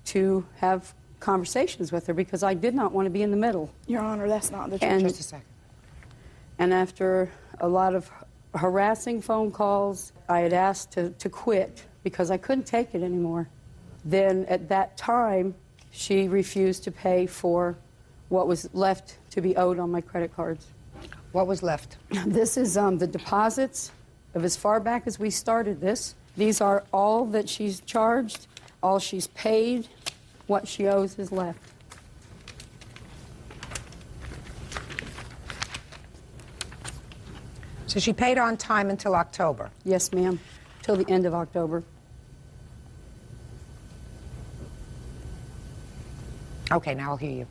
to have conversations with her because I did not want to be in the middle. Your Honor, that's not the truth. Just a second. And after a lot of harassing phone calls, I had asked to quit because I couldn't take it anymore. Then at that time, she refused to pay for what was left to be owed on my credit cards. What was left? This is the deposits of as far back as we started this. These are all that she's charged, all she's paid, what she owes is left. So she paid on time until October? Yes, ma'am, till the end of October. Okay, now I'll hear you.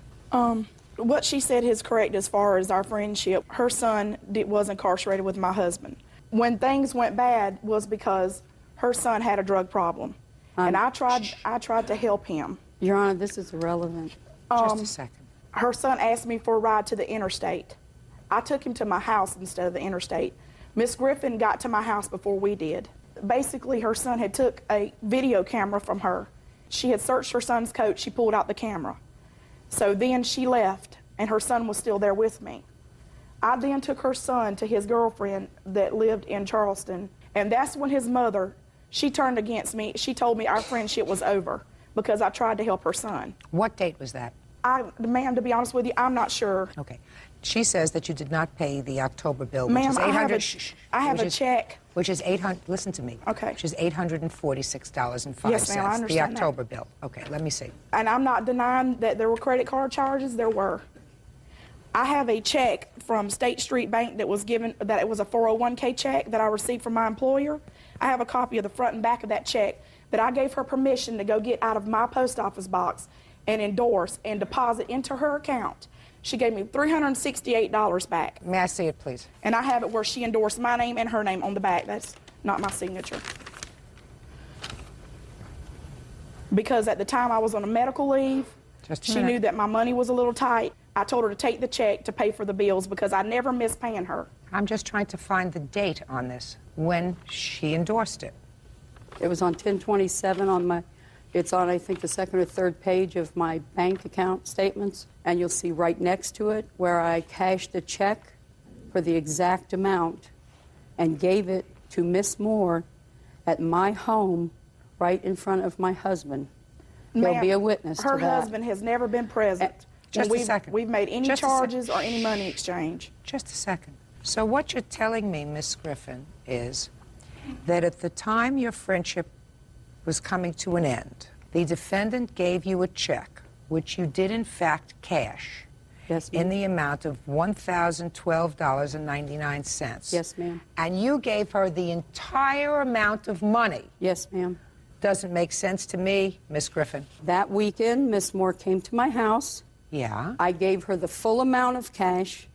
What she said is correct as far as our friendship. Her son was incarcerated with my husband. When things went bad was because her son had a drug problem. And I tried to help him. Your Honor, this is irrelevant. Just a second. Her son asked me for a ride to the interstate. I took him to my house instead of the interstate. Miss Griffin got to my house before we did. Basically, her son had took a video camera from her. She had searched her son's coat. She pulled out the camera. So then she left, and her son was still there with me. I then took her son to his girlfriend that lived in Charleston, and that's when his mother, she turned against me. She told me our friendship was over because I tried to help her son. What date was that? Ma'am, to be honest with you, I'm not sure. Okay. She says that you did not pay the October bill, which is $800. I have a check. Which is $800. Listen to me. Okay. Which is $846.05. Yes, ma'am, I understand the October that. bill. Okay, let me see. And I'm not denying that there were credit card charges. There were. I have a check from State Street Bank that was given, that it was a 401k check that I received from my employer. I have a copy of the front and back of that check that I gave her permission to go get out of my post office box and endorse and deposit into her account. She gave me $368 back. May I see it, please? And I have it where she endorsed my name and her name on the back. That's not my signature. Because at the time I was on a medical leave, she knew that my money was a little tight. I told her to take the check to pay for the bills because I never missed paying her. I'm just trying to find the date on this, when she endorsed it. It was on 1027 on my, it's on, I think, the second or third page of my bank account statements. And you'll see right next to it where I cashed a check for the exact amount and gave it to Miss Moore at my home right in front of my husband. He'll be a witness to that. Her husband has never been present. Just a second. We've made any charges or any money exchange. Just a second. So what you're telling me, Miss Griffin, is that at the time your friendship was coming to an end, the defendant gave you a check, which you did in fact cash, in the amount of $1,012.99. Yes, ma'am. And you gave her the entire amount of money. Yes, ma'am. Doesn't make sense to me, Miss Griffin. That weekend, Miss Moore came to my house. Yeah. I gave her the full amount of cash,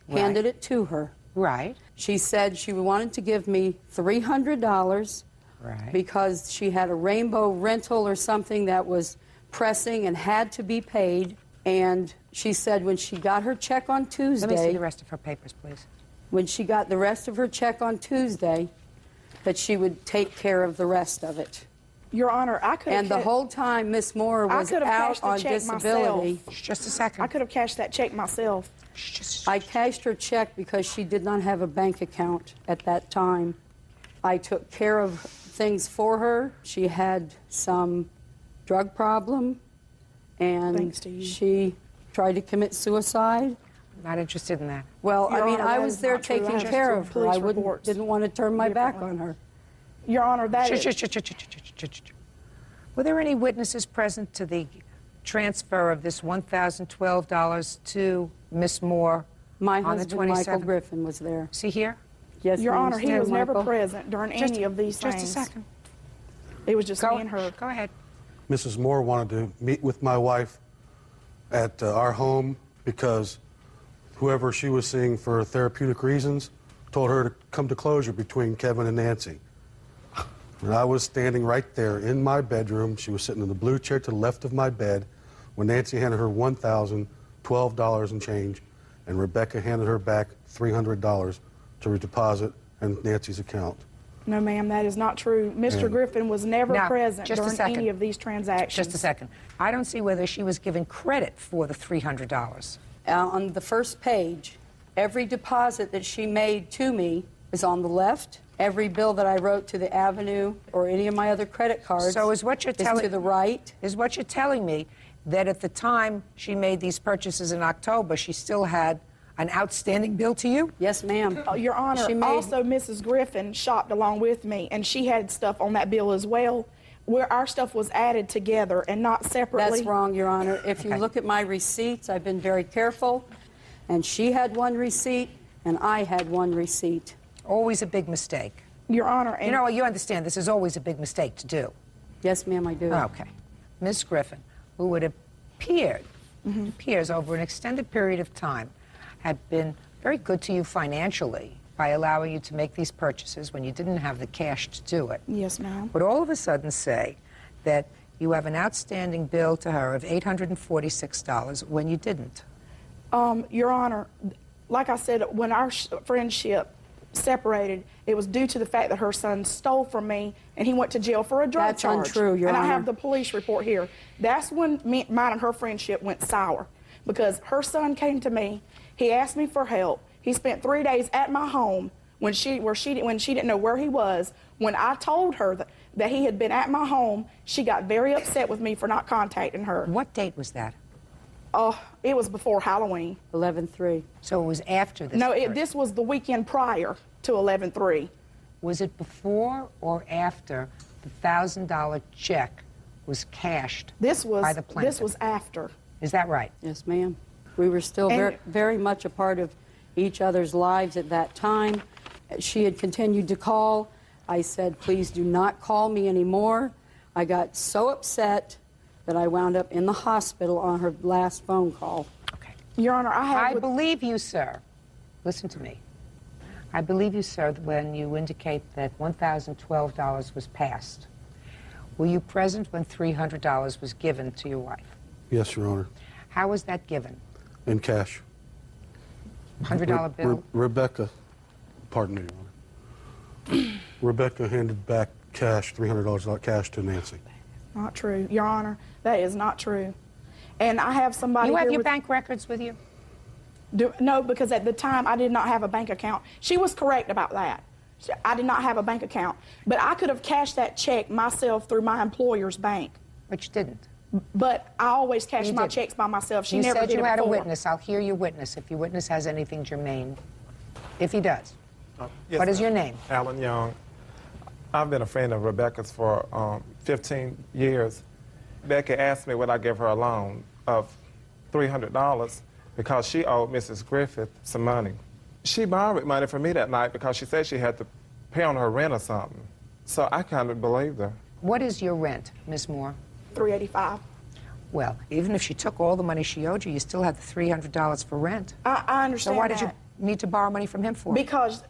handed it to her. Right. She said she wanted to give me $300 because she had a rainbow rental or something that was pressing and had to be paid. And she said when she got her check on Tuesday... Let me see the rest of her papers, please. When she got the rest of her check on Tuesday, that she would take care of the rest of it. Your Honor, I could have... And the whole time Miss Moore was out on disability... Just a second. I could have cashed that check myself. I cashed her check because she did not have a bank account at that time. I took care of things for her. She had some drug problem, and she tried to commit suicide. Not interested in that. Well, Your I mean, Honor, I that was is there not true. I taking have care two of her. police I reports. didn't want to turn my back on her. Your Honor, that is... Were there any witnesses present to the transfer of this $1,012 to Miss Moore My on the husband, 27th? Michael Griffin, was there. Is he here? Yes, Your ma'am. Honor, he Mr. was never Michael. present during any of these things. Just a second. It was just me and her. Go ahead. Mrs. Moore wanted to meet with my wife at our home because whoever she was seeing for therapeutic reasons told her to come to closure between Kevin and Nancy. And I was standing right there in my bedroom. She was sitting in the blue chair to the left of my bed when Nancy handed her $1,012 and change, and Rebecca handed her back $300 to redeposit in Nancy's account. No, ma'am, that is not true. Mr. And- Griffin was never Now, present just a during second. any of these transactions. Just a second. I don't see whether she was given credit for the $300. On the first page, every deposit that she made to me is on the left. Every bill that I wrote to the Avenue or any of my other credit cards So is what you're telling to the right. Is what you're telling me that at the time she made these purchases in October, she still had an outstanding bill to you? Yes, ma'am. Your Honor, She made- also Mrs. Griffin shopped along with me, and she had stuff on that bill as well, where our stuff was added together and not separately. That's wrong, Your Honor. If you look at my receipts, I've been very careful, and she had one receipt, and I had one receipt. Always a big mistake. Your Honor, and You know, you understand this is always a big mistake to do. Yes, ma'am, I do. Okay. Miss Griffin, who it appears over an extended period of time, had been very good to you financially by allowing you to make these purchases when you didn't have the cash to do it. Yes, ma'am. Would all of a sudden say that you have an outstanding bill to her of $846 when you didn't? Your Honor, like I said, when our friendship separated, it was due to the fact that her son stole from me and he went to jail for a drug That's charge. untrue, Your And I Honor. have the police report here. That's when mine and her friendship went sour, because her son came to me. He asked me for help. He spent 3 days at my home when she didn't know where he was. When I told her that he had been at my home, she got very upset with me for not contacting her. What date was that? It was before Halloween. 11/3. So it was after this? No, occurred. this was the weekend prior to 11/3. Was it before or after the $1,000 check was cashed by the plaintiff? This was after. Is that right? Yes, ma'am. We were still very, very much a part of each other's lives at that time. She had continued to call. I said, please do not call me anymore. I got so upset that I wound up in the hospital on her last phone call. Okay. Your Honor, I believe you, sir. Listen to me. I believe you, sir, when you indicate that $1,012 was passed. Were you present when $300 was given to your wife? Yes, Your Honor. How was that given? In cash. $100 bill? Rebecca, pardon me, Your Honor. Rebecca handed back cash, $300 cash to Nancy. Not true, Your Honor. That is not true. And I have somebody You have here your with- bank records with you? No, because at the time I did not have a bank account. She was correct about that. I did not have a bank account. But I could have cashed that check myself through my employer's bank. But you didn't. But I always cash You my didn't. checks by myself. She You never said did you it had a before. witness. I'll hear your witness if your witness has anything germane. If he does. Yes, What is ma'am. your name? Alan Young. I've been a friend of Rebecca's for 15 years. Rebecca asked me would I give her a loan of $300 because she owed Mrs. Griffith some money. She borrowed money from me that night because she said she had to pay on her rent or something. So I kind of believed her. What is your rent, Ms. Moore? $385. Well, even if she took all the money she owed you, you still had the $300 for rent. I understand So why did that. you need to borrow money from him for? Because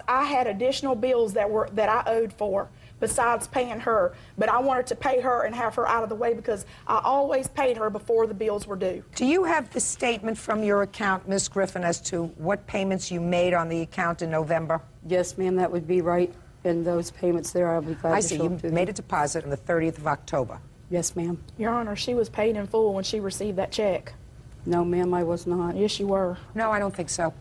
I had additional bills that I owed for besides paying her, but I wanted to pay her and have her out of the way because I always paid her before the bills were due. Do you have the statement from your account, Ms. Griffin, as to what payments you made on the account in November? Yes, ma'am, that would be right in those payments there. I'll be glad I to see. show You them to made them. a deposit on the 30th of October. Yes, ma'am. Your Honor, she was paid in full when she received that check. No, ma'am, I was not. Yes, you were. No, I don't think so.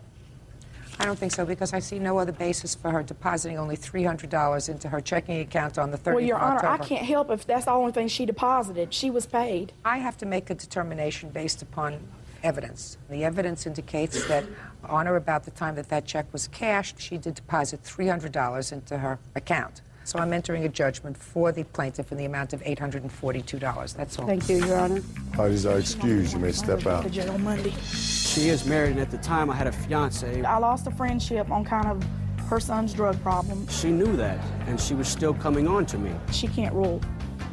I don't think so because I see no other basis for her depositing only $300 into her checking account on the 30th Well, Your of Honor, October. I can't help if that's the only thing she deposited. She was paid. I have to make a determination based upon evidence. The evidence indicates that on or about the time that that check was cashed, she did deposit $300 into her account. So I'm entering a judgment for the plaintiff in the amount of $842. That's all. Thank you, Your Honor. Parties are excused. You may step out. On Monday. She is married, and at the time I had a fiance. I lost a friendship on kind of her son's drug problem. She knew that, and she was still coming on to me. She can't rule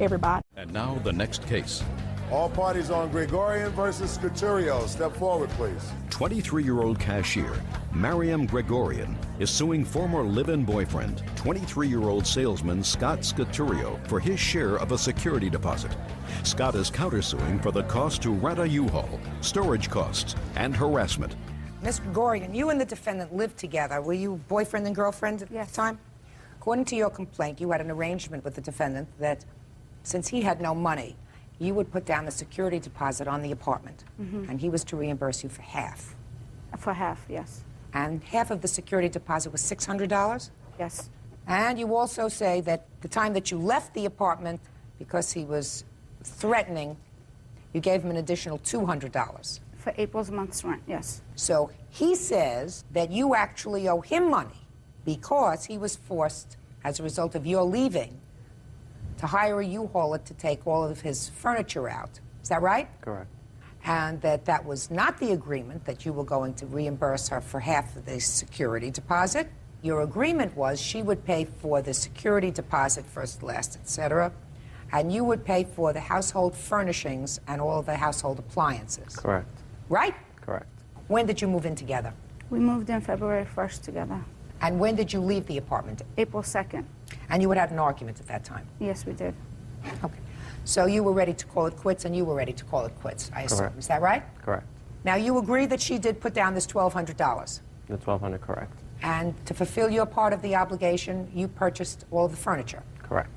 everybody. And now the next case. All parties on Gregorian versus Scaturio. Step forward, please. 23-year-old cashier Mariam Gregorian is suing former live-in boyfriend, 23-year-old salesman Scott Scaturio, for his share of a security deposit. Scott is countersuing for the cost to rent a U-Haul, storage costs, and harassment. Ms. Gregorian, you and the defendant lived together. Were you boyfriend and girlfriend at the time? According to your complaint, you had an arrangement with the defendant that since he had no money, you would put down the security deposit on the apartment, and he was to reimburse you for half. For half, yes. And half of the security deposit was $600? Yes. And you also say that the time that you left the apartment, because he was threatening, you gave him an additional $200. For April's month's rent, yes. So he says that you actually owe him money because he was forced, as a result of your leaving, to hire a U-Hauler to take all of his furniture out. Is that right? Correct. And that was not the agreement, that you were going to reimburse her for half of the security deposit. Your agreement was she would pay for the security deposit, first, last, etc., and you would pay for the household furnishings and all of the household appliances. Correct. Right? Correct. When did you move in together? We moved in February 1st together. And when did you leave the apartment? April 2nd. And you had had an argument at that time? Yes, we did. Okay. So you were ready to call it quits, and you were ready to call it quits, I assume. Correct. Is that right? Correct. Now, you agree that she did put down this $1,200. The $1,200, correct. And to fulfill your part of the obligation, you purchased all of the furniture. Correct.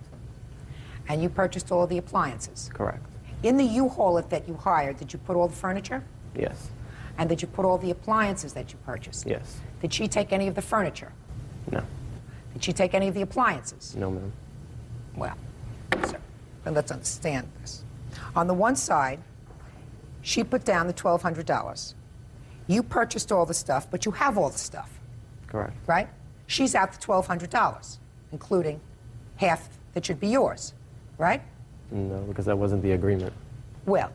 And you purchased all of the appliances. Correct. In the U-Haul that you hired, did you put all the furniture? Yes. And did you put all the appliances that you purchased? Yes. Did she take any of the furniture? No. Did she take any of the appliances? No, ma'am. Well, so then let's understand this. On the one side, she put down the $1,200. You purchased all the stuff, but you have all the stuff, Correct. right? She's out the $1,200, including half that should be yours, right? No, because that wasn't the agreement. Well,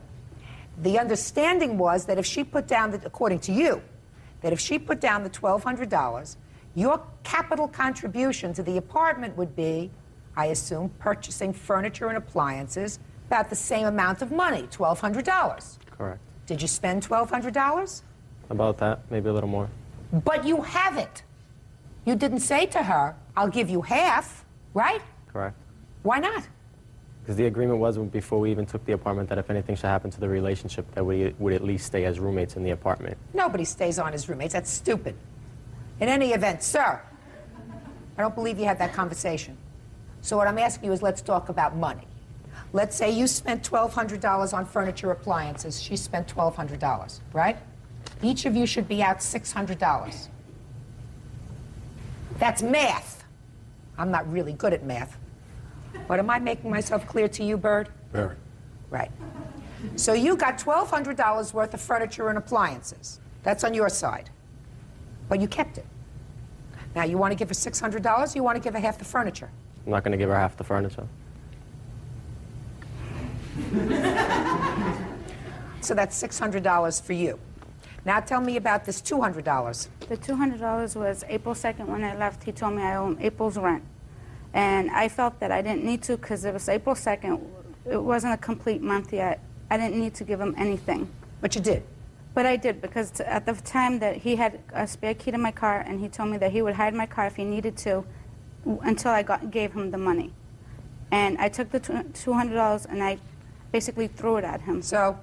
the understanding was that if she put down, according to you, that if she put down the $1,200, your capital contribution to the apartment would be, I assume, purchasing furniture and appliances about the same amount of money, $1,200. Correct. Did you spend $1,200? About that, maybe a little more. But you haven't. You didn't say to her, I'll give you half, right? Correct. Why not? Because the agreement was before we even took the apartment that if anything should happen to the relationship, that we would at least stay as roommates in the apartment. Nobody stays on as roommates. That's stupid. In any event, sir, I don't believe you had that conversation. So what I'm asking you is, let's talk about money. Let's say you spent $1,200 on furniture, appliances. She spent $1,200, right? Each of you should be out $600. That's math. I'm not really good at math. But am I making myself clear to you, Bird? Very. Right. So you got $1,200 worth of furniture and appliances. That's on your side. But you kept it. Now, you want to give her $600, you want to give her half the furniture? I'm not going to give her half the furniture. So that's $600 for you. Now tell me about this $200. The $200 was April 2nd when I left. He told me I owe him April's rent. And I felt that I didn't need to because it was April 2nd. It wasn't a complete month yet. I didn't need to give him anything. But you did? But I did, because at the time that he had a spare key to my car, and he told me that he would hide my car if he needed to until I gave him the money. And I took the $200 and I basically threw it at him. So,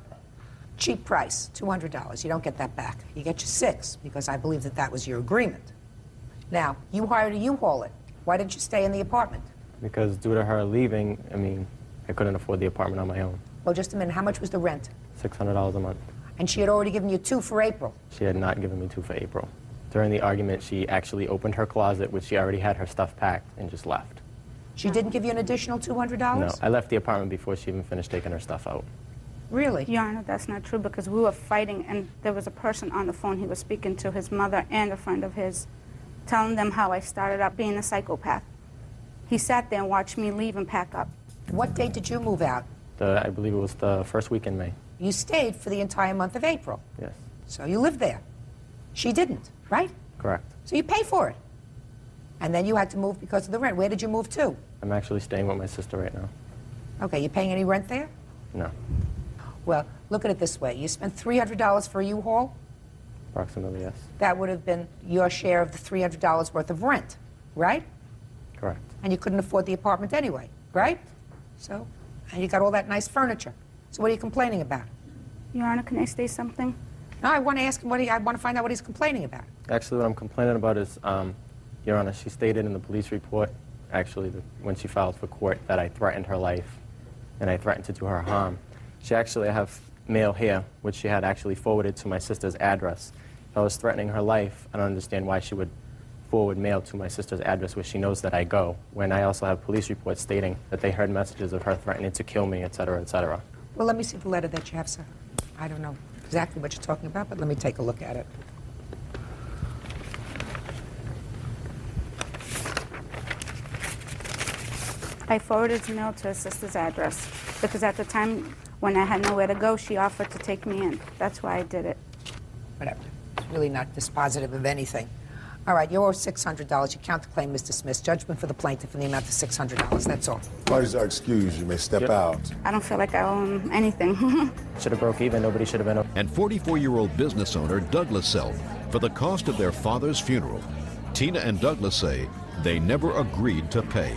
cheap price, $200. You don't get that back. You get your $6, because I believe that that was your agreement. Now, you hired a U-Haul it. Why didn't you stay in the apartment? Because due to her leaving, I mean, I couldn't afford the apartment on my own. Well, just a minute. How much was the rent? $600 a month. And she had already given you $2 for April. She had not given me $2 for April. During the argument, she actually opened her closet, which she already had her stuff packed, and just left. She didn't give you an additional $200? No, I left the apartment before she even finished taking her stuff out. Really? Your Honor, that's not true because we were fighting and there was a person on the phone. He was speaking to his mother and a friend of his, telling them how I started out being a psychopath. He sat there and watched me leave and pack up. What date did you move out? I believe it was the first week in May. You stayed for the entire month of April. Yes. So you lived there. She didn't, right? Correct. So you pay for it. And then you had to move because of the rent. Where did you move to? I'm actually staying with my sister right now. Okay, you paying any rent there? No, Well, look at it this way. You spent $300 for a U-Haul. approximately yes. That would have been your share of the $300 worth of rent, right? Correct. And you couldn't afford the apartment anyway, right? So, and you got all that nice furniture. So what are you complaining about? Your Honor, can I say something? No, I want to ask him I want to find out what he's complaining about. Actually, what I'm complaining about is, Your Honor, she stated in the police report, actually, when she filed for court, that I threatened her life and I threatened to do her harm. I have mail here, which she had actually forwarded to my sister's address. If I was threatening her life, I don't understand why she would forward mail to my sister's address where she knows that I go, when I also have police reports stating that they heard messages of her threatening to kill me, etc., etc. Well, let me see the letter that you have, sir. I don't know exactly what you're talking about, but let me take a look at it. I forwarded the mail to her sister's address because at the time when I had nowhere to go, she offered to take me in. That's why I did it. Whatever. It's really not dispositive of anything. All right, you owe $600. You count the claim is dismissed. Judgment for the plaintiff in the amount of $600. That's all. Parties are excused. You may step out. I don't feel like I owe him anything. Should have broke even, nobody should have been... And 44-year-old business owner Douglas Self for the cost of their father's funeral. Tina and Douglas say they never agreed to pay.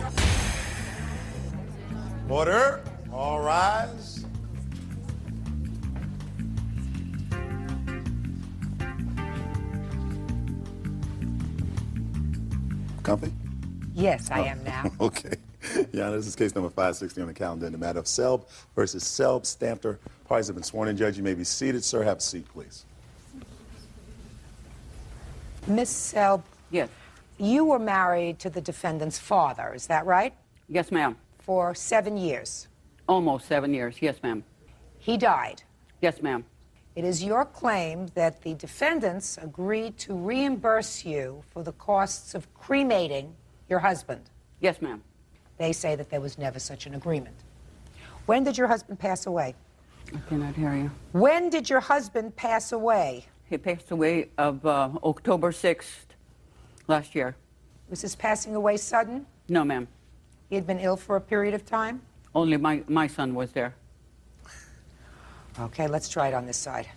Order. All rise. Comfy? Yes, I am now. Okay. Yeah, this is case number 560 on the calendar in the matter of Selb versus Selb. Stampter. Parties have been sworn in. Judge, you may be seated. Sir, have a seat, please. Miss Selb. Yes. You were married to the defendant's father, is that right? Yes, ma'am. For 7 years. Almost 7 years. Yes, ma'am. He died. Yes, ma'am. It is your claim that the defendants agreed to reimburse you for the costs of cremating your husband. Yes, ma'am. They say that there was never such an agreement. When did your husband pass away? I cannot hear you. When did your husband pass away? He passed away of October 6th last year. Was his passing away sudden? No, ma'am. He had been ill for a period of time? Only my son was there. Okay, let's try it on this side.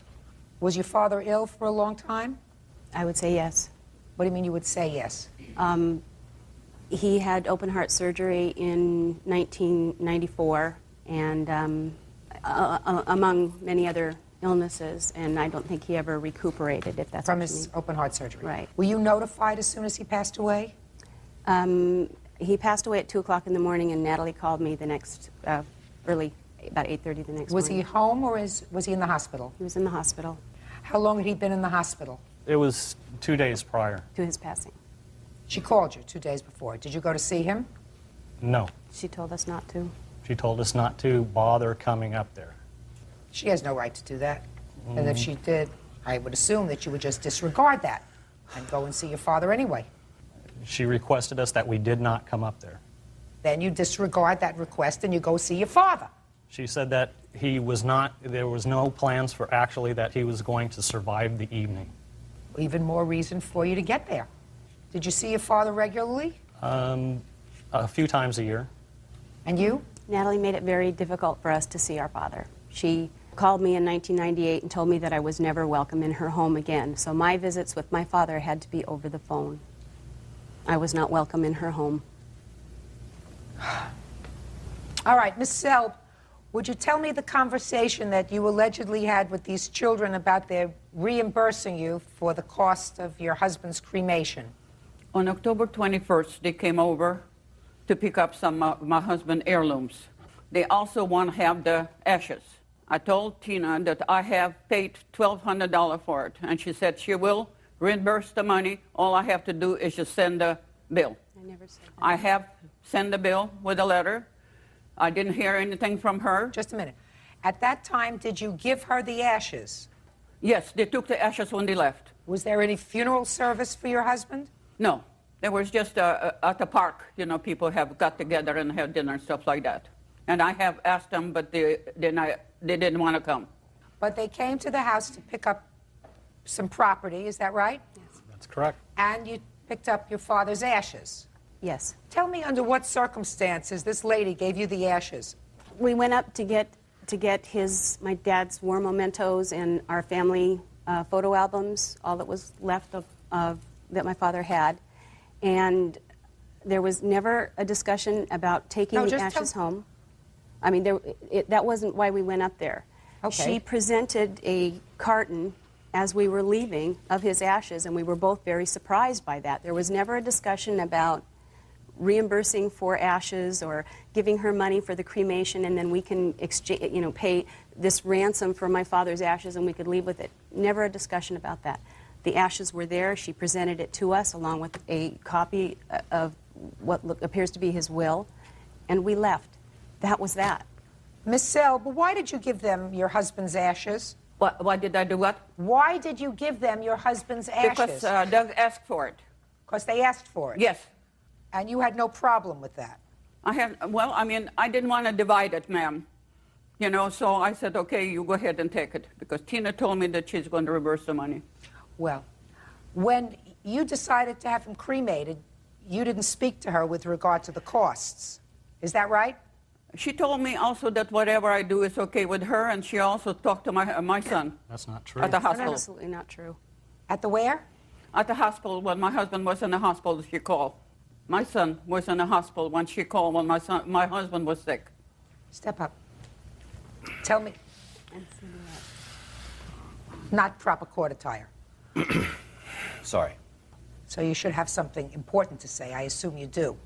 Was your father ill for a long time? I would say yes. What do you mean you would say yes? He had open heart surgery in 1994, and among many other illnesses, and I don't think he ever recuperated, if that's from what you his mean. open heart surgery. Right. Were you notified as soon as he passed away? He passed away at 2 o'clock in the morning, and Natalie called me the next early, about 8:30 the next morning. Was he home or was he in the hospital? He was in the hospital. How long had he been in the hospital? It was 2 days prior. To his passing. She called you 2 days before. Did you go to see him? No. She told us not to. She told us not to bother coming up there. She has no right to do that. And if she did, I would assume that you would just disregard that and go and see your father anyway. She requested us that we did not come up there. Then you disregard that request and you go see your father. She said that there was no plans for actually that he was going to survive the evening. Even more reason for you to get there. Did you see your father regularly? A few times a year. And you? Natalie made it very difficult for us to see our father. She called me in 1998 and told me that I was never welcome in her home again. So my visits with my father had to be over the phone. I was not welcome in her home. All right, Miss Selb, would you tell me the conversation that you allegedly had with these children about their reimbursing you for the cost of your husband's cremation? On October 21st, they came over to pick up some of my husband's heirlooms. They also want to have the ashes. I told Tina that I have paid $1,200 for it, and she said she will reimburse the money. All I have to do is just send the bill. I never said that. I have sent the bill with a letter. I didn't hear anything from her. Just a minute. At that time, did you give her the ashes? Yes, they took the ashes when they left. Was there any funeral service for your husband? No, there was just at the park, you know, people have got together and had dinner and stuff like that. And I have asked them, but they didn't want to come. But they came to the house to pick up some property, is that right? Yes. That's correct. And you picked up your father's ashes. Yes. Tell me under what circumstances this lady gave you the ashes. We went up to get my dad's war mementos and our family photo albums, all that was left of that my father had, and there was never a discussion about taking the ashes home. I mean, that wasn't why we went up there. Okay. She presented a carton as we were leaving of his ashes, and we were both very surprised by that. There was never a discussion about reimbursing for ashes or giving her money for the cremation, and then we can exchange, you know, pay this ransom for my father's ashes and we could leave with it. Never a discussion about that. The ashes were there. She presented it to us along with a copy of what appears to be his will, and we left. That was that. Miss Selb, why did you give them your husband's ashes? Why did I do what? Why did you give them your husband's ashes? Because Doug asked for it. Because they asked for it? Yes. And you had no problem with that? Well, I mean, I didn't want to divide it, ma'am. You know, so I said, okay, you go ahead and take it. Because Tina told me that she's going to reverse the money. Well, when you decided to have him cremated, you didn't speak to her with regard to the costs. Is that right? She told me also that whatever I do is okay with her, and she also talked to my son. That's not true. At the hospital. That's absolutely not true. At the where? At the hospital. When my husband was in the hospital, she called. My son was in the hospital when she called when my husband was sick. Step up. Tell me. Not proper court attire. Sorry. So you should have something important to say. I assume you do.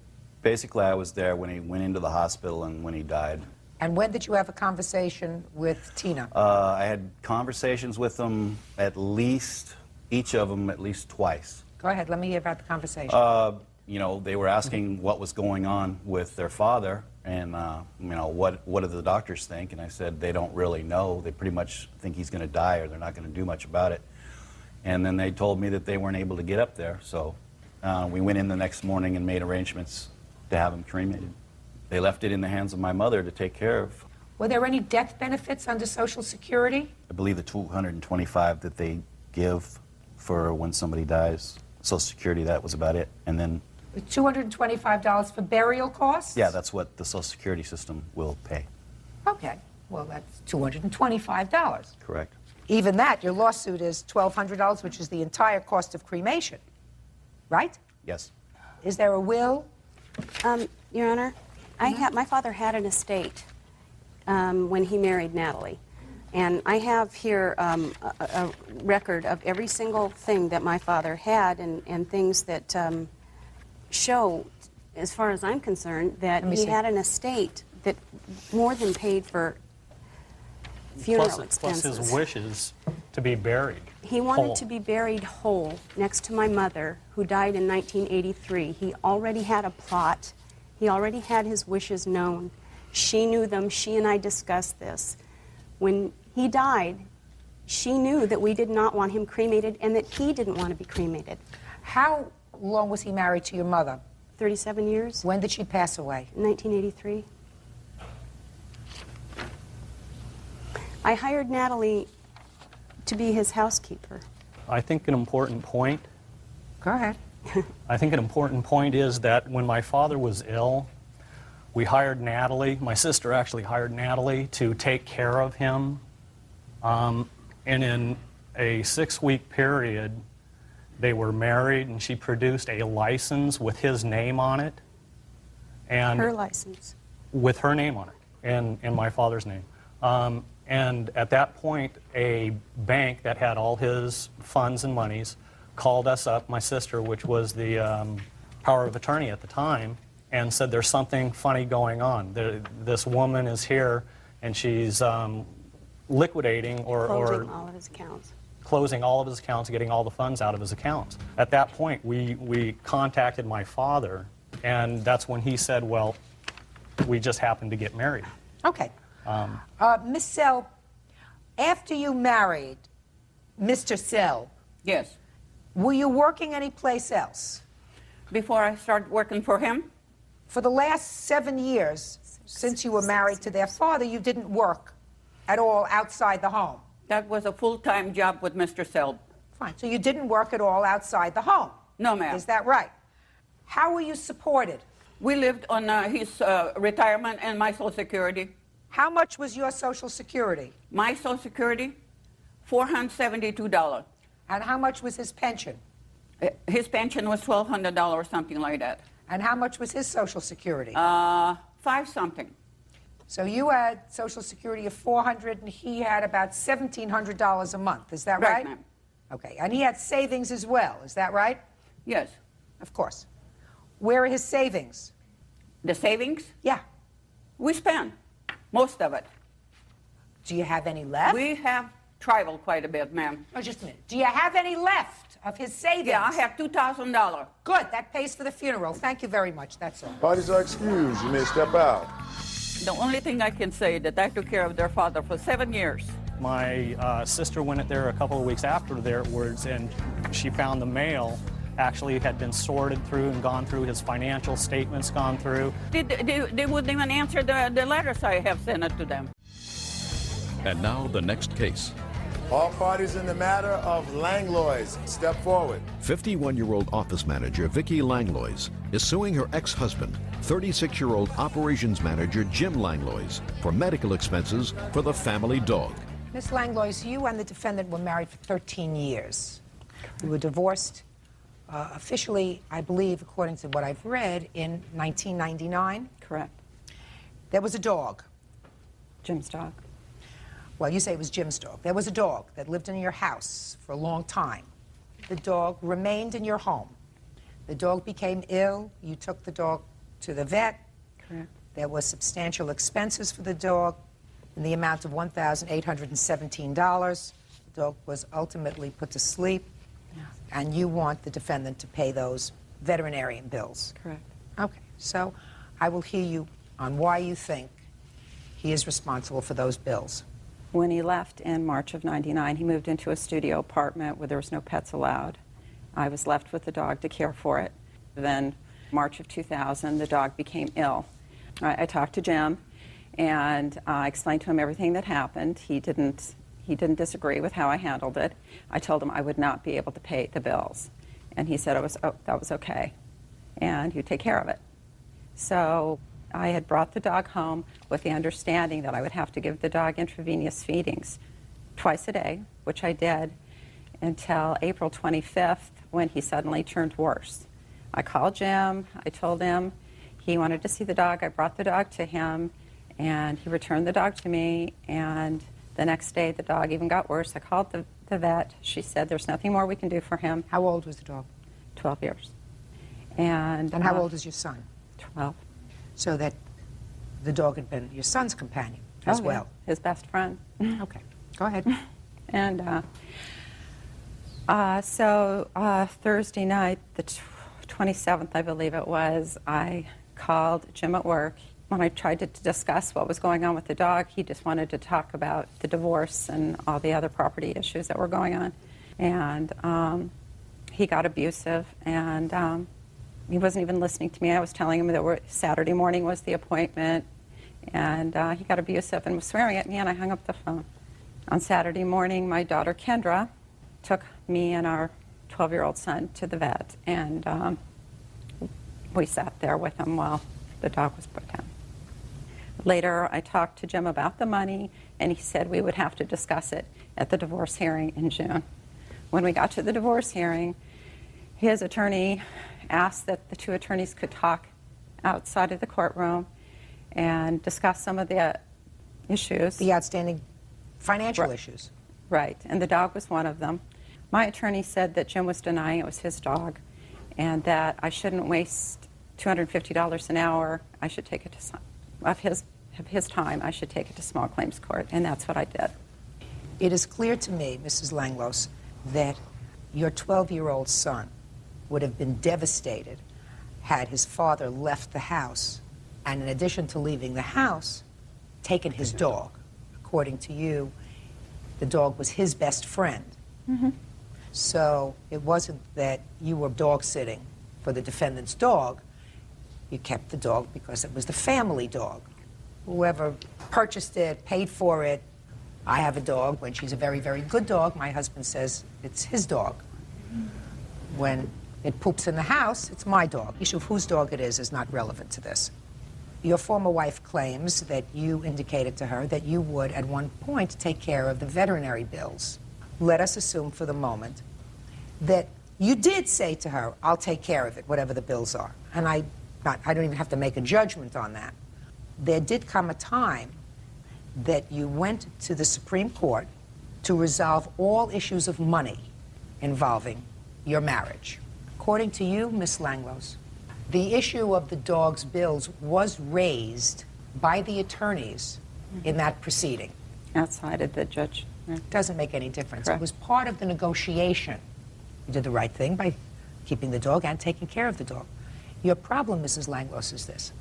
Basically, I was there when he went into the hospital and when he died. And when did you have a conversation with Tina? I had conversations with them at least, each of them at least twice. Go ahead. Let me hear about the conversation. You know, they were asking what was going on with their father and, you know, what do the doctors think? And I said, they don't really know. They pretty much think he's going to die or they're not going to do much about it. And then they told me that they weren't able to get up there. So we went in the next morning and made arrangements to have him cremated. They left it in the hands of my mother to take care of. Were there any death benefits under Social Security? I believe the $225 that they give for when somebody dies, Social Security, that was about it. And then $225 for burial costs? yeah, that's what the Social Security system will pay. Okay. Well, that's $225. Correct. Even that, your lawsuit is $1,200, which is the entire cost of cremation, right? Yes. Is there a will? Your Honor, my father had an estate when he married Natalie. And I have here a record of every single thing that my father had and things that show, as far as I'm concerned, that he had an estate that more than paid for funeral expenses. Plus his wishes to be buried. He wanted to be buried whole next to my mother, who died in 1983. He already had a plot. He already had his wishes known. She knew them. She and I discussed this. When he died, she knew that we did not want him cremated and that he didn't want to be cremated. How long was he married to your mother? 37 years. When did she pass away? 1983. I hired Natalie to be his housekeeper. I think an important point. Go ahead. I think an important point is that when my father was ill, we hired Natalie, my sister actually hired Natalie to take care of him. And in a 6-week period, they were married and she produced a license with his name on it. And her license. With her name on it and my father's name. And at that point, a bank that had all his funds and monies called us up, my sister, which was the power of attorney at the time, and said there's something funny going on. This woman is here and she's liquidating closing all of his accounts. Closing all of his accounts, getting all the funds out of his accounts. At that point, we contacted my father, and that's when he said, well, we just happened to get married. Okay. Miss Sell, after you married Mr. Sell, Yes. were you working anyplace else? Before I started working for him? For the last 7 years, since you were married to their father, you didn't work at all outside the home? That was a full-time job with Mr. Selb. Fine. So you didn't work at all outside the home? No, ma'am. Is that right? How were you supported? We lived on his retirement and my Social Security. How much was your Social Security? My Social Security, $472. And how much was his pension? His pension was $1,200, something like that. And how much was his Social Security? 5 something. So you had Social Security of $400, and he had about $1,700 a month. Is that right? Right, ma'am. Okay. And he had savings as well. Is that right? Yes. Of course. Where are his savings? The savings? Yeah. We spent most of it. Do you have any left? We have traveled quite a bit, ma'am. Oh, just a minute. Do you have any left of his savings? Yeah, I have $2,000. Good. That pays for the funeral. Thank you very much. That's all. Parties are excused. You may step out. The only thing I can say that I took care of their father for 7 years. My sister went there a couple of weeks afterwards, and she found the mail actually had been sorted through and gone through, his financial statements gone through. They wouldn't even answer the letters I have sent it to them. And now the next case. All parties in the matter of Langlois, step forward. 51-year-old office manager Vicki Langlois is suing her ex-husband, 36-year-old operations manager Jim Langlois, for medical expenses for the family dog. Miss Langlois, you and the defendant were married for 13 years. You were divorced officially, I believe, according to what I've read, in 1999. Correct. There was a dog. Jim's dog. Well, you say it was Jim's dog. There was a dog that lived in your house for a long time. The dog remained in your home. The dog became ill. You took the dog to the vet. Correct. There was substantial expenses for the dog in the amount of $1,817. The dog was ultimately put to sleep, and you want the defendant to pay those veterinarian bills. Correct. Okay, so I will hear you on why you think he is responsible for those bills. When he left in March of '99, he moved into a studio apartment where there was no pets allowed. I was left with the dog to care for it. Then, March of 2000, the dog became ill. I talked to Jim, and I explained to him everything that happened. He didn't disagree with how I handled it. I told him I would not be able to pay the bills, and he said that was okay, and he'd take care of it. So I had brought the dog home with the understanding that I would have to give the dog intravenous feedings twice a day, which I did until April 25th, when he suddenly turned worse. I called Jim. I told him he wanted to see the dog. I brought the dog to him, and he returned the dog to me, and the next day the dog even got worse. I called the vet. She said there's nothing more we can do for him. How old was the dog? 12 years. And how old is your son? 12. So that the dog had been your son's companion as well. His best friend. Okay, go ahead. And so Thursday night, the 27th, I believe it was, I called Jim at work. When I tried to discuss what was going on with the dog, he just wanted to talk about the divorce and all the other property issues that were going on. And he got abusive, and he wasn't even listening to me. I was telling him that Saturday morning was the appointment, and he got abusive and was swearing at me, and I hung up the phone. On Saturday morning, my daughter Kendra took me and our 12-year-old son to the vet, and we sat there with him while the dog was put down. Later, I talked to Jim about the money, and he said we would have to discuss it at the divorce hearing in June. When we got to the divorce hearing, his attorney asked that the two attorneys could talk outside of the courtroom and discuss some of the issues. The outstanding financial issues. Right, and the dog was one of them. My attorney said that Jim was denying it was his dog, and that I shouldn't waste $250 an hour. I should take it to of his time. I should take it to small claims court, and that's what I did. It is clear to me, Mrs. Langlois, that your 12-year-old son would have been devastated had his father left the house, and in addition to leaving the house, taken his dog. According to you, the dog was his best friend. So it wasn't that you were dog sitting for the defendant's dog. You kept the dog because it was the family dog. Whoever purchased it, paid for it. I have a dog. When she's a very, very good dog, my husband says it's his dog. When it poops in the house, it's my dog. The issue of whose dog it is not relevant to this. Your former wife claims that you indicated to her that you would, at one point, take care of the veterinary bills. Let us assume for the moment that you did say to her, I'll take care of it, whatever the bills are. And I don't even have to make a judgment on that. There did come a time that you went to the Supreme Court to resolve all issues of money involving your marriage. According to you, Ms. Langlos, the issue of the dog's bills was raised by the attorneys in that proceeding. Outside of the judge. It doesn't make any difference. Correct. It was part of the negotiation. You did the right thing by keeping the dog and taking care of the dog. Your problem, Mrs. Langlos, is this.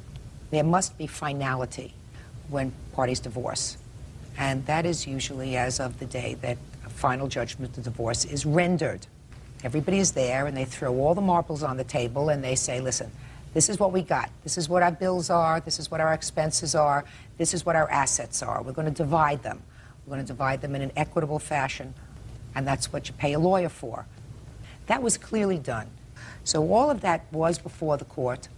There must be finality when parties divorce. And that is usually as of the day that a final judgment of divorce is rendered. Everybody is there, and they throw all the marbles on the table, and they say, listen, this is what we got. This is what our bills are. This is what our expenses are. This is what our assets are. We're going to divide them. We're going to divide them in an equitable fashion, and that's what you pay a lawyer for. That was clearly done. So all of that was before the court,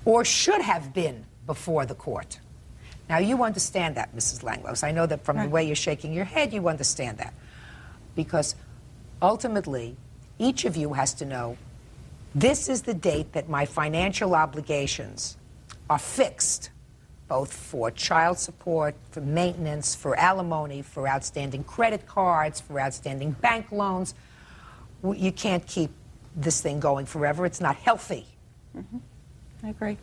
or should have been before the court. Now, you understand that, Mrs. Langlos. I know that from the way you're shaking your head, you understand that. Because ultimately, each of you has to know, this is the date that my financial obligations are fixed, both for child support, for maintenance, for alimony, for outstanding credit cards, for outstanding bank loans. You can't keep this thing going forever. It's not healthy. I agree.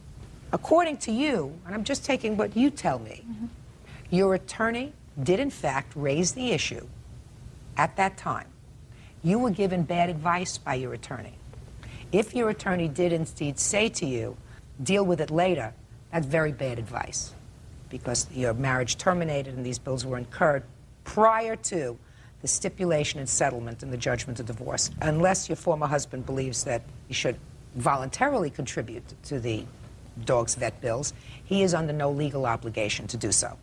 According to you, and I'm just taking what you tell me, your attorney did in fact raise the issue at that time. You were given bad advice by your attorney. If your attorney did indeed say to you, deal with it later, that's very bad advice, because your marriage terminated and these bills were incurred prior to the stipulation and settlement and the judgment of divorce. Unless your former husband believes that you should voluntarily contribute to the dog's vet bills, he is under no legal obligation to do so.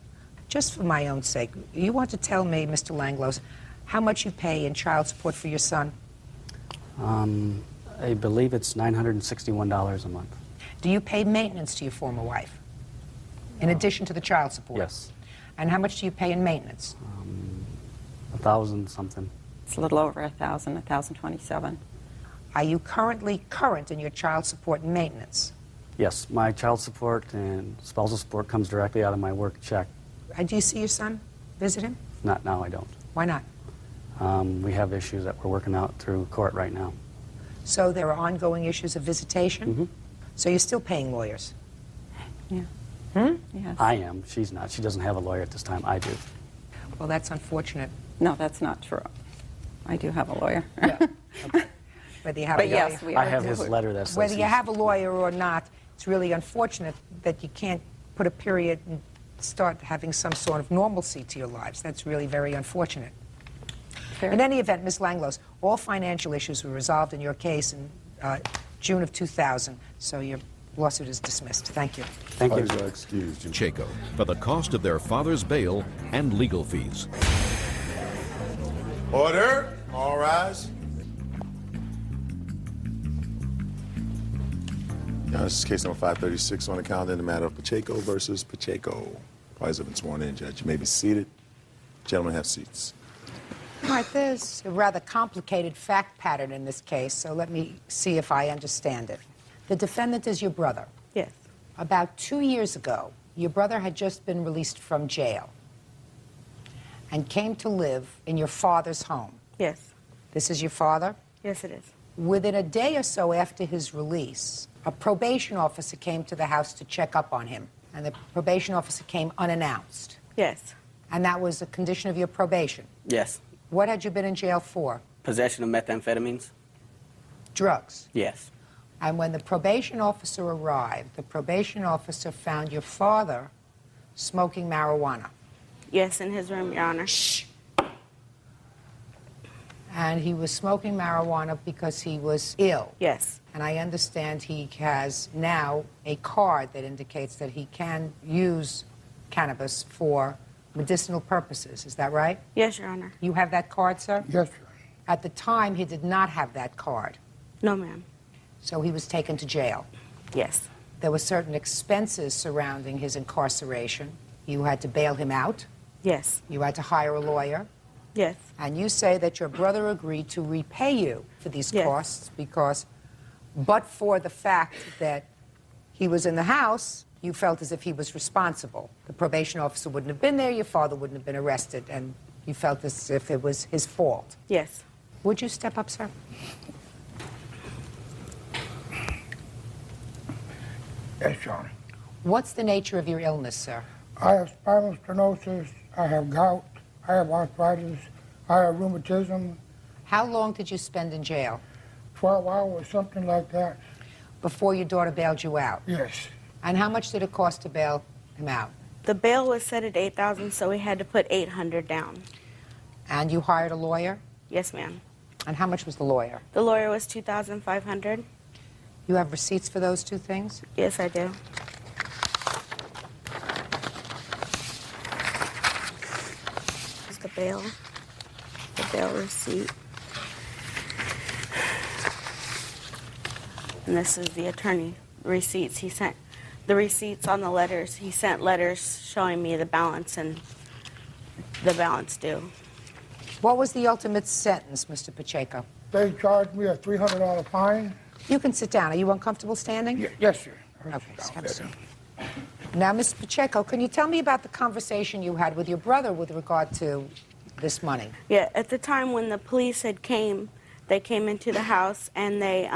Just for my own sake, you want to tell me, Mr. Langlos, how much you pay in child support for your son? I believe it's $961 a month. Do you pay maintenance to your former wife, in addition to the child support? Yes. And how much do you pay in maintenance? 1,000 something. It's a little over 1,000, 1,027. Are you currently current in your child support and maintenance? Yes, my child support and spousal support comes directly out of my work check. Do you see your son? Visit him? Not now, I don't. Why not? We have issues that we're working out through court right now. So there are ongoing issues of visitation? So you're still paying lawyers? Yeah. Yes. I am. She's not. She doesn't have a lawyer at this time. I do. Well, that's unfortunate. No, that's not true. I do have a lawyer. Yeah. Okay. Whether you have But a lawyer, yes, we I have his letter that says whether you have a lawyer or not, it's really unfortunate that you can't put a period and start having some sort of normalcy to your lives. That's really very unfortunate. Fair. In any event, Ms. Langlos, all financial issues were resolved in your case in June of 2000, so your lawsuit is dismissed. Thank you. Thank you. Parties are excused. Chaco for the cost of their father's bail and legal fees. Order. All rise. This is case number 536 on the calendar in the matter of Pacheco versus Pacheco. Parties have been sworn in, Judge. You may be seated. Gentlemen, have seats. All right, there's a rather complicated fact pattern in this case, so let me see if I understand it. The defendant is your brother. Yes. About 2 years ago, your brother had just been released from jail and came to live in your father's home. Yes. This is your father? Yes, it is. Within a day or so after his release, a probation officer came to the house to check up on him, and the probation officer came unannounced. Yes. And that was a condition of your probation. Yes. What had you been in jail for? Possession of methamphetamines? Drugs. Yes. And when the probation officer arrived, the probation officer found your father smoking marijuana? Yes, in his room, Your Honor. And he was smoking marijuana because he was ill? Yes. And I understand he has now a card that indicates that he can use cannabis for medicinal purposes. Is that right? Yes, Your Honor. You have that card, sir? Yes, sir. At the time, he did not have that card. No, ma'am. So he was taken to jail. Yes. There were certain expenses surrounding his incarceration. You had to bail him out. Yes. You had to hire a lawyer. Yes. And you say that your brother agreed to repay you for these Yes. costs because, but for the fact that he was in the house, you felt as if he was responsible. The probation officer wouldn't have been there, your father wouldn't have been arrested, and you felt as if it was his fault. Yes. Would you step up, sir? Yes, Your Honor. What's the nature of your illness, sir? I have spinal stenosis, I have gout, I have arthritis, I have rheumatism. How long did you spend in jail? 12 hours, something like that. Before your daughter bailed you out? Yes. And how much did it cost to bail him out? The bail was set at $8,000, so we had to put $800 down. And you hired a lawyer? Yes, ma'am. And how much was the lawyer? The lawyer was $2,500. You have receipts for those two things? Yes, I do. This is the bail receipt. And this is the attorney receipts. He sent the receipts on the letters. He sent letters showing me the balance and the balance due. What was the ultimate sentence, Mr. Pacheco? They charged me a $300 fine. You can sit down. Are you uncomfortable standing? Yes, sir. Okay, have a seat. Now, Mr. Pacheco, can you tell me about the conversation you had with your brother with regard to this money? Yeah, at the time when the police they came into the house and they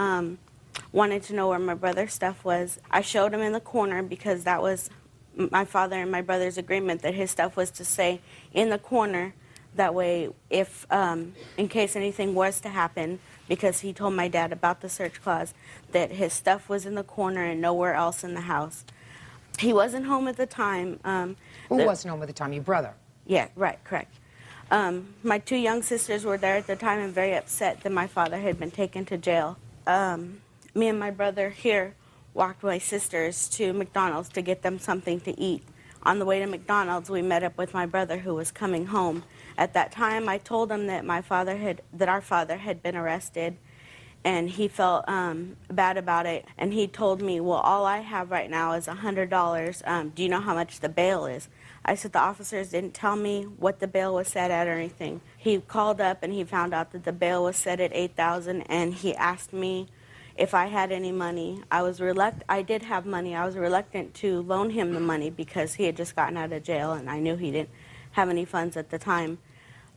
wanted to know where my brother's stuff was. I showed him in the corner because that was my father and my brother's agreement that his stuff was to stay in the corner. That way, if in case anything was to happen, because he told my dad about the search clause, that his stuff was in the corner and nowhere else in the house. He wasn't home at the time. Who wasn't home at the time? Your brother? Yeah, right, correct. My two young sisters were there at the time and very upset that my father had been taken to jail. Me and my brother here walked my sisters to McDonald's to get them something to eat. On the way to McDonald's, we met up with my brother who was coming home. At that time, I told him that our father had been arrested, and he felt bad about it. And he told me, well, all I have right now is $100. Do you know how much the bail is? I said, the officers didn't tell me what the bail was set at or anything. He called up and he found out that the bail was set at $8,000, and he asked me if I had any money. I did have money. I was reluctant to loan him the money because he had just gotten out of jail, and I knew he didn't have any funds at the time.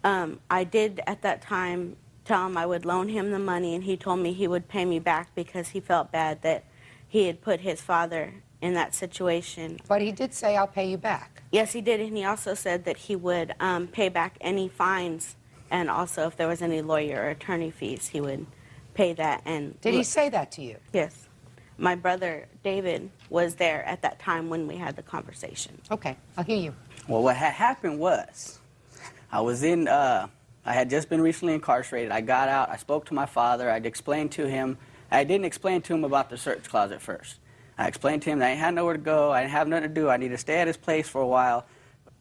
I did at that time tell him I would loan him the money, and he told me he would pay me back because he felt bad that he had put his father in that situation. But he did say, I'll pay you back. Yes, he did, and he also said that he would pay back any fines, and also if there was any lawyer or attorney fees, he would pay that. And did he say that to you? Yes. My brother, David, was there at that time when we had the conversation. Okay, I'll hear you. Well, what had happened was, I had just been recently incarcerated. I got out, I spoke to my father, I didn't explain to him about the search clause at first. I explained to him that I had nowhere to go, I didn't have nothing to do, I needed to stay at his place for a while.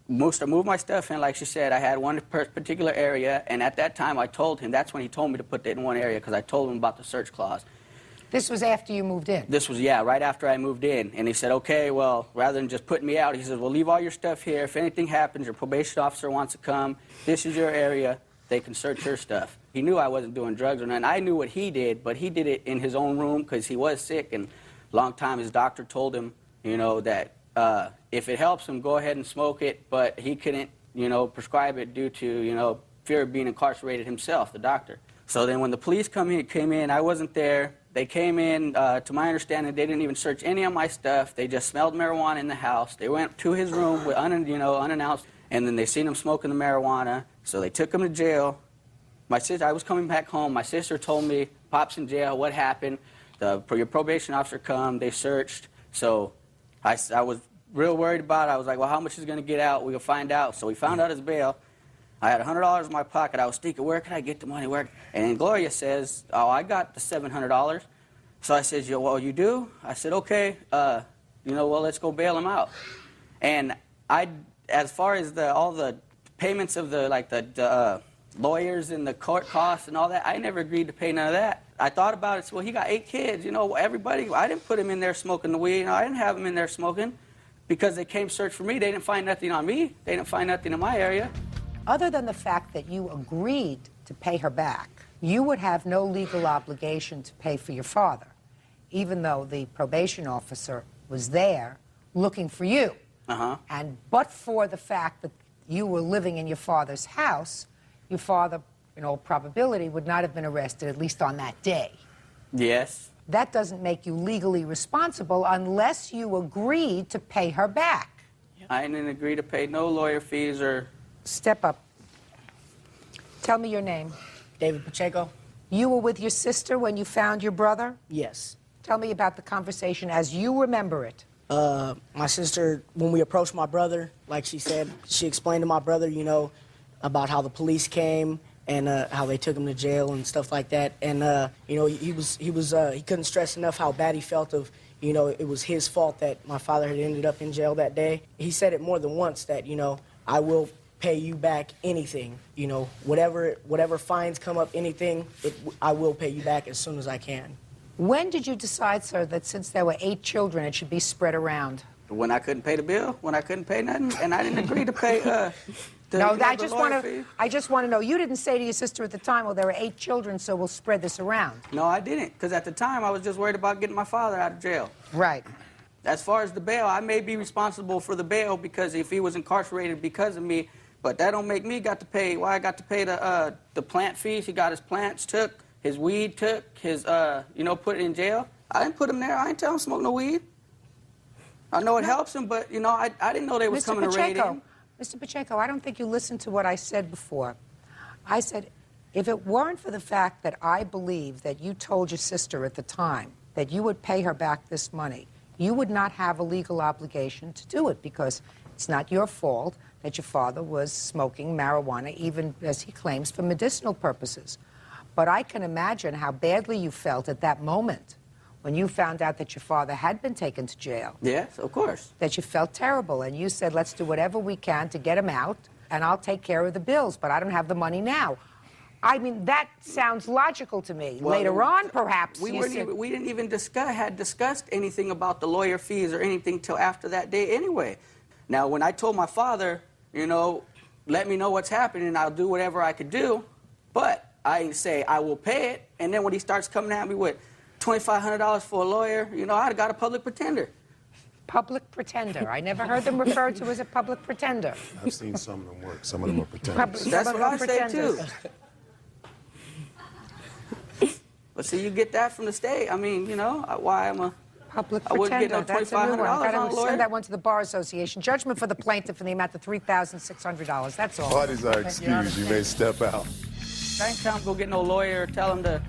Move my stuff in, like she said. I had one particular area, and at that time I told him, that's when he told me to put it in one area, because I told him about the search clause. This was after you moved in? This was, yeah, right after I moved in. And he said, okay, well, rather than just putting me out, he says, well, leave all your stuff here. If anything happens, your probation officer wants to come, this is your area, they can search your stuff. He knew I wasn't doing drugs or nothing. I knew what he did, but he did it in his own room because he was sick, and a long time his doctor told him, that if it helps him, go ahead and smoke it, but he couldn't, prescribe it due to, fear of being incarcerated himself, the doctor. So then when the police came in, I wasn't there. They came in, to my understanding, they didn't even search any of my stuff. They just smelled marijuana in the house. They went to his room with unannounced, and then they seen him smoking the marijuana. So they took him to jail. I was coming back home. My sister told me, Pop's in jail, what happened? Your probation officer come, they searched. So I was real worried about it. I was like, well, how much is going to get out? We'll find out. So we found out his bail. I had $100 in my pocket. I was thinking, where can I get the money? And Gloria says, oh, I got the $700. So I said, well, you do? I said, okay, well, let's go bail him out. And as far as all the payments of the lawyers and the court costs and all that, I never agreed to pay none of that. I thought about it. So, well, he got 8 kids. Everybody. I didn't put him in there smoking the weed. I didn't have him in there smoking because they came search for me. They didn't find nothing on me. They didn't find nothing in my area. Other than the fact that you agreed to pay her back, you would have no legal obligation to pay for your father, even though the probation officer was there looking for you. And but for the fact that you were living in your father's house, your father, in all probability, would not have been arrested, at least on that day. Yes. That doesn't make you legally responsible unless you agreed to pay her back. I didn't agree to pay no lawyer fees or... Step up. Tell me your name. David Pacheco. You were with your sister when you found your brother? Yes. Tell me about the conversation as you remember it. My sister, when we approached my brother, like she said, she explained to my brother, about how the police came and how they took him to jail and stuff like that. And he couldn't stress enough how bad he felt of, it was his fault that my father had ended up in jail that day. He said it more than once that, I will pay you back anything, whatever fines come up, anything, I will pay you back as soon as I can. When did you decide, sir, that since there were 8 children, it should be spread around? When I couldn't pay the bill, when I couldn't pay nothing, and I didn't agree to pay I just want to know, you didn't say to your sister at the time, well, there are 8 children, so we'll spread this around. No, I didn't, because at the time I was just worried about getting my father out of jail. Right. As far as the bail, I may be responsible for the bail because if he was incarcerated because of me, but that don't make me got to pay. Well, I got to pay the plant fees. He got his plants took, his weed took, his put it in jail. I didn't put him there. I didn't tell him to smoke no weed. I know it helps him, but I didn't know they was coming to raid him. Mr. Pacheco, I don't think you listened to what I said before. I said, if it weren't for the fact that I believe that you told your sister at the time that you would pay her back this money, you would not have a legal obligation to do it because it's not your fault that your father was smoking marijuana, even as he claims, for medicinal purposes. But I can imagine how badly you felt at that moment when you found out that your father had been taken to jail. Yes, of course. That you felt terrible, and you said, let's do whatever we can to get him out, and I'll take care of the bills, but I don't have the money now. I mean, that sounds logical to me. Well, later on, perhaps. We didn't even discussed anything about the lawyer fees or anything till after that day anyway. Now, when I told my father, let me know what's happening and I'll do whatever I could do, but I didn't say I will pay it. And then when he starts coming at me with $2,500 for a lawyer, I'd got a public pretender. Public pretender. I never heard them referred to as a public pretender. I've seen some of them work. Some of them are pretenders. That's what I say, too. But see, you get that from the state. I mean, why am I... Public I wouldn't get pretender. no That's a new one. $2,500 on a lawyer. Send that one to the Bar Association. Judgment for the plaintiff in the amount of $3,600. That's all. Parties are excused. You may step out. I ain't tell him go get no lawyer or tell him to,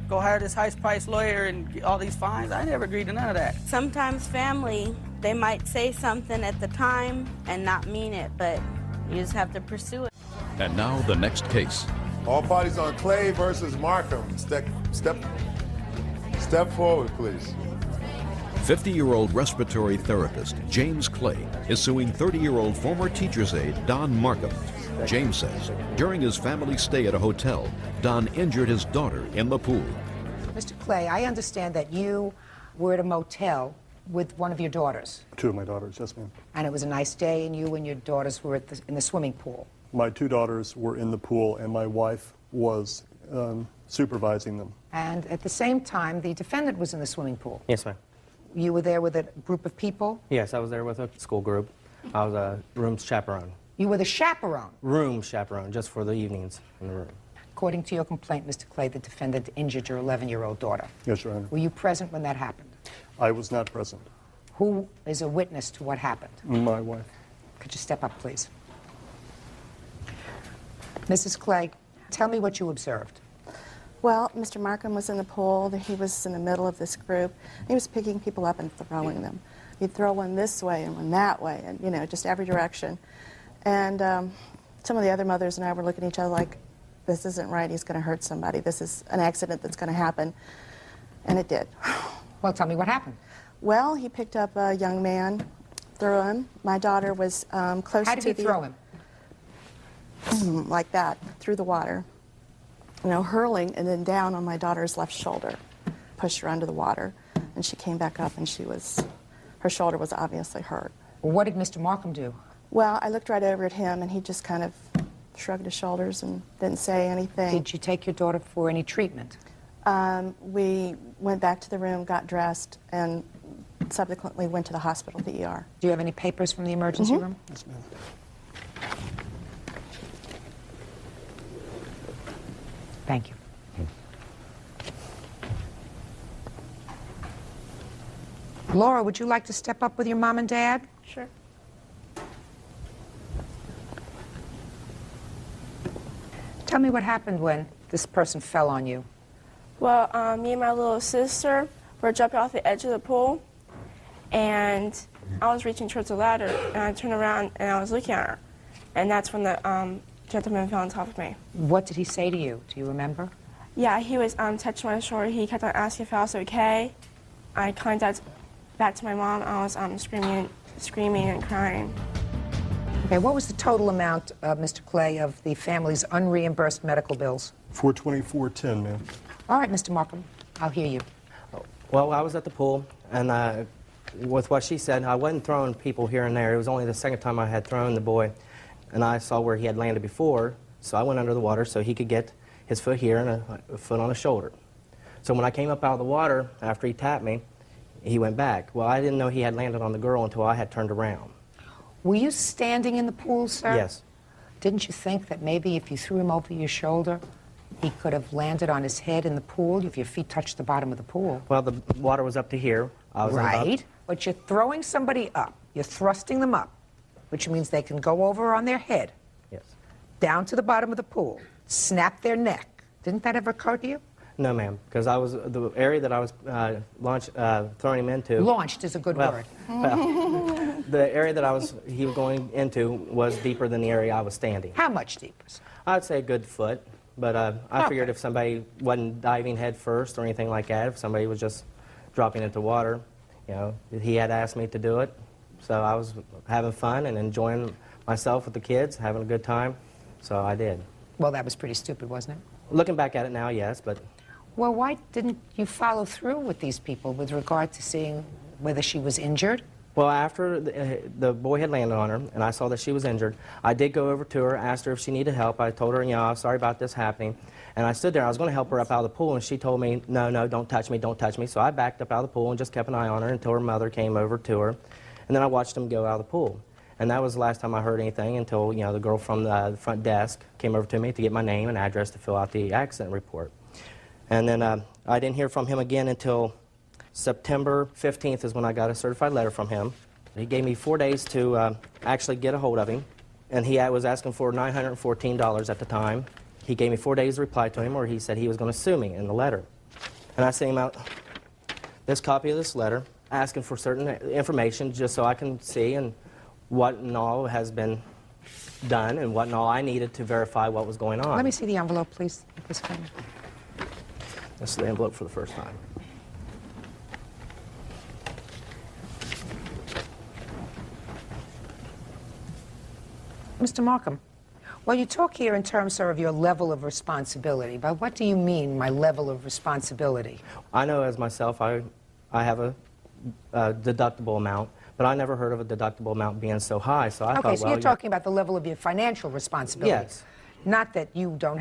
go hire this high-priced lawyer and get all these fines. I never agreed to none of that. Sometimes family, they might say something at the time and not mean it, but you just have to pursue it. And now the next case. All parties on Clay versus Markham. Step forward, please. 50-year-old respiratory therapist James Clay is suing 30-year-old former teacher's aide Don Markham. James says during his family stay at a hotel, Don injured his daughter in the pool. Mr. Clay, I understand that you were at a motel with one of your daughters. 2 of my daughters, yes, ma'am. And it was a nice day, and you and your daughters were in the swimming pool. My 2 daughters were in the pool, and my wife was supervising them. And at the same time, the defendant was in the swimming pool. Yes, ma'am. You were there with a group of people? Yes, I was there with a school group. I was a room chaperone. You were the chaperone? Room chaperone, just for the evenings in the room. According to your complaint, Mr. Clay, the defendant injured your 11-year-old daughter. Yes, Your Honor. Were you present when that happened? I was not present. Who is a witness to what happened? My wife. Could you step up, please? Mrs. Clay, tell me what you observed. Well, Mr. Markham was in the pool. He was in the middle of this group. He was picking people up and throwing them. He'd throw one this way and one that way, and, you know, just every direction. And some of the other mothers and I were looking at each other like, this isn't right, he's going to hurt somebody. This is an accident that's going to happen. And it did. Well, tell me what happened. Well, he picked up a young man, threw him. My daughter was close to the... How did he throw him? Like that, through the water. You know, hurling and then down on my daughter's left shoulder. Pushed her under the water. And she came back up and her shoulder was obviously hurt. Well, what did Mr. Markham do? Well, I looked right over at him and he just kind of shrugged his shoulders and didn't say anything. Did you take your daughter for any treatment? We went back to the room, got dressed, and subsequently went to the hospital, the ER. Do you have any papers from the emergency room? Yes, ma'am. Thank you. Laura, would you like to step up with your mom and dad? Sure. Tell me what happened when this person fell on you. Well, me and my little sister were jumping off the edge of the pool, and I was reaching towards the ladder, and I turned around and I was looking at her, and that's when the gentleman fell on top of me. What did he say to you? Do you remember? Yeah, he was touching my shoulder. He kept on asking if I was okay. I contacted back to my mom. I was screaming and crying. Okay, what was the total amount, Mr. Clay, of the family's unreimbursed medical bills? $424.10, ma'am. All right, Mr. Markham, I'll hear you. Well, I was at the pool, and with what she said, I wasn't throwing people here and there. It was only the second time I had thrown the boy, and I saw where he had landed before, so I went under the water so he could get his foot here and a foot on his shoulder. So when I came up out of the water, after he tapped me, he went back. Well, I didn't know he had landed on the girl until I had turned around. Were you standing in the pool, sir? Yes. Didn't you think that maybe if you threw him over your shoulder, he could have landed on his head in the pool if your feet touched the bottom of the pool? Well, the water was up to here. I was Right, but you're throwing somebody up. You're thrusting them up, which means they can go over on their head. Yes. Down to the bottom of the pool, snap their neck. Didn't that ever occur to you? No, ma'am, because I was the area that I was throwing him into. Launched is a good word. Well, the area that he was going into was deeper than the area I was standing. How much deeper? I'd say a good foot, but I figured if somebody wasn't diving head first or anything like that, if somebody was just dropping into water, you know, he had asked me to do it, so I was having fun and enjoying myself with the kids, having a good time, so I did. Well, that was pretty stupid, wasn't it? Looking back at it now, yes, but... Well, why didn't you follow through with these people with regard to seeing whether she was injured? Well, after the boy had landed on her and I saw that she was injured, I did go over to her, asked her if she needed help. I told her, you know, I'm sorry about this happening. And I stood there. I was going to help her up out of the pool, and she told me, no, no, don't touch me, don't touch me. So I backed up out of the pool and just kept an eye on her until her mother came over to her. And then I watched them go out of the pool. And that was the last time I heard anything until, you know, the girl from the front desk came over to me to get my name and address to fill out the accident report. And then I didn't hear from him again until September 15th is when I got a certified letter from him. He gave me 4 days to actually get a hold of him, and he was asking for $914 at the time. He gave me 4 days to reply to him, or he said he was going to sue me in the letter. And I sent him out this copy of this letter, asking for certain information just so I can see and what and all has been done and what and all I needed to verify what was going on. Let me see the envelope, please. This kind of... This is the envelope for the first time. Mr. Markham, well, you talk here in terms, sir, of your level of responsibility, but what do you mean, my level of responsibility? I know as myself, I have a deductible amount, but I never heard of a deductible amount being so high, so I thought, okay, so well, you're talking about the level of your financial responsibility. Yes. Not that you don't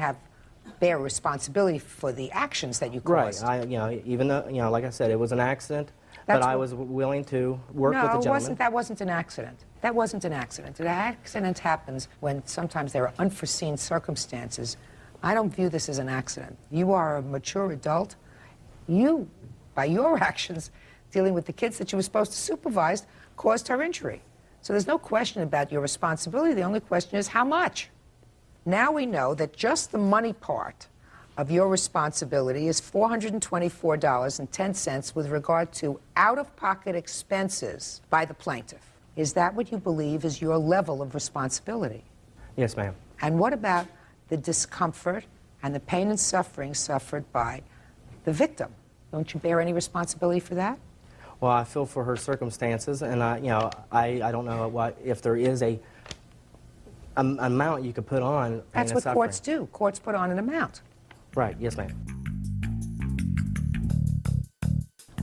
bear responsibility for the actions that you caused. Right. You know, even though, you know, like I said, it was an accident, but I was willing to work with the gentleman. No, that wasn't an accident. That wasn't an accident. An accident happens when sometimes there are unforeseen circumstances. I don't view this as an accident. You are a mature adult. You, by your actions, dealing with the kids that you were supposed to supervise, caused her injury. So there's no question about your responsibility. The only question is how much. Now we know that just the money part of your responsibility is $424.10 with regard to out-of-pocket expenses by the plaintiff. Is that what you believe is your level of responsibility? Yes, ma'am. And what about the discomfort and the pain and suffering suffered by the victim? Don't you bear any responsibility for that? Well, I feel for her circumstances, and I don't know if there is a amount you could put on. That's what courts do. Courts put on an amount. Right. Yes, ma'am.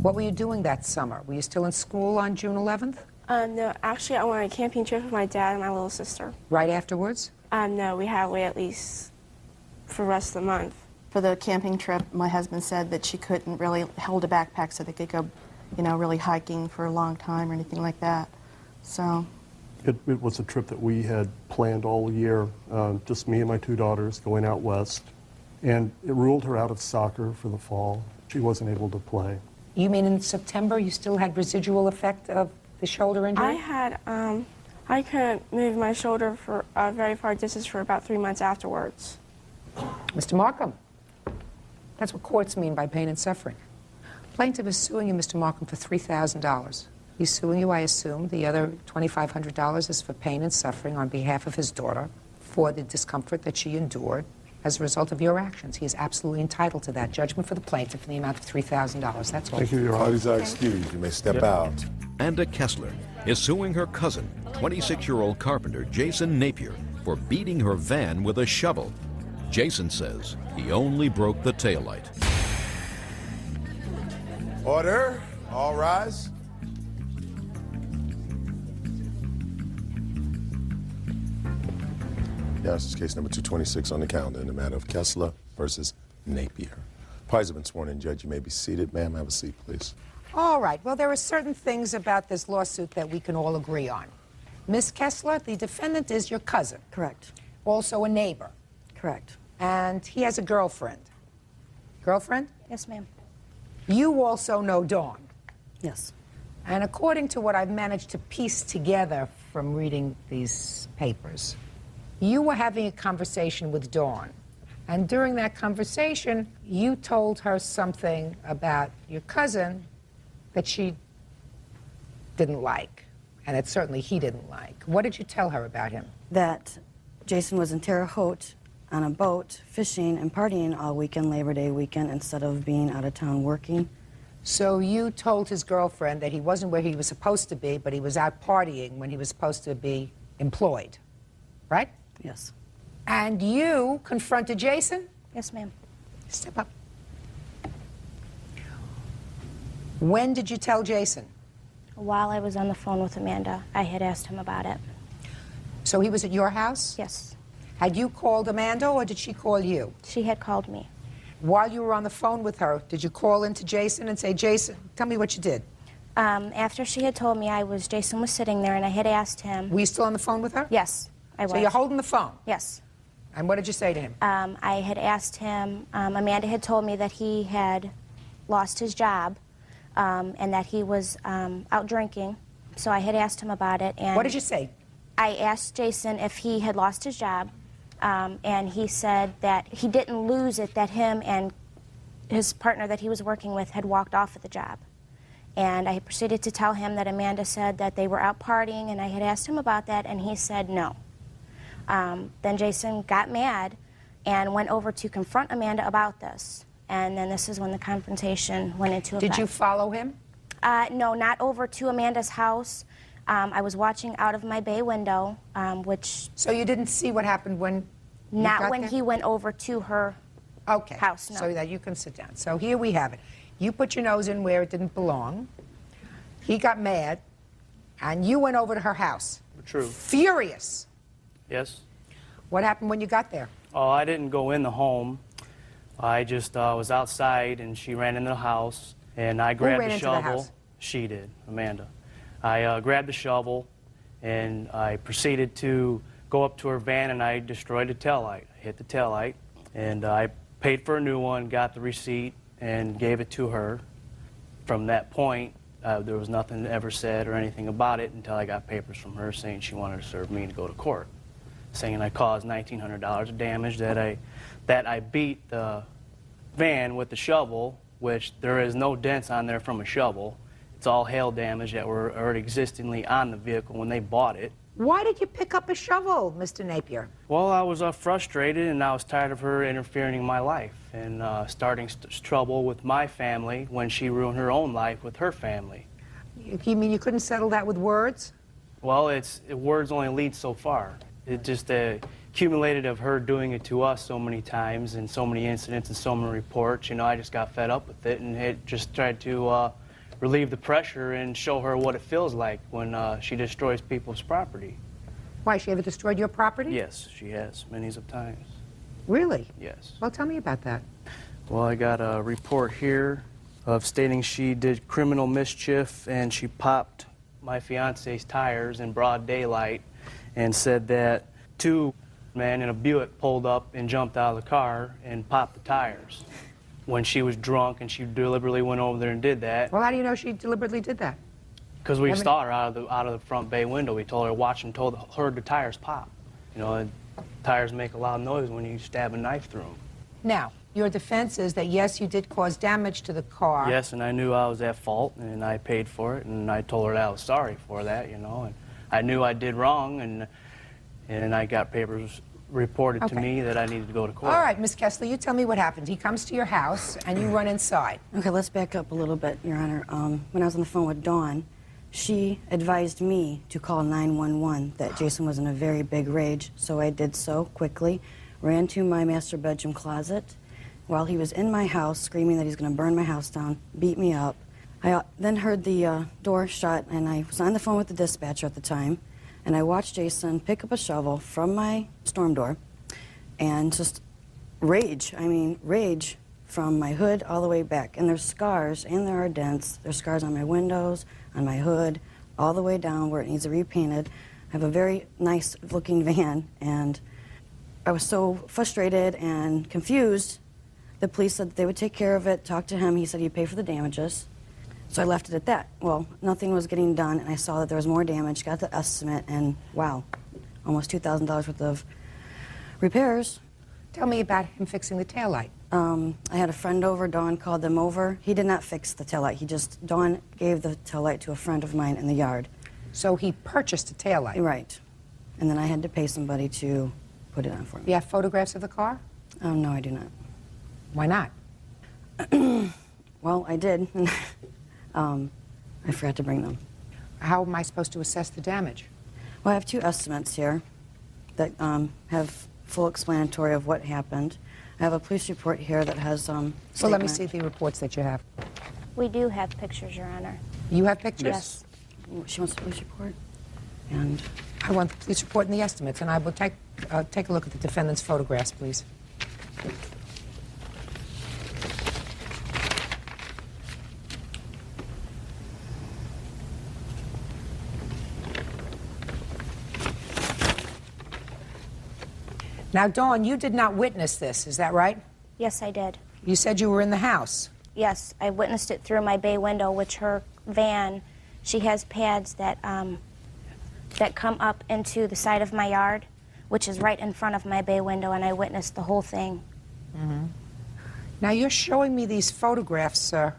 What were you doing that summer? Were you still in school on June 11th? No, actually, I went on a camping trip with my dad and my little sister. Right afterwards? No, we had to wait at least for the rest of the month. For the camping trip, my husband said that she couldn't really hold a backpack so they could go, really hiking for a long time or anything like that. So It was a trip that we had planned all year, just me and my 2 daughters going out west. And it ruled her out of soccer for the fall. She wasn't able to play. You mean in September you still had residual effect of the shoulder injury? I couldn't move my shoulder for a very far distance for about 3 months afterwards. Mr. Markham, that's what courts mean by pain and suffering. Plaintiff is suing you, Mr. Markham, for $3,000. He's suing you, I assume. The other $2,500 is for pain and suffering on behalf of his daughter for the discomfort that she endured as a result of your actions. He is absolutely entitled to that judgment for the plaintiff in the amount of $3,000. That's all. Thank you, Your Honor. Parties are excused. You may step out. Amanda Kessler is suing her cousin, 26-year-old carpenter Jason Napier, for beating her van with a shovel. Jason says he only broke the taillight. Order. All rise. Yes, this is case number 226 on the calendar in the matter of Kessler versus Napier. Parties have been sworn in, Judge. You may be seated. Ma'am, have a seat, please. All right. Well, there are certain things about this lawsuit that we can all agree on. Miss Kessler, the defendant is your cousin. Correct. Also a neighbor. Correct. And he has a girlfriend. Girlfriend? Yes, ma'am. You also know Dawn. Yes. And according to what I've managed to piece together from reading these papers, you were having a conversation with Dawn. And during that conversation, you told her something about your cousin that she didn't like, and that certainly he didn't like. What did you tell her about him? That Jason was in Terre Haute on a boat, fishing and partying all weekend, Labor Day weekend, instead of being out of town working. So you told his girlfriend that he wasn't where he was supposed to be, but he was out partying when he was supposed to be employed, right? Yes. And you confronted Jason? Yes, ma'am. Step up. When did you tell Jason? While I was on the phone with Amanda, I had asked him about it. So he was at your house? Yes. Had you called Amanda, or did she call you? She had called me. While you were on the phone with her, did you call into Jason and say, Jason, tell me what you did? After she had told me Jason was sitting there, and I had asked him. Were you still on the phone with her? Yes, I was. So you're holding the phone? Yes. And what did you say to him? I had asked him, Amanda had told me that he had lost his job and that he was out drinking. So I had asked him about it. And what did you say? I asked Jason if he had lost his job, and he said that he didn't lose it, that him and his partner that he was working with had walked off of the job. And I proceeded to tell him that Amanda said that they were out partying, and I had asked him about that, and he said no. Then Jason got mad and went over to confront Amanda about this. And then this is when the confrontation went into effect. Did you follow him? No, not over to Amanda's house. I was watching out of my bay window, which... So you didn't see what happened when you Not got when there? he went over to her house, no. So that you can sit down. So here we have it. You put your nose in where it didn't belong. He got mad, and you went over to her house. True. Furious. Yes. What happened when you got there? Oh, I didn't go in the home. I just was outside, and she ran into the house, and I grabbed ran the into the shovel. house? She did, Amanda. I grabbed the shovel, and I proceeded to go up to her van, and I destroyed the taillight. I hit the taillight, and I paid for a new one, got the receipt, and gave it to her. From that point, there was nothing ever said or anything about it until I got papers from her saying she wanted to serve me to go to court, saying I caused $1,900 of damage, that I beat the van with the shovel, which there is no dents on there from a shovel. It's all hail damage that were already existingly on the vehicle when they bought it. Why did you pick up a shovel, Mr. Napier? Well, I was frustrated, and I was tired of her interfering in my life and starting trouble with my family when she ruined her own life with her family. You mean you couldn't settle that with words? Well, words only lead so far. It just accumulated of her doing it to us so many times and so many incidents and so many reports. You know, I just got fed up with it and it just tried to relieve the pressure and show her what it feels like when she destroys people's property. Why, she ever destroyed your property? Yes, she has, many of times. Really? Yes. Well, tell me about that. Well, I got a report here of stating she did criminal mischief and she popped my fiance's tires in broad daylight and said that 2 men in a Buick pulled up and jumped out of the car and popped the tires when she was drunk, and she deliberately went over there and did that. Well, how do you know she deliberately did that? Because we saw her out of the front bay window. We told her to watch and heard the tires pop. You know, tires make a loud noise when you stab a knife through them. Now, your defense is that, yes, you did cause damage to the car. Yes, and I knew I was at fault, and I paid for it, and I told her that I was sorry for that, you know, and I knew I did wrong, and I got papers reported to me that I needed to go to court. All right, Miss Kessler, you tell me what happened. He comes to your house, and you run inside. Okay, let's back up a little bit, Your Honor. When I was on the phone with Dawn, she advised me to call 911, that Jason was in a very big rage, so I did so quickly, ran to my master bedroom closet while he was in my house screaming that he's going to burn my house down, beat me up. I then heard the door shut, and I was on the phone with the dispatcher at the time, and I watched Jason pick up a shovel from my storm door and just rage from my hood all the way back. And there's scars, and there are dents. There's scars on my windows, on my hood, all the way down where it needs to be repainted. I have a very nice-looking van, and I was so frustrated and confused. The police said that they would take care of it, talk to him. He said he'd pay for the damages. So I left it at that. Well, nothing was getting done, and I saw that there was more damage, got the estimate, and wow, almost $2,000 worth of repairs. Tell me about him fixing the taillight. I had a friend over. Dawn called them over. He did not fix the taillight. Dawn gave the taillight to a friend of mine in the yard. So he purchased a taillight? Right. And then I had to pay somebody to put it on for me. You have photographs of the car? No, I do not. Why not? Well, I did. I forgot to bring them. How am I supposed to assess the damage? Well, I have 2 estimates here that have full explanatory of what happened. I have a police report here that has Well, let me see the reports that you have. We do have pictures, Your Honor. You have pictures? Yes. She wants the police report. And I want the police report and the estimates, and I will take a look at the defendant's photographs, please. Now, Dawn, you did not witness this, is that right? Yes, I did. You said you were in the house. Yes, I witnessed it through my bay window, which her van, she has pads that come up into the side of my yard, which is right in front of my bay window, and I witnessed the whole thing. Mm-hmm. Now, you're showing me these photographs, sir.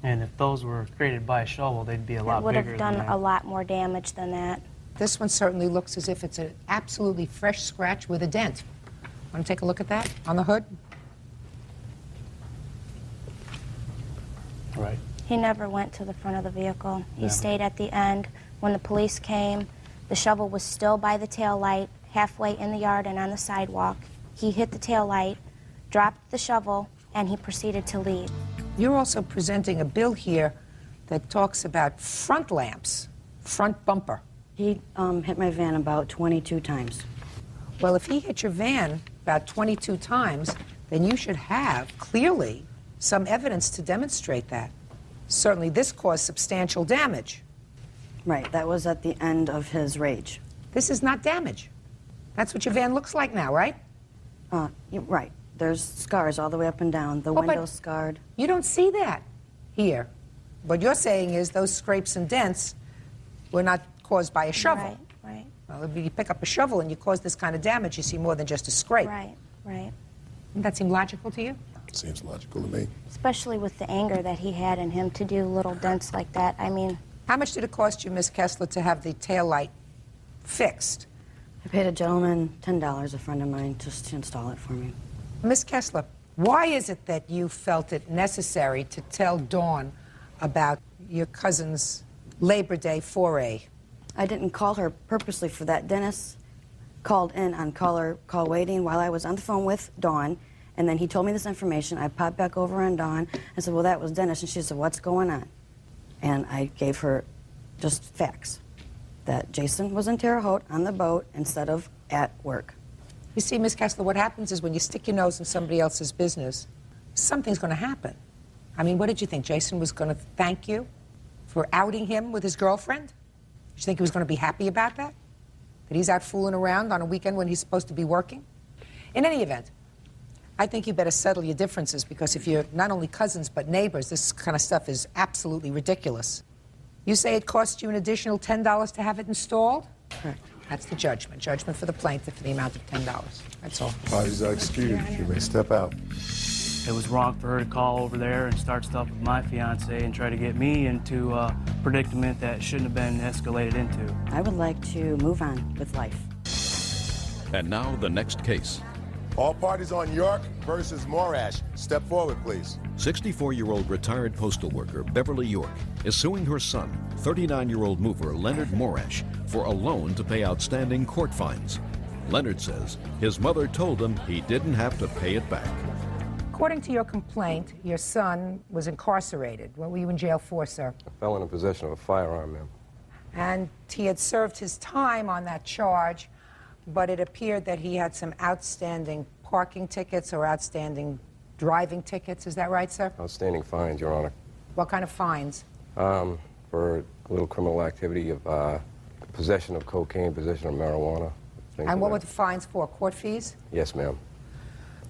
And if those were created by a shovel, they'd be a lot It would bigger have done than that. a lot more damage than that. This one certainly looks as if it's an absolutely fresh scratch with a dent. Want to take a look at that on the hood? Right. He never went to the front of the vehicle. He Never. stayed at the end. When the police came, the shovel was still by the tail light, halfway in the yard and on the sidewalk. He hit the tail light, dropped the shovel, and he proceeded to leave. You're also presenting a bill here that talks about front lamps, front bumper. he hit my van about 22 times. Well, if he hit your van about 22 times, then you should have, clearly, some evidence to demonstrate that. Certainly this caused substantial damage. Right, that was at the end of his rage. This is not damage. That's what your van looks like now, right? Right. There's scars all the way up and down. The window's scarred. You don't see that here. What you're saying is those scrapes and dents were not caused by a shovel. Right, right. Well, if you pick up a shovel and you cause this kind of damage, you see more than just a scrape. Right, right. Doesn't that seem logical to you? Seems logical to me. Especially with the anger that he had in him to do little dents like that. I mean, how much did it cost you, Miss Kessler, to have the tail light fixed? I paid a gentleman $10, a friend of mine, just to install it for me. Miss Kessler, why is it that you felt it necessary to tell Dawn about your cousin's Labor Day foray? I didn't call her purposely for that. Dennis called in on call waiting while I was on the phone with Dawn, and then he told me this information. I popped back over on Dawn and said, well, that was Dennis, and she said, what's going on? And I gave her just facts, that Jason was in Terre Haute on the boat instead of at work. You see, Miss Kessler, what happens is when you stick your nose in somebody else's business, something's going to happen. I mean, what did you think? Jason was going to thank you for outing him with his girlfriend? Did you think he was going to be happy about that? That he's out fooling around on a weekend when he's supposed to be working? In any event, I think you better settle your differences, because if you're not only cousins but neighbors, this kind of stuff is absolutely ridiculous. You say it cost you an additional $10 to have it installed? Correct. That's the judgment. Judgment for the plaintiff for the amount of $10. That's all. Parties are excused. You may step out. It was wrong for her to call over there and start stuff with my fiance and try to get me into a predicament that shouldn't have been escalated into. I would like to move on with life. And now the next case. All parties on York versus Morash. Step forward, please. 64-year-old retired postal worker Beverly York is suing her son, 39-year-old mover Leonard Morash, for a loan to pay outstanding court fines. Leonard says his mother told him he didn't have to pay it back. According to your complaint, your son was incarcerated. What were you in jail for, sir? I fell into possession of a firearm, ma'am. And he had served his time on that charge, but it appeared that he had some outstanding parking tickets or outstanding driving tickets. Is that right, sir? Outstanding fines, Your Honor. What kind of fines? For a little criminal activity of possession of cocaine, possession of marijuana. And what were the fines for? Court fees? Yes, ma'am.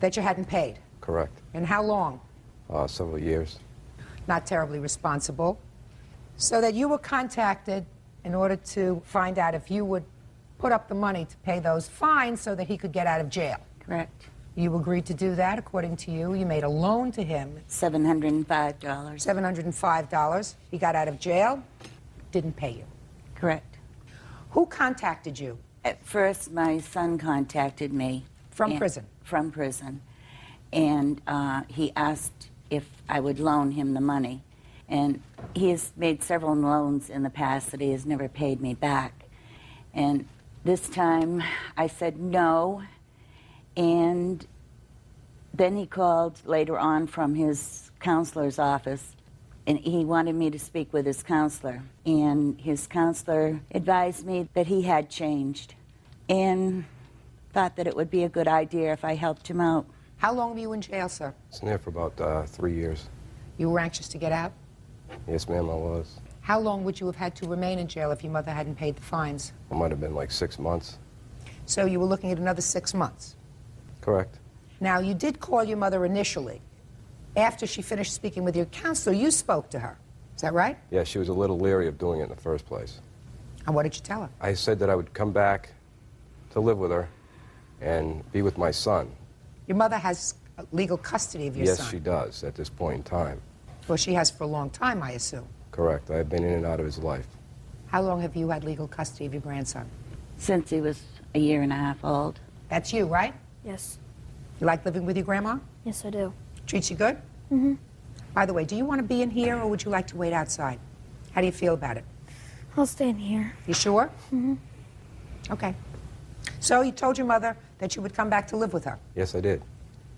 That you hadn't paid? Correct. And how long? Several years. Not terribly responsible. So that you were contacted in order to find out if you would put up the money to pay those fines so that he could get out of jail. Correct. You agreed to do that, according to you. You made a loan to him. $705. $705. He got out of jail, didn't pay you. Correct. Who contacted you? At first, my son contacted me. From prison? From prison. And he asked if I would loan him the money. And he has made several loans in the past that he has never paid me back. And this time I said no. And then he called later on from his counselor's office, and he wanted me to speak with his counselor. And his counselor advised me that he had changed and thought that it would be a good idea if I helped him out. How long were you in jail, sir? I was in there for about 3 years. You were anxious to get out? Yes, ma'am, I was. How long would you have had to remain in jail if your mother hadn't paid the fines? It might have been like 6 months. So you were looking at another 6 months? Correct. Now, you did call your mother initially. After she finished speaking with your counselor, you spoke to her. Is that right? Yeah, she was a little leery of doing it in the first place. And what did you tell her? I said that I would come back to live with her and be with my son. Your mother has legal custody of your son. Yes, she does at this point in time. Well, she has for a long time, I assume. Correct. I have been in and out of his life. How long have you had legal custody of your grandson? Since he was a year and a half old. That's you, right? Yes. You like living with your grandma? Yes, I do. Treats you good? Mm-hmm. By the way, do you want to be in here or would you like to wait outside? How do you feel about it? I'll stay in here. You sure? Mm-hmm. Okay. So you told your mother that you would come back to live with her. Yes, I did.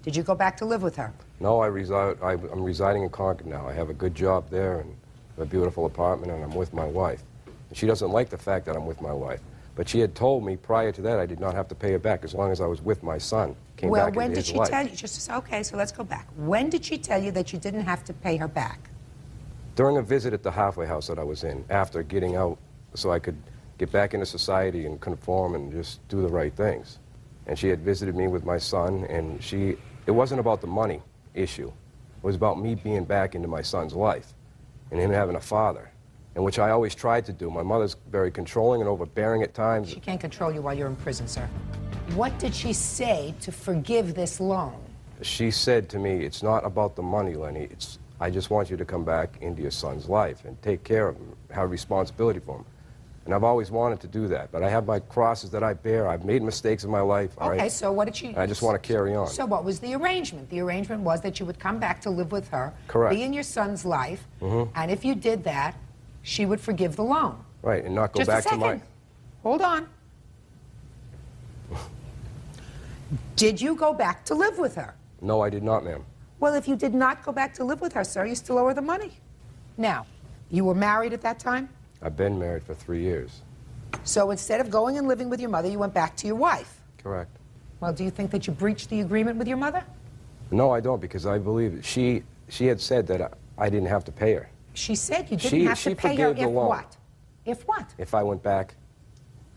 Did you go back to live with her? No, I'm residing in Concord now. I have a good job there and a beautiful apartment, and I'm with my wife. And she doesn't like the fact that I'm with my wife. But she had told me prior to that I did not have to pay her back as long as I was with my son. Came Well, back when into did his she life. tell you? Okay, so let's go back. When did she tell you that you didn't have to pay her back? During a visit at the halfway house that I was in, after getting out so I could get back into society and conform and just do the right things. And she had visited me with my son, and it wasn't about the money issue. It was about me being back into my son's life and him having a father, and which I always tried to do. My mother's very controlling and overbearing at times. She can't control you while you're in prison, sir. What did she say to forgive this loan? she said to me, it's not about the money, Lenny. I just want you to come back into your son's life and take care of him, have responsibility for him. And I've always wanted to do that, but I have my crosses that I bear. I've made mistakes in my life. All Okay, right? so what did she... I just want to carry on. So what was the arrangement? The arrangement was that you would come back to live with her, Correct. be in your son's life, Mhm. and if you did that, she would forgive the loan. Right, and not go Just a back to second. my... Hold on. Did you go back to live with her? No, I did not, ma'am. Well, if you did not go back to live with her, sir, you still owe her the money. Now, you were married at that time? I've been married for 3 years. So instead of going and living with your mother, you went back to your wife. Correct. Well, do you think that you breached the agreement with your mother? No, I don't, because I believe she had said that I didn't have to pay her. She said you didn't have to pay her forgave the if loan. what? If what? If I went back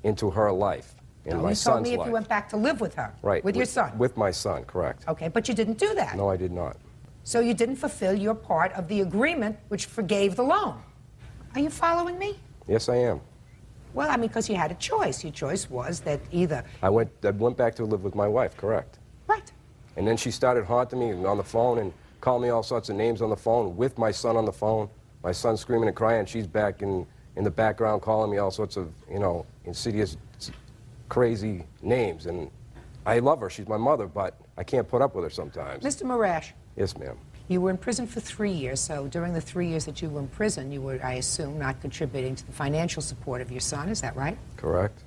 into her life, in No, my you son's told me if life. you went back to live with her. Right. With your son. With my son, correct. Okay, but you didn't do that. No, I did not. So you didn't fulfill your part of the agreement which forgave the loan. Are you following me? Yes, I am. Well, I mean, because you had a choice. Your choice was that either... I went back to live with my wife, correct. Right. And then she started haunting me on the phone and calling me all sorts of names on the phone with my son on the phone. My son's screaming and crying, and she's back in the background calling me all sorts of, insidious, crazy names. And I love her. She's my mother, but I can't put up with her sometimes. Mr. Marash, Yes, ma'am. you were in prison for 3 years, so during the 3 years that you were in prison, you were, I assume, not contributing to the financial support of your son. Is that right? Correct.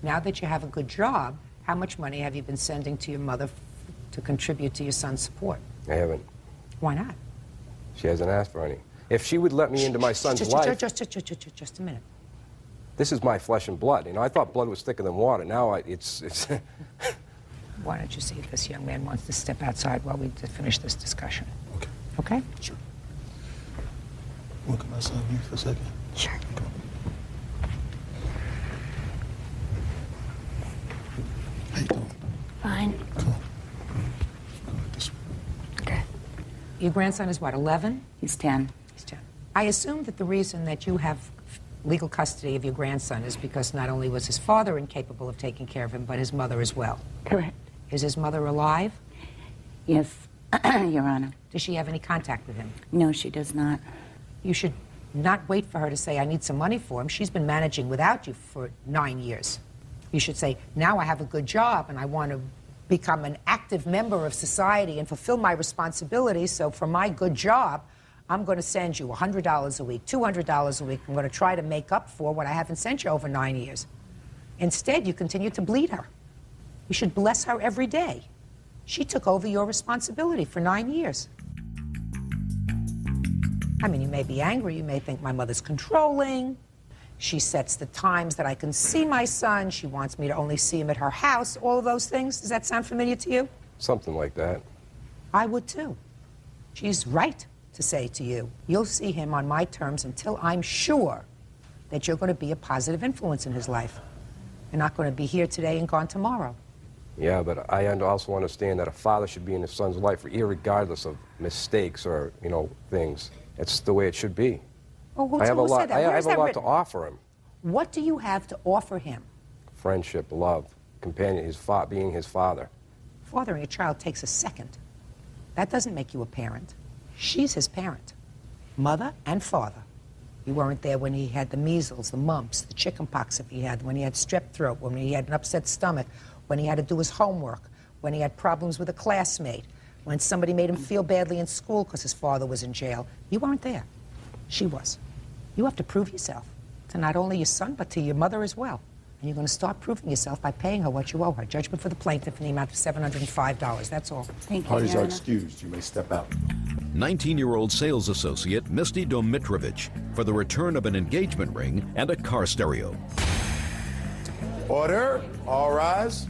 Now that you have a good job, how much money have you been sending to your mother to contribute to your son's support? I haven't. Why not? She hasn't asked for any. If she would let me into my son's life, Just a minute. this is my flesh and blood. I thought blood was thicker than water. Now it's Why don't you see if this young man wants to step outside while we finish this discussion? Okay. Okay? Sure. Look at my son here for a second. Sure. How you doing? Fine. Okay. Your grandson is what, 11? He's 10. He's 10. I assume that the reason that you have legal custody of your grandson is because not only was his father incapable of taking care of him, but his mother as well. Correct. Is his mother alive? Yes, Your Honor. Does she have any contact with him? No, she does not. You should not wait for her to say, I need some money for him. She's been managing without you for 9 years. You should say, now I have a good job and I want to become an active member of society and fulfill my responsibilities, so for my good job, I'm going to send you $100 a week, $200 a week. I'm going to try to make up for what I haven't sent you over 9 years. Instead, you continue to bleed her. You should bless her every day. She took over your responsibility for 9 years. I mean, you may be angry. You may think my mother's controlling. She sets the times that I can see my son. She wants me to only see him at her house. All of those things. Does that sound familiar to you? something like that. I would too. She's right to say to you, you'll see him on my terms until I'm sure that you're going to be a positive influence in his life. You're not going to be here today and gone tomorrow. Yeah, but I also understand that a father should be in his son's life irregardless of mistakes or, things. It's the way it should be. Oh, who I have a said lot, that? I Where have is a that lot written? to offer him. What do you have to offer him? Friendship, love, companion, being his father. Fathering a child takes a second. That doesn't make you a parent. She's his parent. Mother and father. You weren't there when he had the measles, the mumps, the chicken pox if he had, when he had strep throat, when he had an upset stomach, when he had to do his homework, when he had problems with a classmate, when somebody made him feel badly in school because his father was in jail. You weren't there. She was. You have to prove yourself to not only your son, but to your mother as well. And you're going to start proving yourself by paying her what you owe her. Judgment for the plaintiff in the amount of $705. That's all. Thank you, Parties Your are Honor. excused. You may step out. 19-year-old sales associate Misty Domitrovich for the return of an engagement ring and a car stereo. Order. All rise.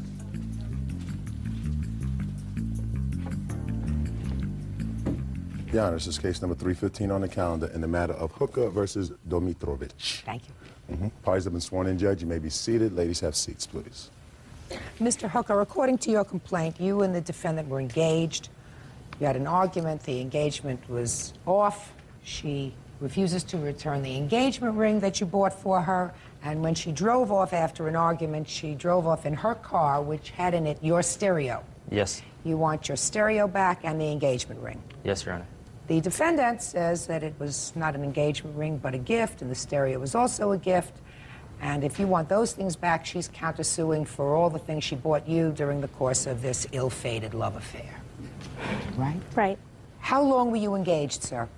Your Honor, this is case number 315 on the calendar in the matter of Hooker versus Domitrovich. Thank you. Parties have been sworn in, Judge. You may be seated. Ladies, have seats, please. Mr. Hooker, according to your complaint, you and the defendant were engaged. You had an argument. The engagement was off. She refuses to return the engagement ring that you bought for her. And when she drove off after an argument, she drove off in her car, which had in it your stereo. Yes. You want your stereo back and the engagement ring. Yes, Your Honor. The defendant says that it was not an engagement ring but a gift, and the stereo was also a gift. And if you want those things back, she's countersuing for all the things she bought you during the course of this ill-fated love affair. Right? Right. How long were you engaged, sir?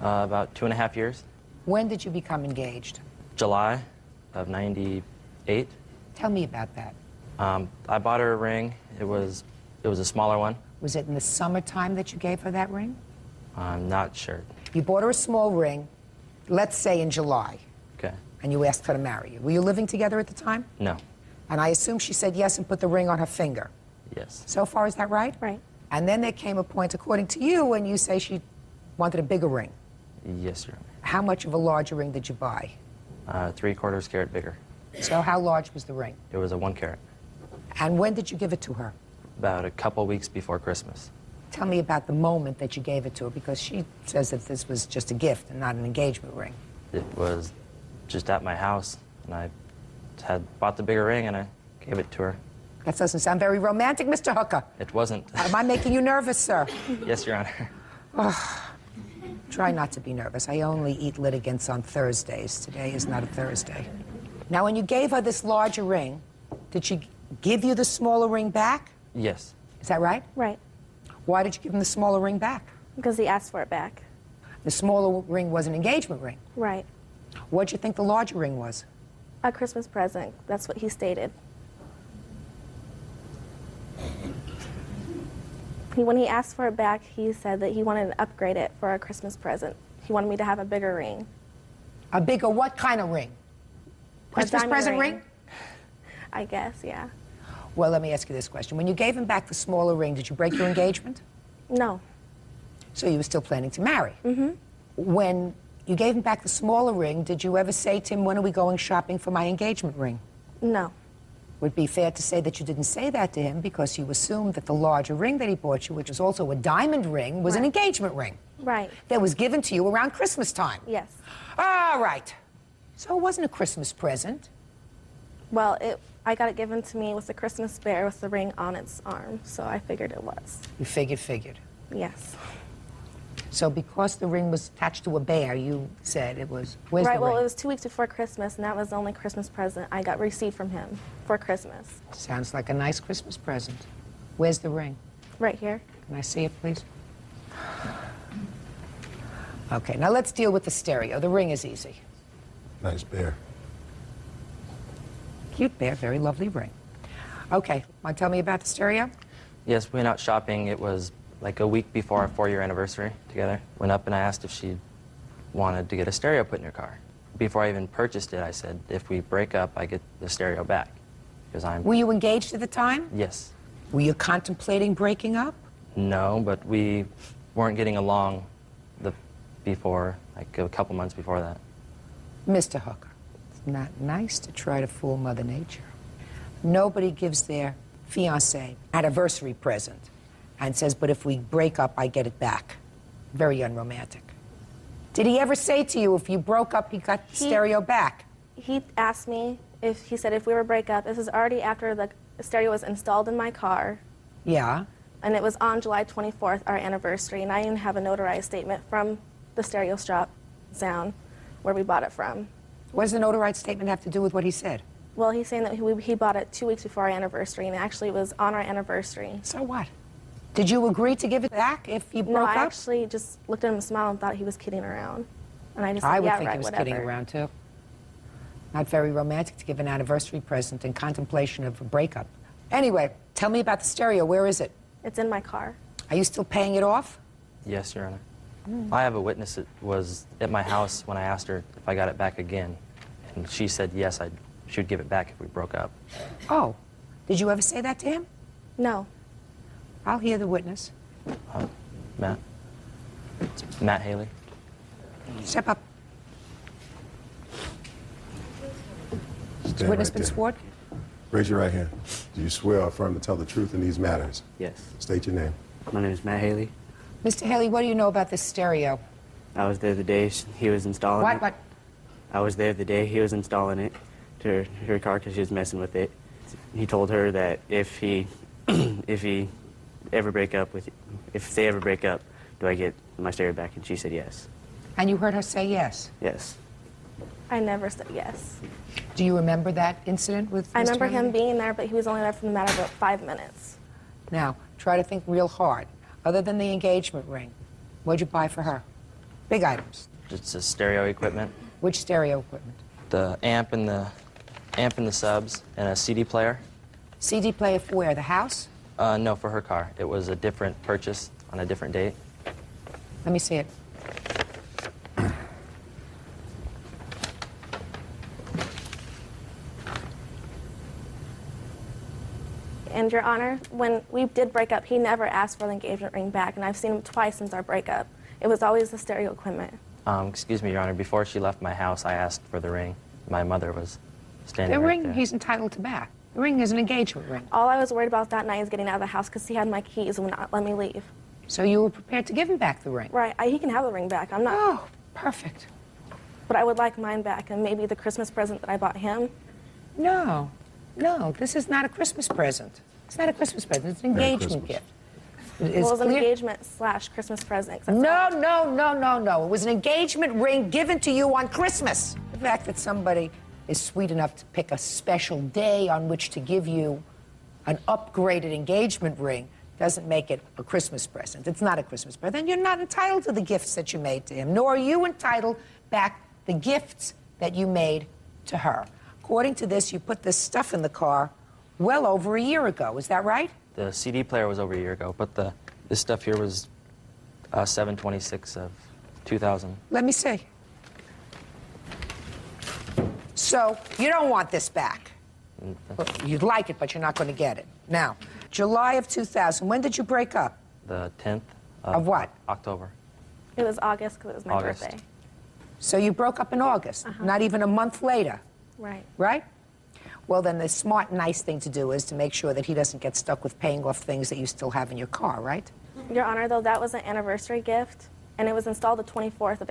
About 2.5 years. When did you become engaged? July of '98. Tell me about that. I bought her a ring. It was a smaller one. Was it in the summertime that you gave her that ring? I'm not sure. You bought her a small ring, let's say in July, Okay. and you asked her to marry you. Were you living together at the time? No. And I assume she said yes and put the ring on her finger. Yes. So far, is that right? Right. And then there came a point, according to you, when you say she wanted a bigger ring. Yes, Your Honor. How much of a larger ring did you buy? 3/4 carat bigger. So how large was the ring? It was a 1 carat. And when did you give it to her? About a couple weeks before Christmas. Tell me about the moment that you gave it to her, because she says that this was just a gift and not an engagement ring. It was just at my house, and I had bought the bigger ring, and I gave it to her. That doesn't sound very romantic, Mr. Hooker. It wasn't. Am I making you nervous, sir? Yes, Your Honor. Oh, try not to be nervous. I only eat litigants on Thursdays. Today is not a Thursday. Now, when you gave her this larger ring, did she give you the smaller ring back? Yes. Is that right? Right. Why did you give him the smaller ring back? Because he asked for it back. The smaller ring was an engagement ring. Right. What'd you think the larger ring was? A Christmas present. That's what he stated. When he asked for it back, he said that he wanted to upgrade it for a Christmas present. He wanted me to have a bigger ring. A bigger what kind of ring? Christmas diamond present ring? I guess, yeah. Well, let me ask you this question. When you gave him back the smaller ring, did you break your engagement? No. So you were still planning to marry? Mm-hmm. When you gave him back the smaller ring, did you ever say to him, when are we going shopping for my engagement ring? No. Would it be fair to say that you didn't say that to him because you assumed that the larger ring that he bought you, which was also a diamond ring, was an engagement ring? Right. That was given to you around Christmas time? Yes. All right. So it wasn't a Christmas present. Well, I got it given to me with a Christmas bear with the ring on its arm, so I figured it was. You figured. Yes. So because the ring was attached to a bear, you said it was, where's Right, the well, ring? it was 2 weeks before Christmas, and that was the only Christmas present I got received from him for Christmas. Sounds like a nice Christmas present. Where's the ring? Right here. Can I see it, please? Okay, now let's deal with the stereo. The ring is easy. Nice bear. Cute bear, very lovely ring. Okay, want to tell me about the stereo? Yes, we went out shopping. It was like a week before our 4-year anniversary together. Went up and I asked if she wanted to get a stereo put in her car. Before I even purchased it, I said, if we break up, I get the stereo back. Because I'm... Were you engaged at the time? Yes. Were you contemplating breaking up? No, but we weren't getting along before, like a couple months before that. Mr. Hooker, it's not nice to try to fool Mother Nature. Nobody gives their fiancé anniversary present and says, but if we break up, I get it back. Very unromantic. Did he ever say to you, if you broke up, he got the stereo back? He asked me he said if we were break up, this is already after the stereo was installed in my car. Yeah. And it was on July 24th, our anniversary, and I even have a notarized statement from the stereo shop, Sound, where we bought it from. What does the notarized statement have to do with what he said? Well, he's saying that he bought it 2 weeks before our anniversary, and actually it was on our anniversary. So what? Did you agree to give it back if he broke No, up? I actually just looked at him and smiled and thought he was kidding around. And I just said, I would yeah, think right, he was whatever. kidding around, too. Not very romantic to give an anniversary present in contemplation of a breakup. Anyway, tell me about the stereo. Where is it? It's in my car. Are you still paying it off? Yes, Your Honor. I have a witness that was at my house when I asked her if I got it back again. And she said, yes, she would give it back if we broke up. Oh. Did you ever say that to him? No. I'll hear the witness. Matt? It's Matt Haley. Step up. Stand Witness right been there. sworn? Raise your right hand. Do you swear or affirm to tell the truth in these matters? Yes. State your name. My name is Matt Haley. Mr. Haley, what do you know about this stereo? I was there the day he was installing it. What? I was there the day he was installing it to her car because she was messing with it. He told her that if he if they ever break up, do I get my stereo back? And she said yes. And you heard her say yes? Yes. I never said yes. Do you remember that incident with I Mr. remember him Henry? being there, but he was only there for the matter of about 5 minutes. Now, try to think real hard. Other than the engagement ring, what'd you buy for her? Big items. Just the stereo equipment, Which stereo equipment? the amp and the subs, and a CD player. CD player for where? The house? No, for her car. It was a different purchase on a different date. Let me see it. And Your Honor, when we did break up, he never asked for the engagement ring back, and I've seen him twice since our breakup. It was always the stereo equipment. Excuse me, Your Honor. Before she left my house, I asked for the ring. My mother was standing The right ring there. he's entitled to back. The ring is an engagement ring. All I was worried about that night is getting out of the house because he had my keys and would not let me leave. So you were prepared to give him back the ring? Right, he can have the ring back. I'm not. Oh, perfect. But I would like mine back, and maybe the Christmas present that I bought him. No, this is not a Christmas present. It's not a Christmas present. It's an Merry engagement Christmas. gift. Well, it was an engagement / Christmas present. No. It was an engagement ring given to you on Christmas. The fact that somebody is sweet enough to pick a special day on which to give you an upgraded engagement ring doesn't make it a Christmas present. It's not a Christmas present. You're not entitled to the gifts that you made to him, nor are you entitled back the gifts that you made to her. According to this, you put this stuff in the car well over a year ago. Is that right? The CD player was over a year ago, but this stuff here was 7/26 of 2000. Let me see. So you don't want this back. Well, you'd like it, but you're not going to get it. Now, July of 2000, when did you break up? The 10th Of what? October. It was August because it was my August. birthday. So you broke up in August, not even a month later, Right. right? Well, then the smart, nice thing to do is to make sure that he doesn't get stuck with paying off things that you still have in your car, right? Your Honor, though, that was an anniversary gift, and it was installed the 24th of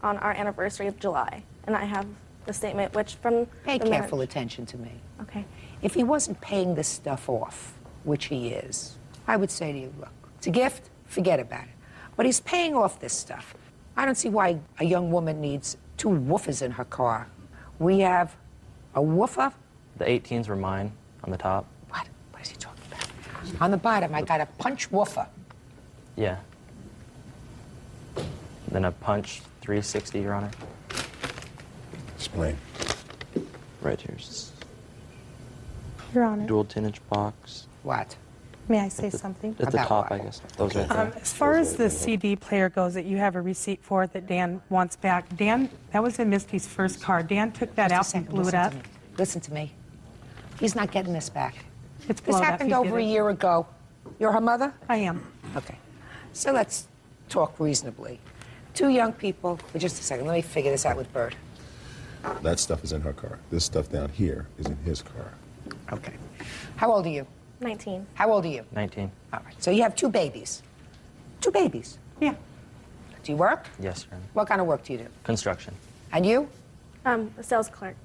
on our anniversary of July. And I have the statement, which from Pay the careful attention to me. Okay. If he wasn't paying this stuff off, which he is, I would say to you, look, it's a gift, forget about it. But he's paying off this stuff. I don't see why a young woman needs 2 woofers in her car. We have a woofer. The 18s were mine on the top. What? What is he talking about? On the bottom, I got a punch woofer. Yeah. Then a punch 360, Your Honor. Explain. Right here. Your Honor, Dual 10-inch box. What? may I say something? At the top, I guess. Those right there. As far as the CD player goes that you have a receipt for that Dan wants back, Dan, that was in Misty's first car. Dan took that out and blew it up. Listen to me. He's not getting this back. It's This blown up. happened He did over a it. year ago. You're her mother? I am. Okay. So let's talk reasonably. 2 young people. Just a second. Let me figure this out with Bert. That stuff is in her car. This stuff down here is in his car. Okay. How old are you? 19. How old are you? 19. All right. So you have 2 babies. 2 babies? Yeah. Do you work? Yes, Your Honor. What kind of work do you do? Construction. And you? A sales clerk.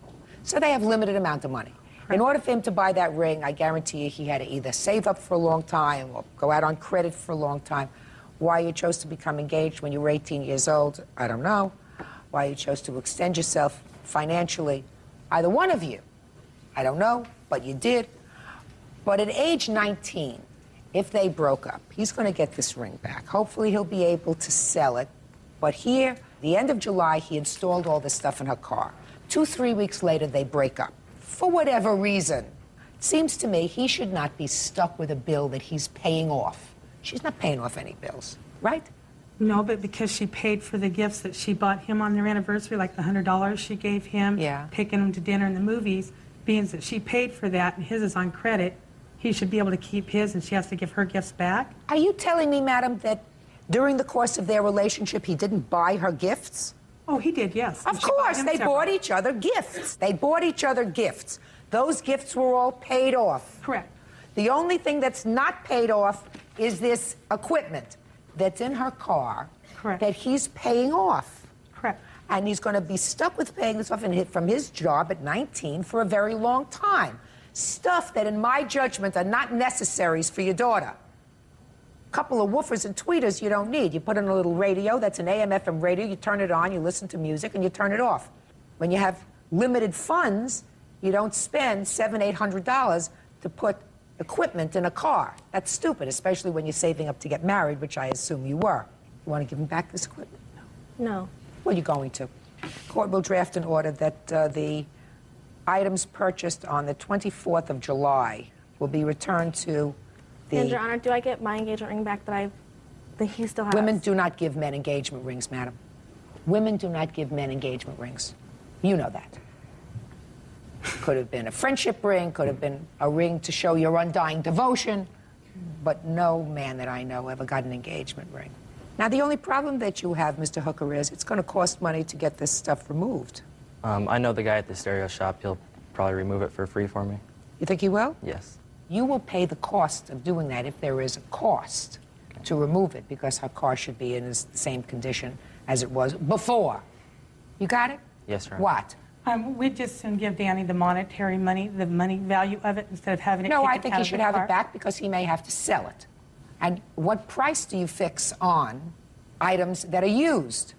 So they have limited amount of money. In order for him to buy that ring, I guarantee you he had to either save up for a long time or go out on credit for a long time. Why you chose to become engaged when you were 18 years old, I don't know. Why you chose to extend yourself financially, either one of you, I don't know, but you did. But at age 19, if they broke up, he's going to get this ring back. Hopefully he'll be able to sell it. But here, the end of July, he installed all this stuff in her car. 2-3 weeks later, they break up. For whatever reason. It seems to me he should not be stuck with a bill that he's paying off. She's not paying off any bills, right? No, but because she paid for the gifts that she bought him on their anniversary, like the $100 she gave him, taking him to dinner and the movies, being that she paid for that and his is on credit, he should be able to keep his and she has to give her gifts back? Are you telling me, madam, that during the course of their relationship he didn't buy her gifts? Oh, he did, yes. Of course, they bought each other gifts. They bought each other gifts. Those gifts were all paid off. Correct. The only thing that's not paid off is this equipment that's in her car that he's paying off. Correct. And he's going to be stuck with paying this off from his job at 19 for a very long time. Stuff that, in my judgment, are not necessaries for your daughter. A couple of woofers and tweeters you don't need. You put in a little radio, that's an AM, FM radio, you turn it on, you listen to music, and you turn it off. When you have limited funds, you don't spend $700, $800 to put equipment in a car. That's stupid, especially when you're saving up to get married, which I assume you were. You want to give him back this equipment? No. Well, you're going to. Court will draft an order that the items purchased on the 24th of July will be returned to the... And, Your Honor, do I get my engagement ring back that he still has? Women do not give men engagement rings, madam. Women do not give men engagement rings. You know that. Could have been a friendship ring, could have been a ring to show your undying devotion, but no man that I know ever got an engagement ring. Now, the only problem that you have, Mr. Hooker, is it's going to cost money to get this stuff removed. I know the guy at the stereo shop. He'll probably remove it for free for me. You think he will? Yes. You will pay the cost of doing that if there is a cost to remove it, because her car should be in the same condition as it was before. You got it? Yes, sir. What? We'd just soon give Danny the monetary money, the money value of it, instead of having it No, taken I think out he of should the have car. it back because he may have to sell it. And what price do you fix on items that are used?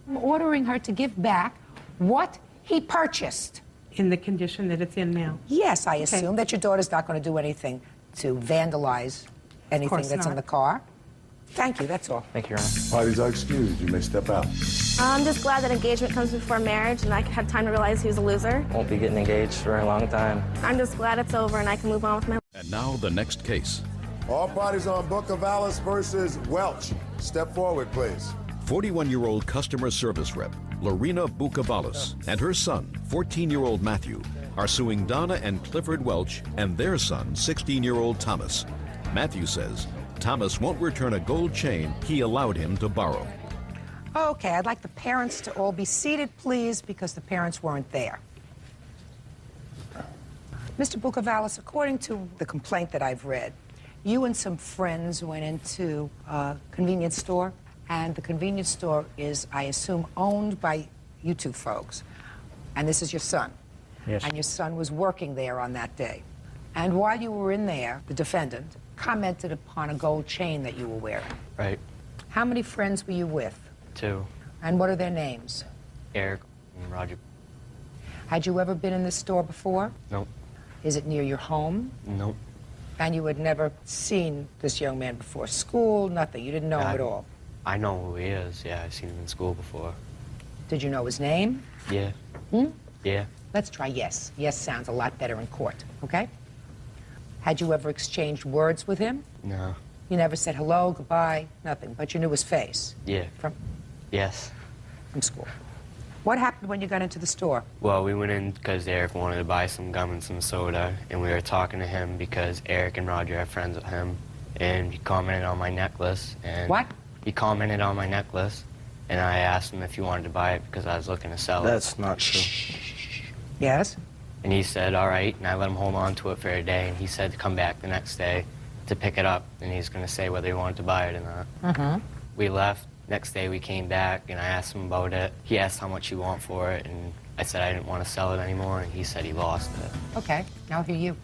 I'm ordering her to give back what he purchased. In the condition that it's in now? Yes, I assume that your daughter's not going to do anything to vandalize anything course that's in not. the car. Thank you, that's all. Thank you, Your Honor. Parties are excused. You may step out. I'm just glad that engagement comes before marriage and I had time to realize he was a loser. Won't be getting engaged for a long time. I'm just glad it's over and I can move on with my life. And now the next case. All parties on Bucavalis versus Welch. Step forward, please. 41-year-old customer service rep Lorena Bucavalis and her son, 14-year-old Matthew, are suing Donna and Clifford Welch and their son, 16-year-old Thomas. Matthew says Thomas won't return a gold chain he allowed him to borrow. Okay, I'd like the parents to all be seated, please, because the parents weren't there. Mr. Bucavalis, according to the complaint that I've read, you and some friends went into a convenience store, and the convenience store is, I assume, owned by you two folks. And this is your son. Yes. And your son was working there on that day. And while you were in there, the defendant commented upon a gold chain that you were wearing. Right. How many friends were you with? 2. And what are their names? Eric and Roger. Had you ever been in this store before? Nope. Is it near your home? Nope. And you had never seen this young man before? School, nothing? You didn't know him at all? I know who he is. Yeah, I've seen him in school before. Did you know his name? Yeah. Hmm? Yeah. Let's try yes. Yes sounds a lot better in court, okay? Had you ever exchanged words with him? No. You never said hello, goodbye, nothing, but you knew his face? Yeah. From Yes. school. What happened when you got into the store? Well, we went in because Eric wanted to buy some gum and some soda, and we were talking to him because Eric and Roger are friends with him, and he commented on my necklace. And What? He commented on my necklace, and I asked him if he wanted to buy it because I was looking to sell it. That's not true. Yes? And he said, all right, and I let him hold on to it for a day, and he said to come back the next day to pick it up, and he's going to say whether he wanted to buy it or not. Mm-hmm. We left. Next day we came back, and I asked him about it. He asked how much he want for it, and I said I didn't want to sell it anymore, and he said he lost it. Okay, now I'll hear you.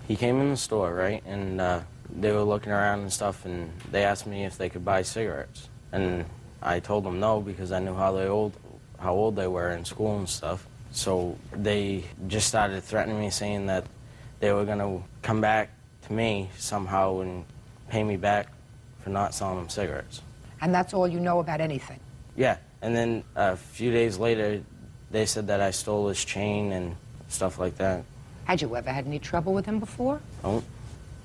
He came in the store, right, and they were looking around and stuff, and they asked me if they could buy cigarettes. And I told them no because I knew how old they were in school and stuff. So they just started threatening me, saying that they were going to come back to me somehow and pay me back for not selling them cigarettes. And that's all you know about anything? Yeah, and then a few days later, they said that I stole his chain and stuff like that. Had you ever had any trouble with him before? No.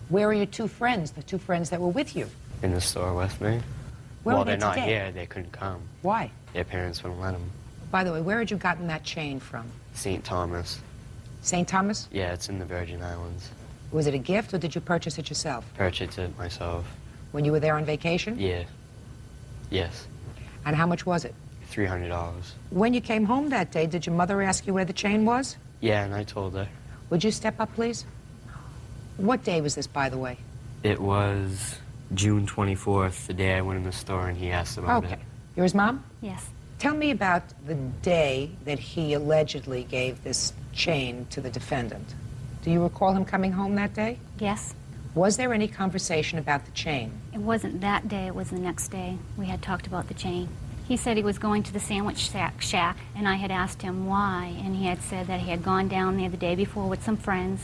Where are your two friends, the two friends that were with you? In the store with me. Where well, are they they're not today? here. They couldn't come. Why? Their parents wouldn't let them. By the way, where had you gotten that chain from? St. Thomas. St. Thomas? Yeah, it's in the Virgin Islands. Was it a gift or did you purchase it yourself? Purchased it myself. When you were there on vacation? Yeah. Yes. And how much was it? $300. When you came home that day, did your mother ask you where the chain was? Yeah, and I told her. Would you step up, please? What day was this, by the way? It was June 24th, the day I went in the store and he asked about it. Okay. You're his mom? Yes. Tell me about the day that he allegedly gave this chain to the defendant. Do you recall him coming home that day? Yes. Was there any conversation about the chain? It wasn't that day, it was the next day. We had talked about the chain. He said he was going to the sandwich shack, and I had asked him why, and he had said that he had gone down there the day before with some friends,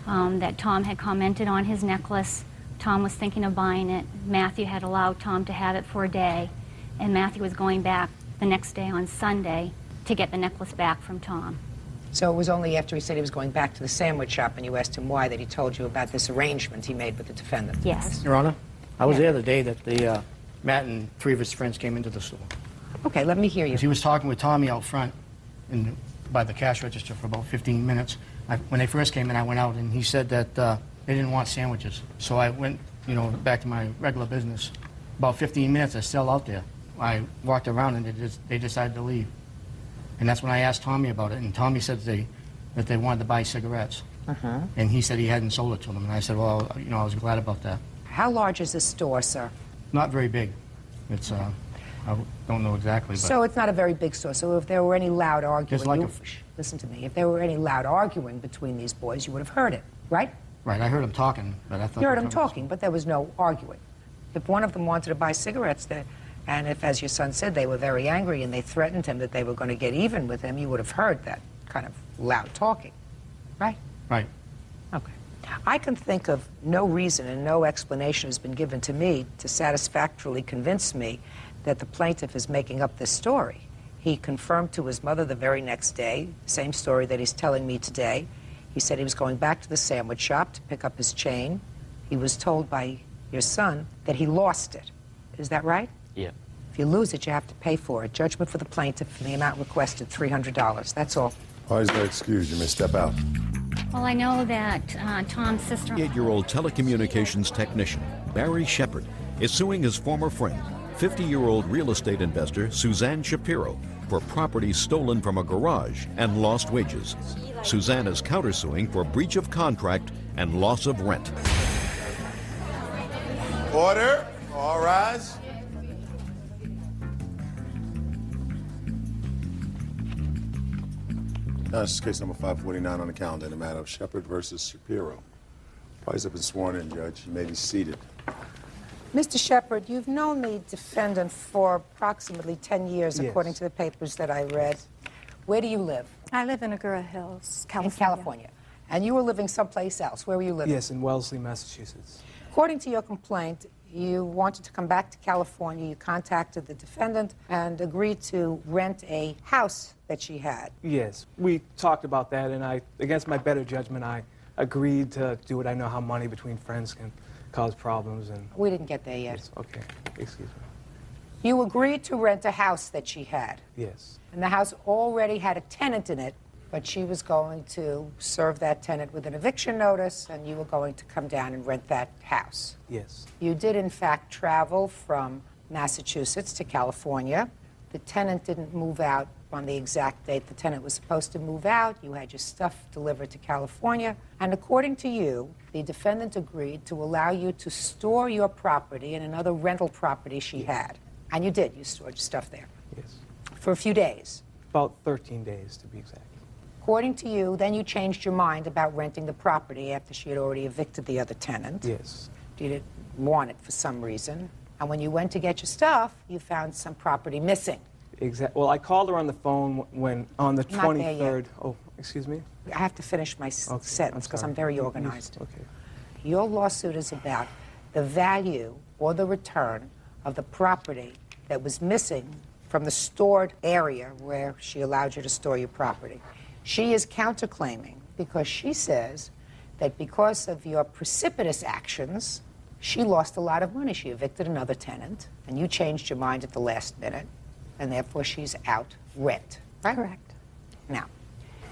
that Tom had commented on his necklace. Tom was thinking of buying it. Matthew had allowed Tom to have it for a day, and Matthew was going back the next day on Sunday to get the necklace back from Tom. So it was only after he said he was going back to the sandwich shop and you asked him why that he told you about this arrangement he made with the defendant? Yes. Your Honor, I was there the day that the Matt and three of his friends came into the store. Okay, let me hear you. He was talking with Tommy out front by the cash register for about 15 minutes. When they first came in, I went out, and he said that they didn't want sandwiches. So I went, back to my regular business. About 15 minutes, they're still out there. I walked around, and they decided to leave. And that's when I asked Tommy about it, and Tommy said that they wanted to buy cigarettes. And he said he hadn't sold it to them. And I said, well, I was glad about that. How large is this store, sir? Not very big. It's, I don't know exactly, but... So it's not a very big store. So if there were any loud arguing... It's like listen to me. If there were any loud arguing between these boys, you would have heard it, right? Right, I heard them talking, but I thought... You heard them talking, but there was no arguing. If one of them wanted to buy cigarettes, and if, as your son said, they were very angry and they threatened him that they were going to get even with him, you would have heard that kind of loud talking, right? Right. Okay. I can think of no reason and no explanation has been given to me to satisfactorily convince me that the plaintiff is making up this story. He confirmed to his mother the very next day, same story that he's telling me today. He said he was going back to the sandwich shop to pick up his chain. He was told by your son that he lost it. Is that right? Yeah. If you lose it, you have to pay for it. Judgment for the plaintiff in the amount requested, $300. That's all. Why is that excused? You may step out. Well, I know that Tom's sister... 8-year-old telecommunications technician Barry Shepard is suing his former friend, 50-year-old real estate investor Suzanne Shapiro, for property stolen from a garage and lost wages. Suzanne is countersuing for breach of contract and loss of rent. Order. All rise. Now, this is case number 549 on the calendar in the matter of Shepard versus Shapiro. Parties have been sworn in, Judge. You may be seated. Mr. Shepard, you've known the defendant for approximately 10 years, Yes. according to the papers that I read. Where do you live? I live in Agoura Hills, California. In California. And you were living someplace else. Where were you living? Yes, in Wellesley, Massachusetts. According to your complaint, you wanted to come back to California. You contacted the defendant and agreed to rent a house that she had. Yes, we talked about that, and against my better judgment, I agreed to do it. I know how money between friends can cause problems, and... We didn't get there yet. Yes, okay, excuse me. You agreed to rent a house that she had. Yes. And the house already had a tenant in it, but she was going to serve that tenant with an eviction notice, and you were going to come down and rent that house. Yes. You did, in fact, travel from Massachusetts to California. The tenant didn't move out on the exact date the tenant was supposed to move out. You had your stuff delivered to California. And according to you, the defendant agreed to allow you to store your property in another rental property she had. And you did. You stored your stuff there. Yes. For a few days. About 13 days, to be exact. According to you, then you changed your mind about renting the property after she had already evicted the other tenant. Yes. You didn't want it for some reason. And when you went to get your stuff, you found some property missing. Exactly. Well, I called her on the phone when on the Not there 23rd. yet. Oh, excuse me? I have to finish my sentence because I'm very organized. Okay. Your lawsuit is about the value or the return of the property that was missing from the stored area where she allowed you to store your property. She is counterclaiming because she says that because of your precipitous actions, she lost a lot of money. She evicted another tenant, and you changed your mind at the last minute, and therefore she's out rent, right? Correct. Now,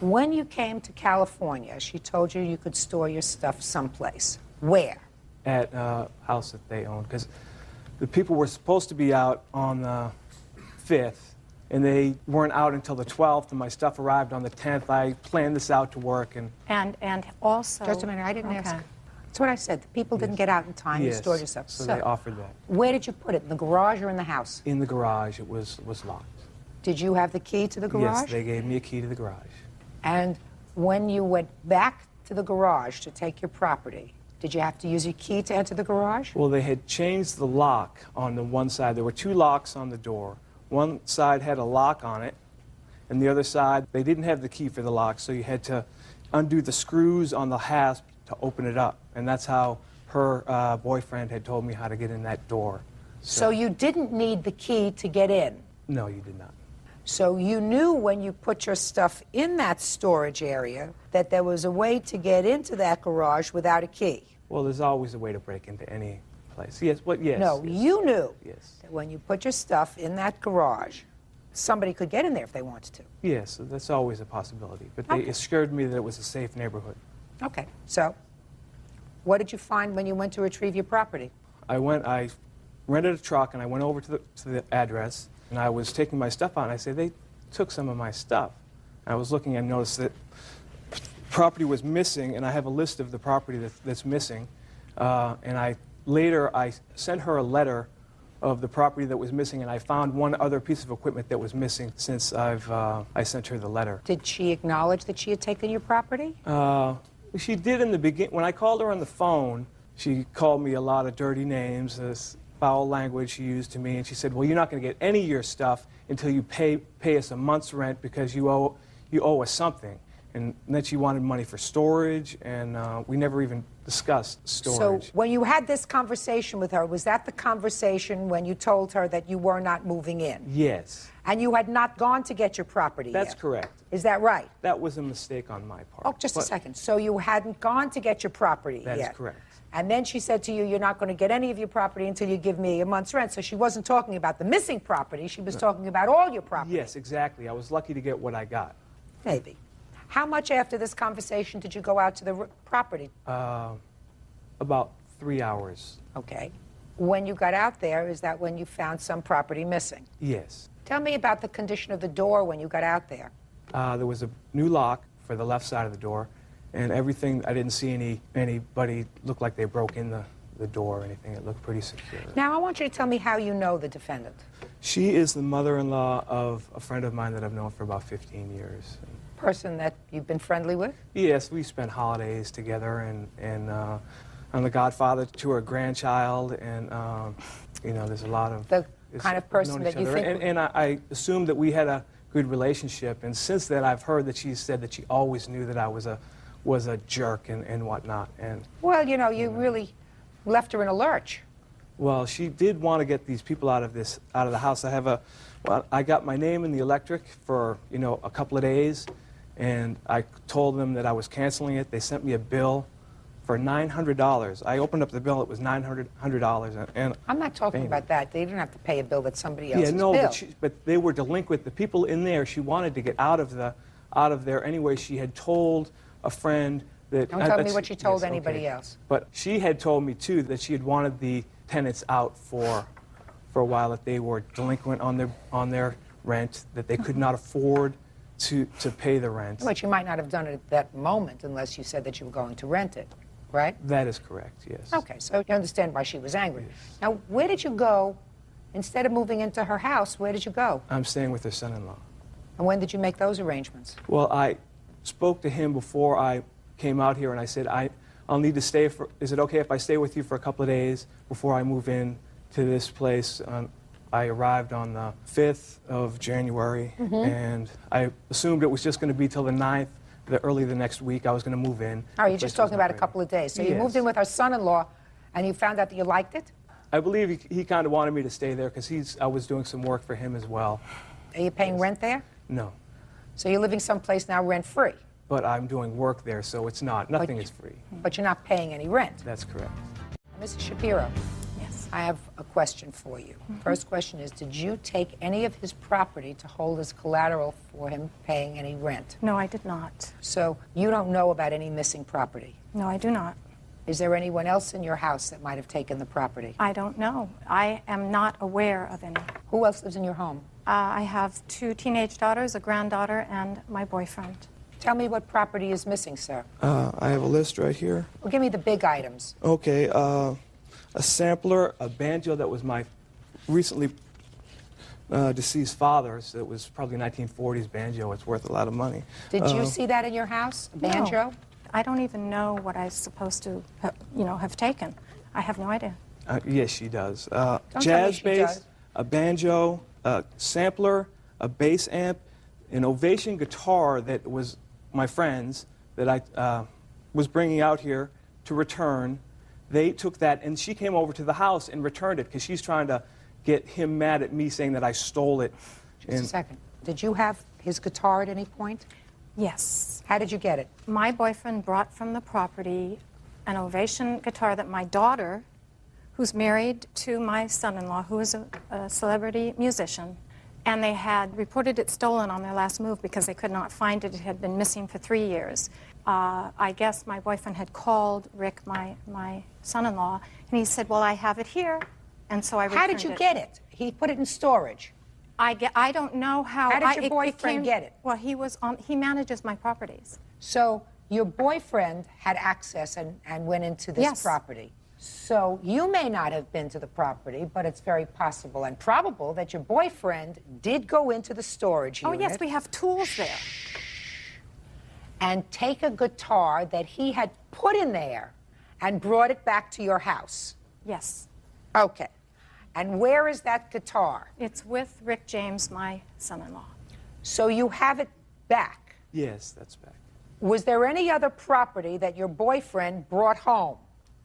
when you came to California, she told you you could store your stuff someplace. Where? At a house that they owned, because the people were supposed to be out on the 5th, and they weren't out until the 12th, and my stuff arrived on the 10th. I planned this out to work, and also... Just a minute, I didn't ask. That's what I said. The people didn't get out in time. Yes, You stored your stuff. so they offered that. Where did you put it? In the garage or in the house? In the garage, it was locked. Did you have the key to the garage? Yes, they gave me a key to the garage. And when you went back to the garage to take your property, did you have to use your key to enter the garage? Well, they had changed the lock on the one side. There were two locks on the door. One side had a lock on it, and the other side, they didn't have the key for the lock, so you had to undo the screws on the hasp to open it up. And that's how her boyfriend had told me how to get in that door. So you didn't need the key to get in? No, you did not. So you knew when you put your stuff in that storage area that there was a way to get into that garage without a key? Well, there's always a way to break into any place. Yes, what? Yes. No, yes. you knew Yes. that when you put your stuff in that garage, somebody could get in there if they wanted to. Yes, that's always a possibility. But they assured me that it was a safe neighborhood. Okay, so what did you find when you went to retrieve your property? I rented a truck and I went over to the address and I was taking my stuff out and I said, they took some of my stuff. And I was looking and noticed that property was missing, and I have a list of the property that's missing. And later I sent her a letter of the property that was missing, and I found one other piece of equipment that was missing since I sent her the letter. Did she acknowledge that she had taken your property? She did in the beginning. When I called her on the phone, she called me a lot of dirty names, this foul language she used to me, and she said, well, you're not going to get any of your stuff until you pay us a month's rent because you owe us something. And then she wanted money for storage, and we never even discussed storage. So when you had this conversation with her, was that the conversation when you told her that you were not moving in? Yes. And you had not gone to get your property That's yet? correct. Is that right? That was a mistake on my part. Oh, just a second. So you hadn't gone to get your property That yet? is correct. And then she said to you, you're not going to get any of your property until you give me a month's rent. So she wasn't talking about the missing property. She was talking about all your property. Yes, exactly. I was lucky to get what I got. Maybe. How much after this conversation did you go out to the property? About 3 hours. Okay. When you got out there, is that when you found some property missing? Yes. Tell me about the condition of the door when you got out there. There was a new lock for the left side of the door, and everything, I didn't see anybody look like they broke in the door or anything. It looked pretty secure. Now, I want you to tell me how you know the defendant. She is the mother-in-law of a friend of mine that I've known for about 15 years. Person that you've been friendly with? Yes, we spent holidays together, and I'm the godfather to her grandchild, and you know, there's a lot of the kind of person that you think. And I assumed that we had a good relationship, and since then I've heard that she said that she always knew that I was a jerk and whatnot. And well, you know, you really left her in a lurch. well, she did want to get these people out of the house. I got my name in the electric for a couple of days. And I told them that I was canceling it. They sent me a bill for $900. I opened up the bill, it was $900. And I'm not talking about that. They didn't have to pay a bill that's somebody else's bill. But they were delinquent. The people in there, she wanted to get out of there anyway. She had told a friend that... Don't tell me what she told anybody else. But she had told me, too, that she had wanted the tenants out for a while, that they were delinquent on their rent, that they could not afford to pay the rent. But you might not have done it at that moment unless you said that you were going to rent it, right? That is correct, yes. Okay, so you understand why she was angry. Yes. Now, where did you go? Instead of moving into her house, where did you go? I'm staying with her son-in-law. And when did you make those arrangements? Well, I spoke to him before I came out here, and I said, I'll need to stay is it okay if I stay with you for a couple of days before I move in to this place? I arrived on the 5th of January, and I assumed it was just going to be till the 9th, early the next week I was going to move in. Oh, you're just talking about a couple of days. So you moved in with her son-in-law, and you found out that you liked it? I believe he kind of wanted me to stay there because I was doing some work for him as well. Are you paying rent there? No. So you're living someplace now rent-free? But I'm doing work there, so it's not. Nothing is free. But you're not paying any rent? That's correct. Mrs. Shapiro. I have a question for you. First question is, did you take any of his property to hold as collateral for him paying any rent? No, I did not. So you don't know about any missing property? No, I do not. Is there anyone else in your house that might have taken the property? I don't know. I am not aware of any. Who else lives in your home? I have 2 teenage daughters, a granddaughter, and my boyfriend. Tell me what property is missing, sir. I have a list right here. Well, give me the big items. Okay, a sampler, a banjo that was my recently deceased father's. It was probably 1940s banjo. It's worth a lot of money. Did you see that in your house, a banjo? I don't even know what I'm supposed to, have taken. I have no idea. Yes, she does. tell me Jazz she bass, does. a banjo, a sampler, a bass amp, an Ovation guitar that was my friend's that I was bringing out here to return. They took that, and she came over to the house and returned it because she's trying to get him mad at me saying that I stole it. Just a second. Did you have his guitar at any point? Yes. How did you get it? My boyfriend brought from the property an Ovation guitar that my daughter, who's married to my son-in-law, who is a celebrity musician, and they had reported it stolen on their last move because they could not find it. It had been missing for 3 years. I guess my boyfriend had called Rick, my son-in-law, and he said, well, I have it here, and so I returned it. How did you get it? He put it in storage. I don't know how. How did your boyfriend get it? Well, he manages my properties. So your boyfriend had access and went into this property. So you may not have been to the property, but it's very possible and probable that your boyfriend did go into the storage unit. Oh, yes, we have tools there. And take a guitar that he had put in there and brought it back to your house. Yes. Okay. And where is that guitar? It's with Rick James, my son-in-law. So you have it back. Yes, that's back. Was there any other property that your boyfriend brought home?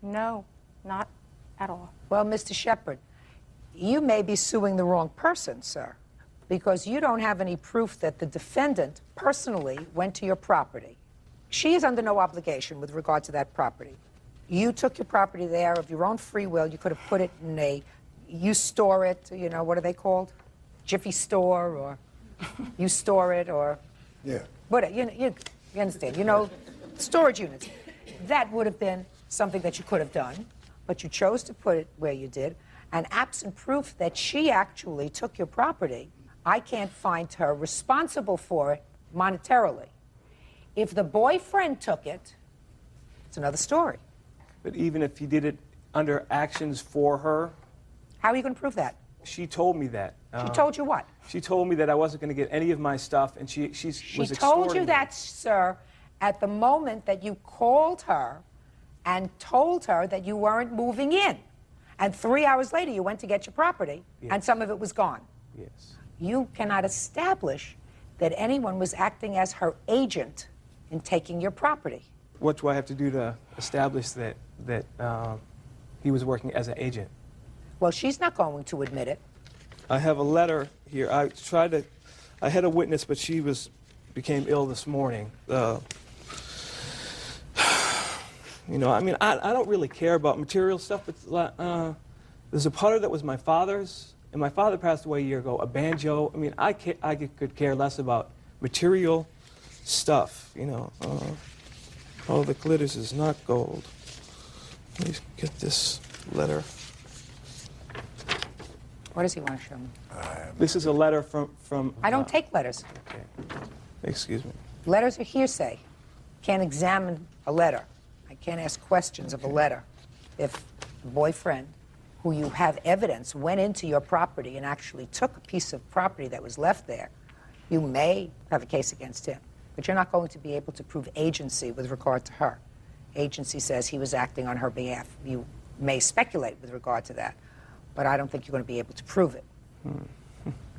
No, not at all. Well, Mr. Shepard, you may be suing the wrong person, sir, because you don't have any proof that the defendant personally went to your property. She is under no obligation with regard to that property. You took your property there of your own free will. You could have put it in you store it, what are they called? Jiffy store, or you store it, or... Yeah. But you understand, storage units. That would have been something that you could have done, but you chose to put it where you did, and absent proof that she actually took your property, I can't find her responsible for it monetarily. If the boyfriend took it, it's another story. But even if he did it under actions for her... How are you going to prove that? She told me that. She told you what? She told me that I wasn't going to get any of my stuff, and she was extorting She told you me. that, sir, at the moment that you called her and told her that you weren't moving in. And 3 hours later, you went to get your property, and some of it was gone. Yes. You cannot establish that anyone was acting as her agent in taking your property. What do I have to do to establish that he was working as an agent? Well, she's not going to admit it. I have a letter here. I had a witness, but she became ill this morning. I don't really care about material stuff, but there's a putter that was my father's, and my father passed away a year ago, a banjo. I could care less about material stuff, Oh, the glitters is not gold. Let me get this letter. What does he want to show me? This is a letter from I don't take letters. Okay. Excuse me. Letters are hearsay. Can't examine a letter. I can't ask questions of a letter. If the boyfriend, who you have evidence, went into your property and actually took a piece of property that was left there, you may have a case against him. But you're not going to be able to prove agency with regard to her. Agency says he was acting on her behalf. You may speculate with regard to that, but I don't think you're going to be able to prove it.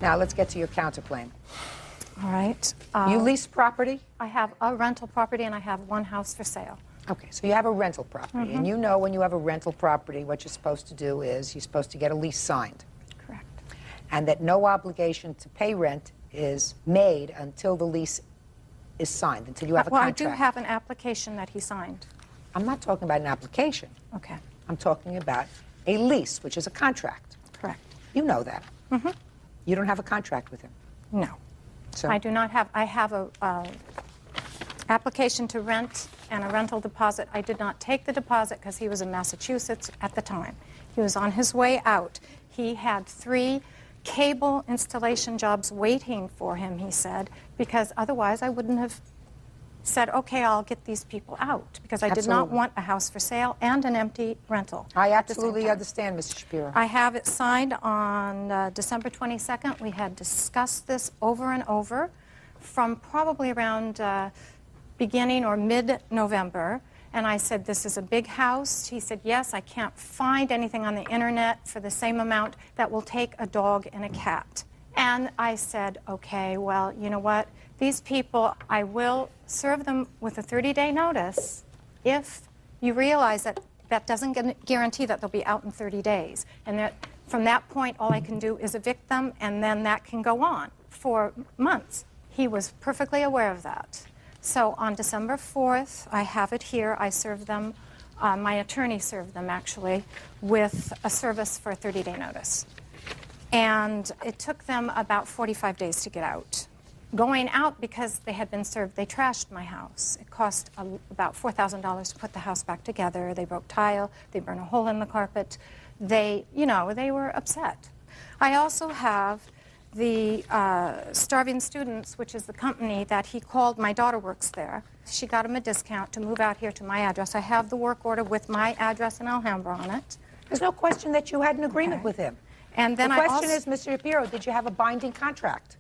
Now, let's get to your counterclaim. All right. You lease property? I have a rental property, and I have one house for sale. Okay, so you have a rental property, and you know when you have a rental property, what you're supposed to do is you're supposed to get a lease signed. Correct. And that no obligation to pay rent is made until the lease is signed, until you have a contract. Well, I do have an application that he signed. I'm not talking about an application. Okay. I'm talking about a lease, which is a contract. Correct. You know that. You don't have a contract with him. No. So I do not have. I have a application to rent and a rental deposit. I did not take the deposit because he was in Massachusetts at the time. He was on his way out. He had 3 cable installation jobs waiting for him, he said, because otherwise I wouldn't have said, okay, I'll get these people out, because I did not want a house for sale and an empty rental. I absolutely understand, Mr. Shapiro. I have it signed on December 22nd. We had discussed this over and over from probably around beginning or mid-November. And I said, this is a big house. He said, yes, I can't find anything on the internet for the same amount that will take a dog and a cat. And I said, okay, well, you know what? These people, I will serve them with a 30-day notice if you realize that that doesn't guarantee that they'll be out in 30 days. And that from that point, all I can do is evict them, and then that can go on for months. He was perfectly aware of that. So on December 4th, I have it here. I served them, my attorney served them actually, with a service for a 30-day notice. And it took them about 45 days to get out. Going out, because they had been served, they trashed my house. It cost about $4,000 to put the house back together. They broke tile, they burned a hole in the carpet. They, you know, they were upset. I also have the Starving Students, which is the company that he called. My daughter works there. She got him a discount to move out here to my address. I have the work order with my address in Alhambra on it. There's no question that you had an agreement with him. And then the question is, Mr. Shapiro, did you have a binding contract?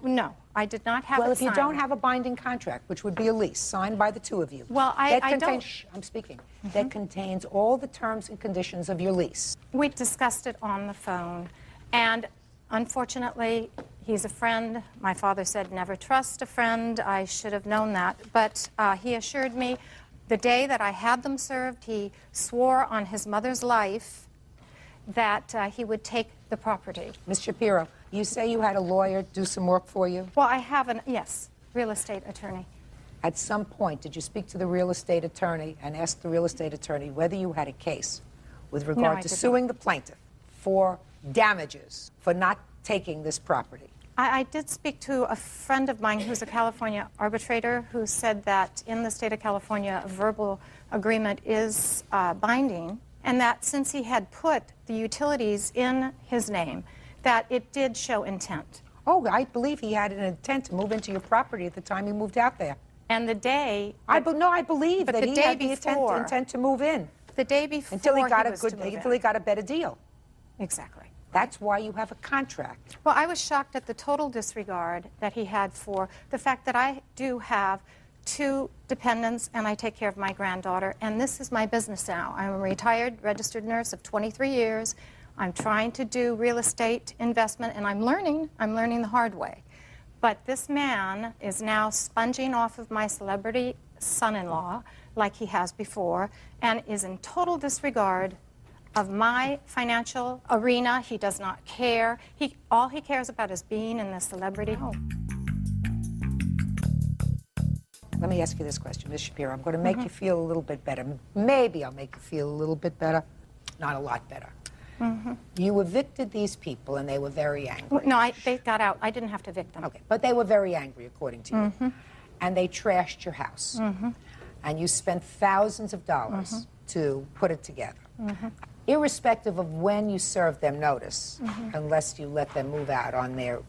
No, I did not have well, it if you signed. don't have a binding contract, which would be a lease signed by the two of you. Well, I don't. Shh, I'm speaking. That contains all the terms and conditions of your lease. We discussed it on the phone, and unfortunately, he's a friend. My father said, never trust a friend. I should have known that. But he assured me the day that I had them served, he swore on his mother's life that he would take the property. Ms. Shapiro, you say you had a lawyer do some work for you? Well, I have yes, real estate attorney. At some point, did you speak to the real estate attorney and ask the real estate attorney whether you had a case with regard to suing the plaintiff for damages for not taking this property? I did speak to a friend of mine who's a California arbitrator who said that in the state of California, a verbal agreement is binding, and that since he had put the utilities in his name, that it did show intent. Oh, I believe he had an intent to move into your property at the time he moved out there. And the day... I believe that he had the intent to move in. The day before until he got until he got a better deal. Exactly. That's why you have a contract. Well, I was shocked at the total disregard that he had for the fact that I do have 2 dependents and I take care of my granddaughter, and this is my business now. I'm a retired registered nurse of 23 years. I'm trying to do real estate investment, and I'm learning the hard way. But this man is now sponging off of my celebrity son-in-law like he has before, and is in total disregard of my financial arena. He does not care. All he cares about is being in the celebrity home. Let me ask you this question, Ms. Shapiro. I'm going to make you feel a little bit better. Maybe I'll make you feel a little bit better. Not a lot better. You evicted these people, and they were very angry. No, they got out. I didn't have to evict them. Okay, but they were very angry, according to you. And they trashed your house. And you spent thousands of dollars to put it together. Irrespective of when you served them notice, unless you let them move out on their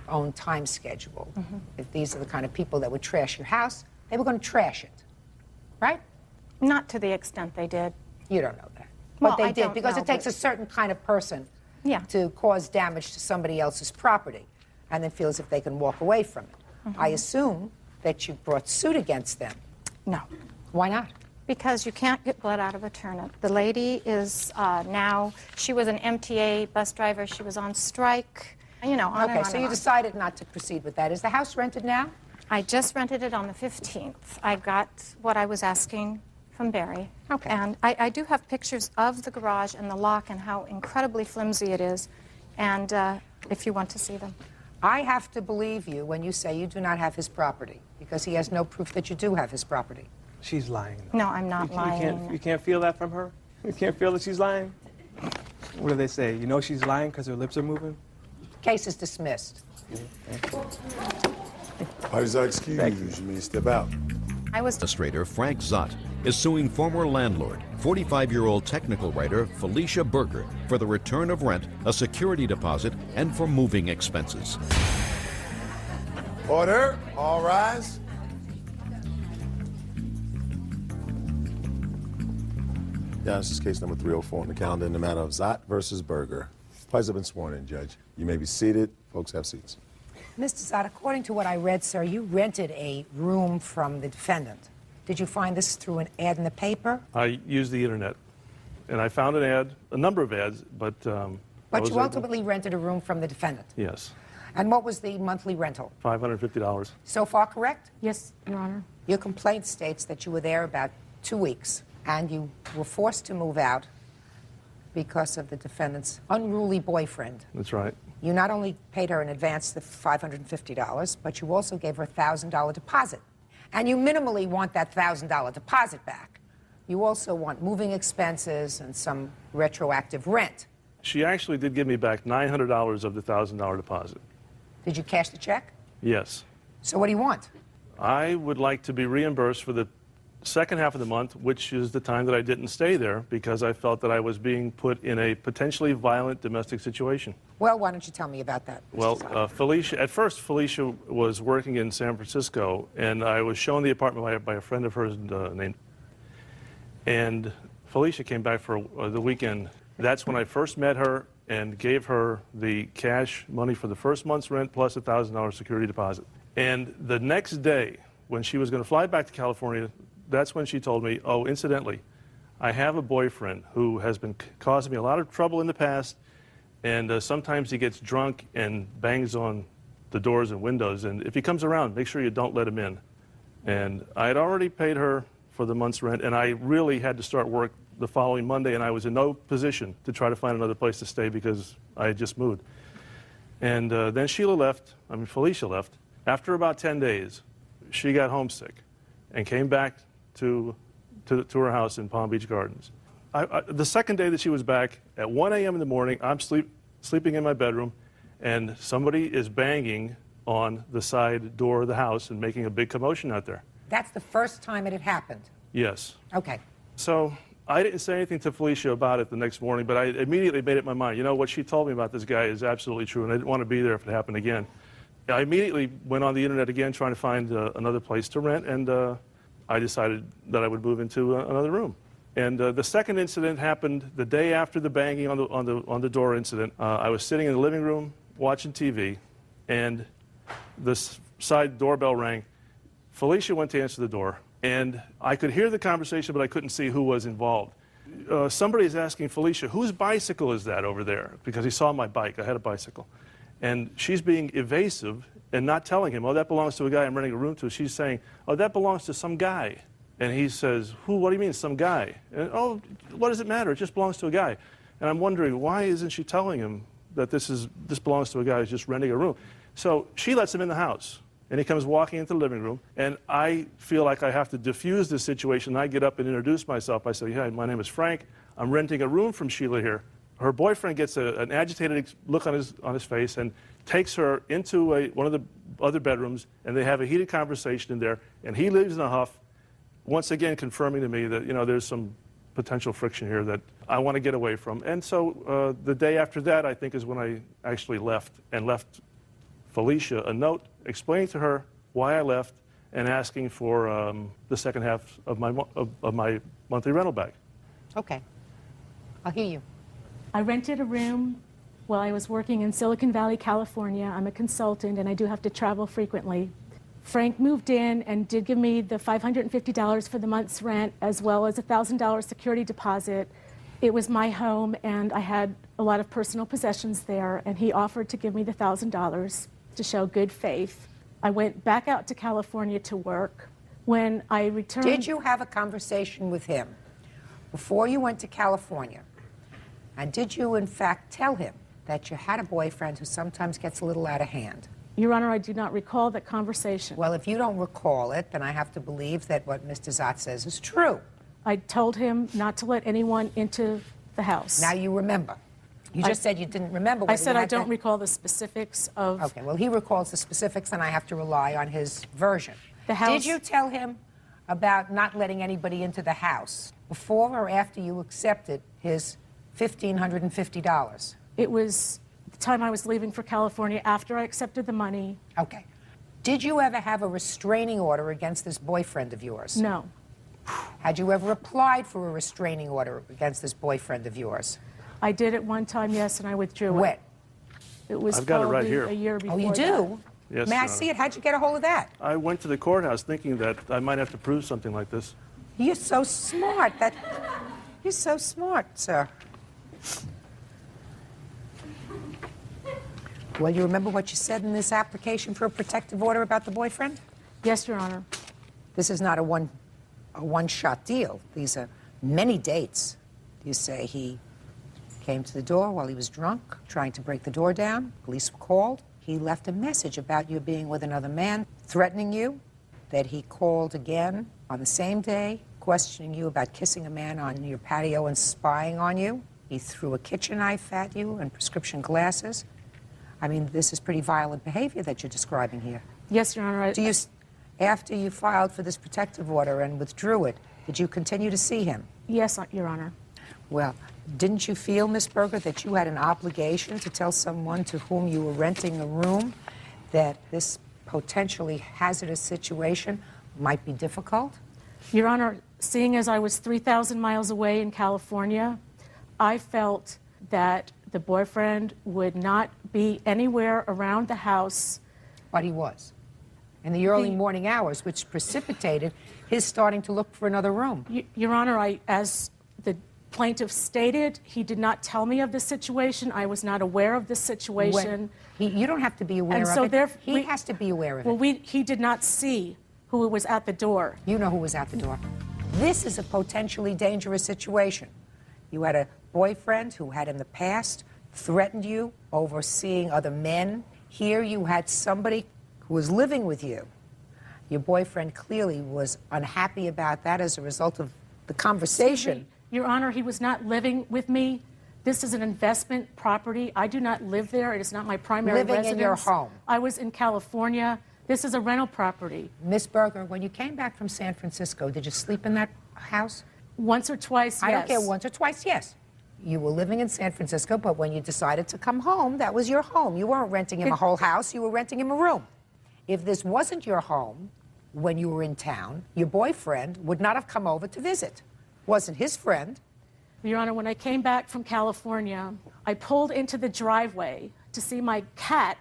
own time schedule. If these are the kind of people that would trash your house, they were going to trash it, right? Not to the extent they did. You don't know that. But Well, they did, because it takes a certain kind of person to cause damage to somebody else's property and then feel as if they can walk away from it. I assume that you brought suit against them. No. Why not? Because you can't get blood out of a turnip. The lady is now, she was an MTA bus driver. She was on strike, you know, on and Okay, on so and you on. decided not to proceed with that. Is the house rented now? I just rented it on the 15th. I got what I was asking from Barry. Okay. And I do have pictures of the garage and the lock and how incredibly flimsy it is, and if you want to see them. I have to believe you when you say you do not have his property, because he has no proof that you do have his property. She's lying. No, I'm not lying. You can't feel that from her? You can't feel that she's lying? What do they say? You know she's lying because her lips are moving? Case is dismissed. Parties are excused. You may step out. Administrator Frank Zott is suing former landlord, 45-year-old technical writer Felicia Berger, for the return of rent, a security deposit, and for moving expenses. Order. All rise. Yeah, this is case number 304 on the calendar in the matter of Zott versus Berger. Parties have been sworn in, Judge. You may be seated. Folks, have seats. Mr. Zott, according to what I read, sir, you rented a room from the defendant. Did you find this through an ad in the paper? I used the internet, and I found an ad, a number of ads, but But you ultimately rented a room from the defendant. Yes. And what was the monthly rental? $550. So far correct? Yes, Your Honor. Your complaint states that you were there about 2 weeks, and you were forced to move out because of the defendant's unruly boyfriend. That's right. You not only paid her in advance the $550, but you also gave her a $1,000 deposit. And you minimally want that $1,000 deposit back. You also want moving expenses and some retroactive rent. She actually did give me back $900 of the $1,000 deposit. Did you cash the check? Yes. So what do you want? I would like to be reimbursed for the second half of the month, which is the time that I didn't stay there because I felt that I was being put in a potentially violent domestic situation. Well, why don't you tell me about that? Well, Felicia, at first, Felicia was working in San Francisco, and I was shown the apartment by a friend of hers named. And Felicia came back for the weekend. That's when I first met her and gave her the cash money for the first month's rent plus a $1,000 security deposit. And the next day, when she was going to fly back to California, that's when she told me, oh, incidentally, I have a boyfriend who has been causing me a lot of trouble in the past, and sometimes he gets drunk and bangs on the doors and windows, and if he comes around, make sure you don't let him in. And I had already paid her for the month's rent, and I really had to start work the following Monday, and I was in no position to try to find another place to stay because I had just moved. And then Felicia left. After about 10 days, she got homesick and came back to her house in Palm Beach Gardens. The second day that she was back, at 1 a.m. in the morning, I'm sleeping in my bedroom, and somebody is banging on the side door of the house and making a big commotion out there. That's the first time it had happened? Yes. Okay. So I didn't say anything to Felicia about it the next morning, but I immediately made up my mind. You know, what she told me about this guy is absolutely true, and I didn't want to be there if it happened again. I immediately went on the internet again trying to find another place to rent, and I decided that I would move into another room. And the second incident happened the day after the banging on the door incident. I was sitting in the living room watching TV, and the side doorbell rang. Felicia went to answer the door, and I could hear the conversation, but I couldn't see who was involved. Somebody is asking Felicia, whose bicycle is that over there? Because he saw my bike. I had a bicycle. And she's being evasive and not telling him, oh, that belongs to a guy I'm renting a room to. She's saying, oh, that belongs to some guy. And he says, who? What do you mean, some guy? And, oh, what does it matter? It just belongs to a guy. And I'm wondering, why isn't she telling him that this belongs to a guy who's just renting a room? So she lets him in the house, and he comes walking into the living room, and I feel like I have to diffuse this situation. I get up and introduce myself. I say, hi, my name is Frank. I'm renting a room from Sheila here. Her boyfriend gets an agitated look on his face and takes her into one of the other bedrooms, and they have a heated conversation in there, and he leaves in a huff, once again confirming to me that, you know, there's some potential friction here that I want to get away from. And so the day after that, I think, is when I actually left Felicia a note explaining to her why I left and asking for the second half of my monthly rental back. Okay. I'll hear you. I rented a room while I was working in Silicon Valley, California. I'm a consultant, and I do have to travel frequently. Frank moved in and did give me the $550 for the month's rent, as well as a $1,000 security deposit. It was my home, and I had a lot of personal possessions there, and he offered to give me the $1,000 to show good faith. I went back out to California to work. When I returned... Did you have a conversation with him before you went to California? And did you, in fact, tell him that you had a boyfriend who sometimes gets a little out of hand? Your Honor, I do not recall that conversation. Well, if you don't recall it, then I have to believe that what Mr. Zott says is true. I told him not to let anyone into the house. Now you remember. You just said you didn't remember. I said I don't recall the specifics of... Okay, well, he recalls the specifics, and I have to rely on his version. The house... Did you tell him about not letting anybody into the house before or after you accepted his $1,550? It was the time I was leaving for California, after I accepted the money. Okay. Did you ever have a restraining order against this boyfriend of yours? No. Had you ever applied for a restraining order against this boyfriend of yours? I did at one time, yes, and I withdrew it. When? It was I've got it right probably here. a year before Oh, you do? Yes, May Your I Honor. see it? How'd you get a hold of that? I went to the courthouse thinking that I might have to prove something like this. You're so smart. You're so smart, sir. Well, you remember what you said in this application for a protective order about the boyfriend? Yes, Your Honor. This is not a one-shot deal. These are many dates. You say he came to the door while he was drunk, trying to break the door down. Police were called. He left a message about you being with another man, threatening you, that he called again on the same day, questioning you about kissing a man on your patio and spying on you. He threw a kitchen knife at you and prescription glasses. I mean, this is pretty violent behavior that you're describing here. Yes, Your Honor. After you filed for this protective order and withdrew it, did you continue to see him? Yes, Your Honor. Well, didn't you feel, Miss Berger, that you had an obligation to tell someone to whom you were renting a room that this potentially hazardous situation might be difficult? Your Honor, seeing as I was 3,000 miles away in California, I felt that the boyfriend would not be anywhere around the house. But he was. In the early morning hours, which precipitated his starting to look for another room. Your Honor, as the plaintiff stated, he did not tell me of the situation. I was not aware of the situation. You don't have to be aware of it. He has to be aware of it. Well, he did not see who was at the door. You know who was at the door. This is a potentially dangerous situation. You had a boyfriend who had in the past threatened you over seeing other men. Here you had somebody who was living with you. Your boyfriend clearly was unhappy about that as a result of the conversation. Your Honor, he was not living with me. This is an investment property. I do not live there. It is not my primary residence. Living in your home. I was in California. This is a rental property. Miss Berger, when you came back from San Francisco, did you sleep in that house? Once or twice, yes. I don't care, once or twice, yes. You were living in San Francisco, but when you decided to come home, that was your home. You weren't renting him a whole house, you were renting him a room. If this wasn't your home when you were in town, your boyfriend would not have come over to visit. Wasn't his friend. Your Honor, when I came back from California, I pulled into the driveway to see my cat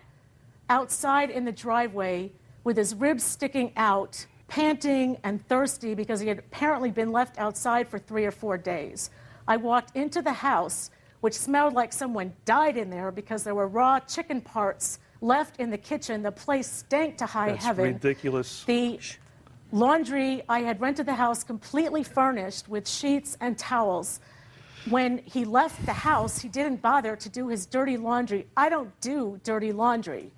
outside in the driveway with his ribs sticking out, panting and thirsty because he had apparently been left outside for 3 or 4 days. I walked into the house, which smelled like someone died in there because there were raw chicken parts left in the kitchen. The place stank to high heaven. That's ridiculous. The laundry, I had rented the house completely furnished with sheets and towels. When he left the house, he didn't bother to do his dirty laundry. I don't do dirty laundry.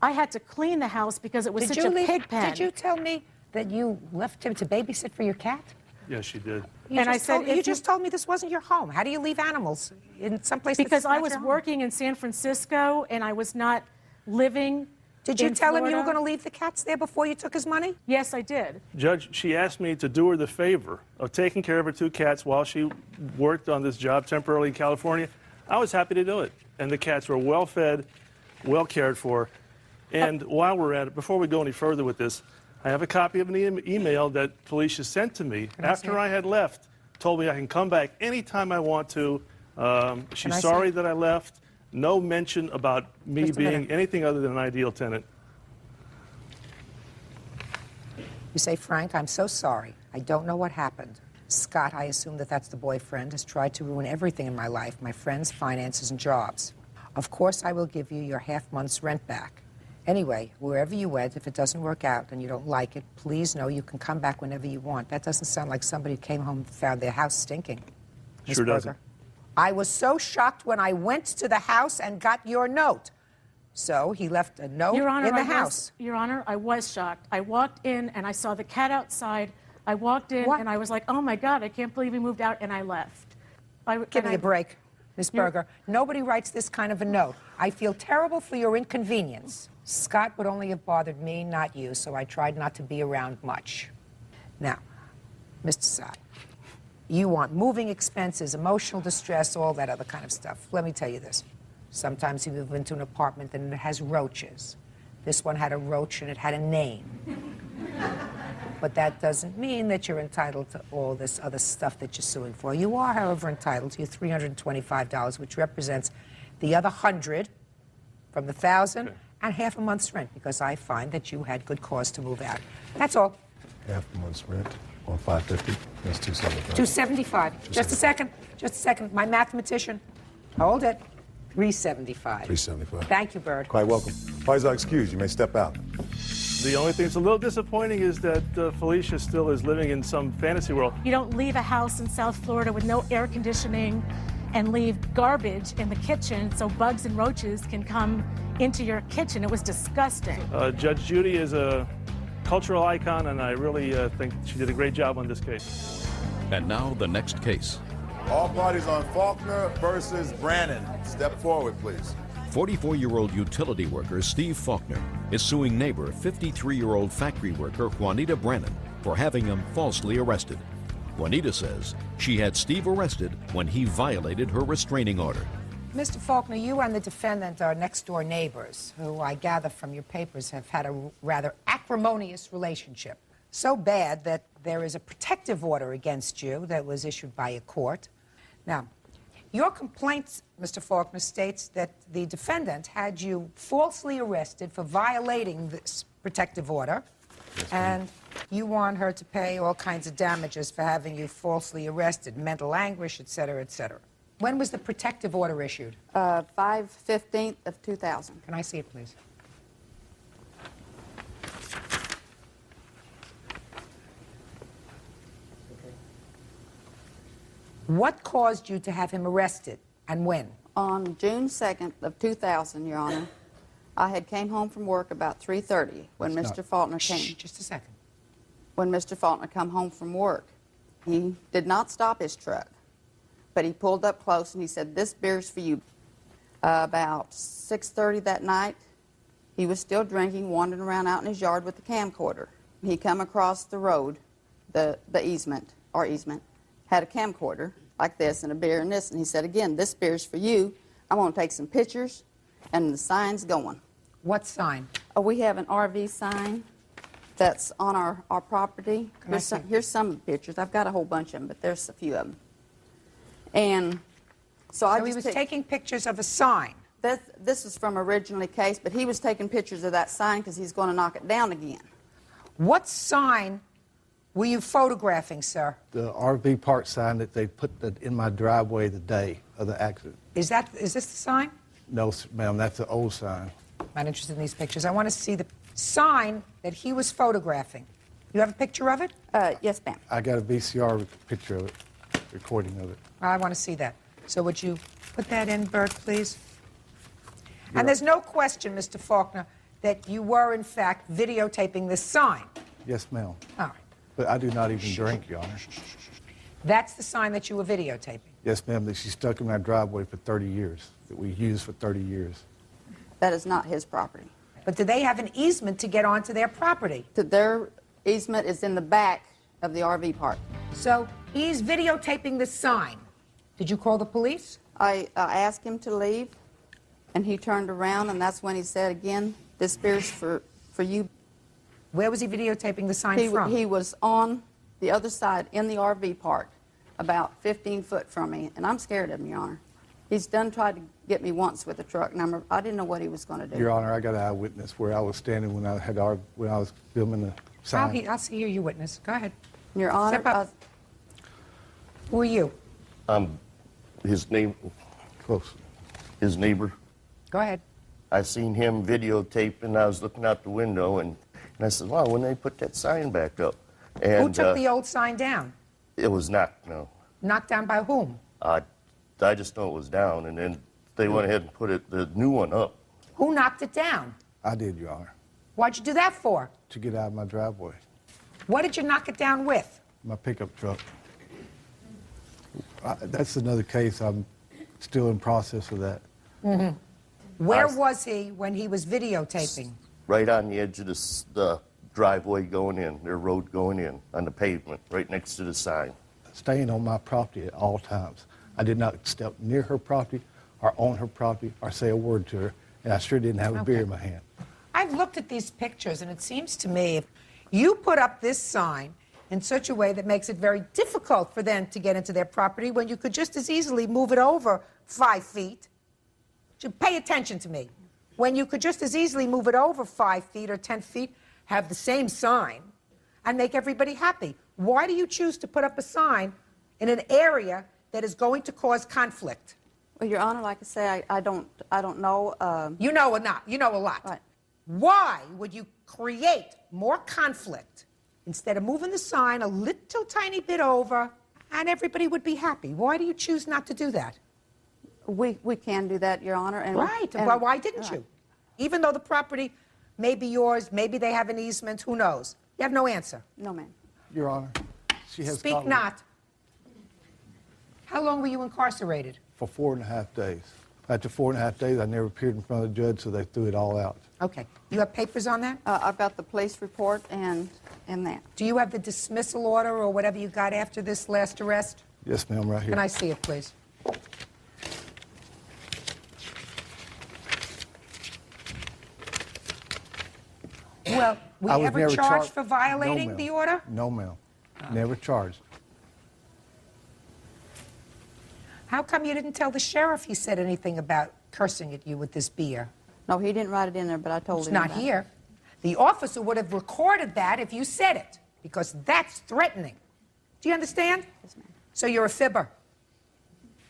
I had to clean the house because it was such a pig pen. Did you tell me that you left him to babysit for your cat? Yes, you did. You just told me this wasn't your home. How do you leave animals in some place because that's not I was your home? working in San Francisco and I was not living Did you in tell him you were Florida. going to leave the cats there before you took his money? Yes, I did. Judge, she asked me to do her the favor of taking care of her 2 cats while she worked on this job temporarily in California. I was happy to do it. And the cats were well fed, well cared for. And while we're at it, before we go any further with this, I have a copy of an email that Felicia sent to me after I had left, told me I can come back anytime I want to. She's sorry that I left. No mention about me being anything other than an ideal tenant. You say, Frank, I'm so sorry. I don't know what happened. Scott, I assume that that's the boyfriend, has tried to ruin everything in my life, my friends, finances, and jobs. Of course, I will give you your half-month's rent back. Anyway, wherever you went, if it doesn't work out and you don't like it, please know you can come back whenever you want. That doesn't sound like somebody who came home and found their house stinking. Sure doesn't. I was so shocked when I went to the house and got your note. So he left a note in the house. Your Honor, I was shocked. I walked in and I saw the cat outside. I walked in and I was like, oh my God, I can't believe he moved out, and I left. Give me a break, Miss Berger. Nobody writes this kind of a note. I feel terrible for your inconvenience. Scott would only have bothered me, not you, so I tried not to be around much. Now, Mr. Saad, you want moving expenses, emotional distress, all that other kind of stuff. Let me tell you this. Sometimes you move into an apartment and it has roaches. This one had a roach and it had a name. But that doesn't mean that you're entitled to all this other stuff that you're suing for. You are, however, entitled to your $325, which represents the other 100 from the 1,000 and half a month's rent, because I find that you had good cause to move out. That's all. Half a month's rent on 550. That's 275. 275. Just a second. Just a second. My mathematician. Hold it. 375. 375. Thank you, Bird. Quite welcome. Parties are excused. You may step out. The only thing that's a little disappointing is that Felicia still is living in some fantasy world. You don't leave a house in South Florida with no air conditioning and leave garbage in the kitchen so bugs and roaches can come into your kitchen. It was disgusting. Judge Judy is a cultural icon, and I really think she did a great job on this case. And now the next case. All parties on Faulkner versus Brannon. Step forward, please. 44-year-old utility worker Steve Faulkner is suing neighbor 53-year-old factory worker Juanita Brannon for having him falsely arrested. Juanita says she had Steve arrested when he violated her restraining order. Mr. Faulkner, you and the defendant are next-door neighbors, who I gather from your papers have had a rather acrimonious relationship. So bad that there is a protective order against you that was issued by a court. Now, your complaint, Mr. Faulkner, states that the defendant had you falsely arrested for violating this protective order, and you want her to pay all kinds of damages for having you falsely arrested, mental anguish, et cetera, et cetera. When was the protective order issued? 5/15 of 2000. Can I see it, please? What caused you to have him arrested, and when? On June 2nd of 2000, Your Honor, I had came home from work about 3:30 when Mr. Faulkner came. Shh, just a second. When Mr. Faulkner come home from work, he did not stop his truck, but he pulled up close and he said, "This beer's for you." About 6:30 that night, he was still drinking, wandering around out in his yard with the camcorder. He come across the road, the easement, had a camcorder like this and a beer and this, and he said, "Again, this beer's for you. I'm going to take some pictures," and the sign's going. What sign? Oh, we have an RV sign that's on our property. Here's some of the pictures. I've got a whole bunch of them, but there's a few of them. And so he was taking pictures of a sign. This is from originally case, but he was taking pictures of that sign because he's going to knock it down again. What sign were you photographing, sir? The RV park sign that they put in my driveway the day of the accident. Is this the sign? No, ma'am, that's the old sign. I'm not interested in these pictures. I want to see the sign that he was photographing. You have a picture of it? Yes, ma'am. I got a VCR picture of it, recording of it. I want to see that. So would you put that in, Bert, please? And there's no question, Mr. Faulkner, that you were, in fact, videotaping this sign. Yes, ma'am. All right. But I do not even drink, Your Honor. That's the sign that you were videotaping? Yes, ma'am, that she stuck in my driveway for 30 years, that we used for 30 years. That is not his property. But do they have an easement to get onto their property? Their easement is in the back of the RV park. So he's videotaping the sign. Did you call the police? I asked him to leave, and he turned around, and that's when he said, "Again, this beer's for you." Where was he videotaping the sign from? He was on the other side in the RV park, about 15 foot from me, and I'm scared of him, Your Honor. He's tried to get me once with a truck, and I didn't know what he was going to do. Your Honor, I got an eyewitness where I was standing when I was filming the sign. I'll hear you witness. Go ahead. Your Honor. Step up. Who are you? His neighbor. Close. His neighbor. Go ahead. I seen him videotaping. I was looking out the window, and I said, "Wow, when they put that sign back up?" And, who took the old sign down? It was knocked, no. Knocked down by whom? I just know it was down, and then they went ahead and put the new one up. Who knocked it down? I did, Your Honor. Why'd you do that for? To get out of my driveway. What did you knock it down with? My pickup truck. That's another case. I'm still in process of that. Mm-hmm. Where was he when he was videotaping? Right on the edge of the driveway going in, their road going in, on the pavement, right next to the sign. Staying on my property at all times. I did not step near her property or on her property or say a word to her, and I sure didn't have a beer in my hand. I've looked at these pictures, and it seems to me if you put up this sign in such a way that makes it very difficult for them to get into their property when you could just as easily move it over 5 feet. Pay attention to me. when you could just as easily move it over 5 feet or 10 feet, have the same sign, and make everybody happy? Why do you choose to put up a sign in an area that is going to cause conflict? Well, Your Honor, like I say, I don't know. You know or not? You know a lot. Right. Why would you create more conflict instead of moving the sign a little tiny bit over and everybody would be happy? Why do you choose not to do that? We can do that, Your Honor. And, Right. And, Well, why didn't you? Even though the property may be yours, maybe they have an easement, who knows? You have no answer. No, ma'am. Your Honor, she has Speak called me not. How long were you incarcerated? for 4.5 days. After 4.5 days, I never appeared in front of the judge, so they threw it all out. Okay. You have papers on that? I've got the police report and that. Do you have the dismissal order or whatever you got after this last arrest? Yes, ma'am, right here. Can I see it, please? Well, were I you was ever never charged for violating No, the ma'am. order? No, ma'am. Never charged. How come you didn't tell the sheriff he said anything about cursing at you with this beer? No, he didn't write it in there, but I told It's him not about it. here. The officer would have recorded that if you said it, because that's threatening. Do you understand? Yes, ma'am. So you're a fibber.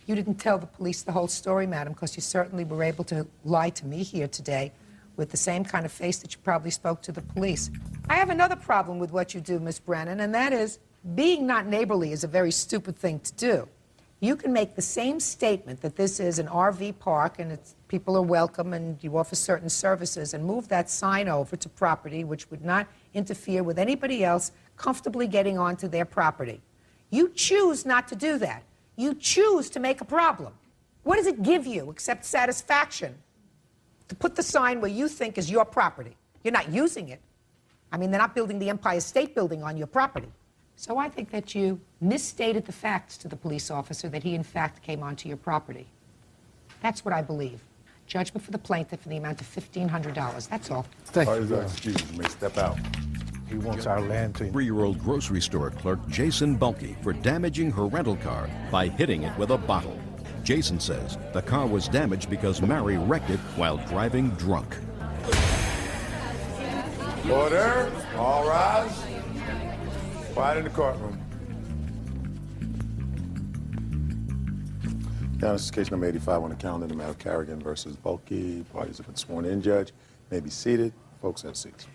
You didn't tell the police the whole story, madam, because you certainly were able to lie to me here today with the same kind of face that you probably spoke to the police. I have another problem with what you do, Miss Brennan, and that is being not neighborly is a very stupid thing to do. You can make the same statement that this is an RV park and people are welcome and you offer certain services and move that sign over to property which would not interfere with anybody else comfortably getting onto their property. You choose not to do that. You choose to make a problem. What does it give you except satisfaction to put the sign where you think is your property? You're not using it. I mean, they're not building the Empire State Building on your property. So I think that you misstated the facts to the police officer that he, in fact, came onto your property. That's what I believe. Judgment for the plaintiff in the amount of $1,500. That's all. Thank you, Parties Your are Honor. excused. You may step out. He wants our land to... 3-year-old grocery store clerk Jason Bulkey for damaging her rental car by hitting it with a bottle. Jason says the car was damaged because Mary wrecked it while driving drunk. Order. All rise. Quiet in the courtroom. Now, this is case number 85 on the calendar, the matter of Carrigan versus Bulkey. Parties have been sworn in, Judge. May be seated. Folks, have seats.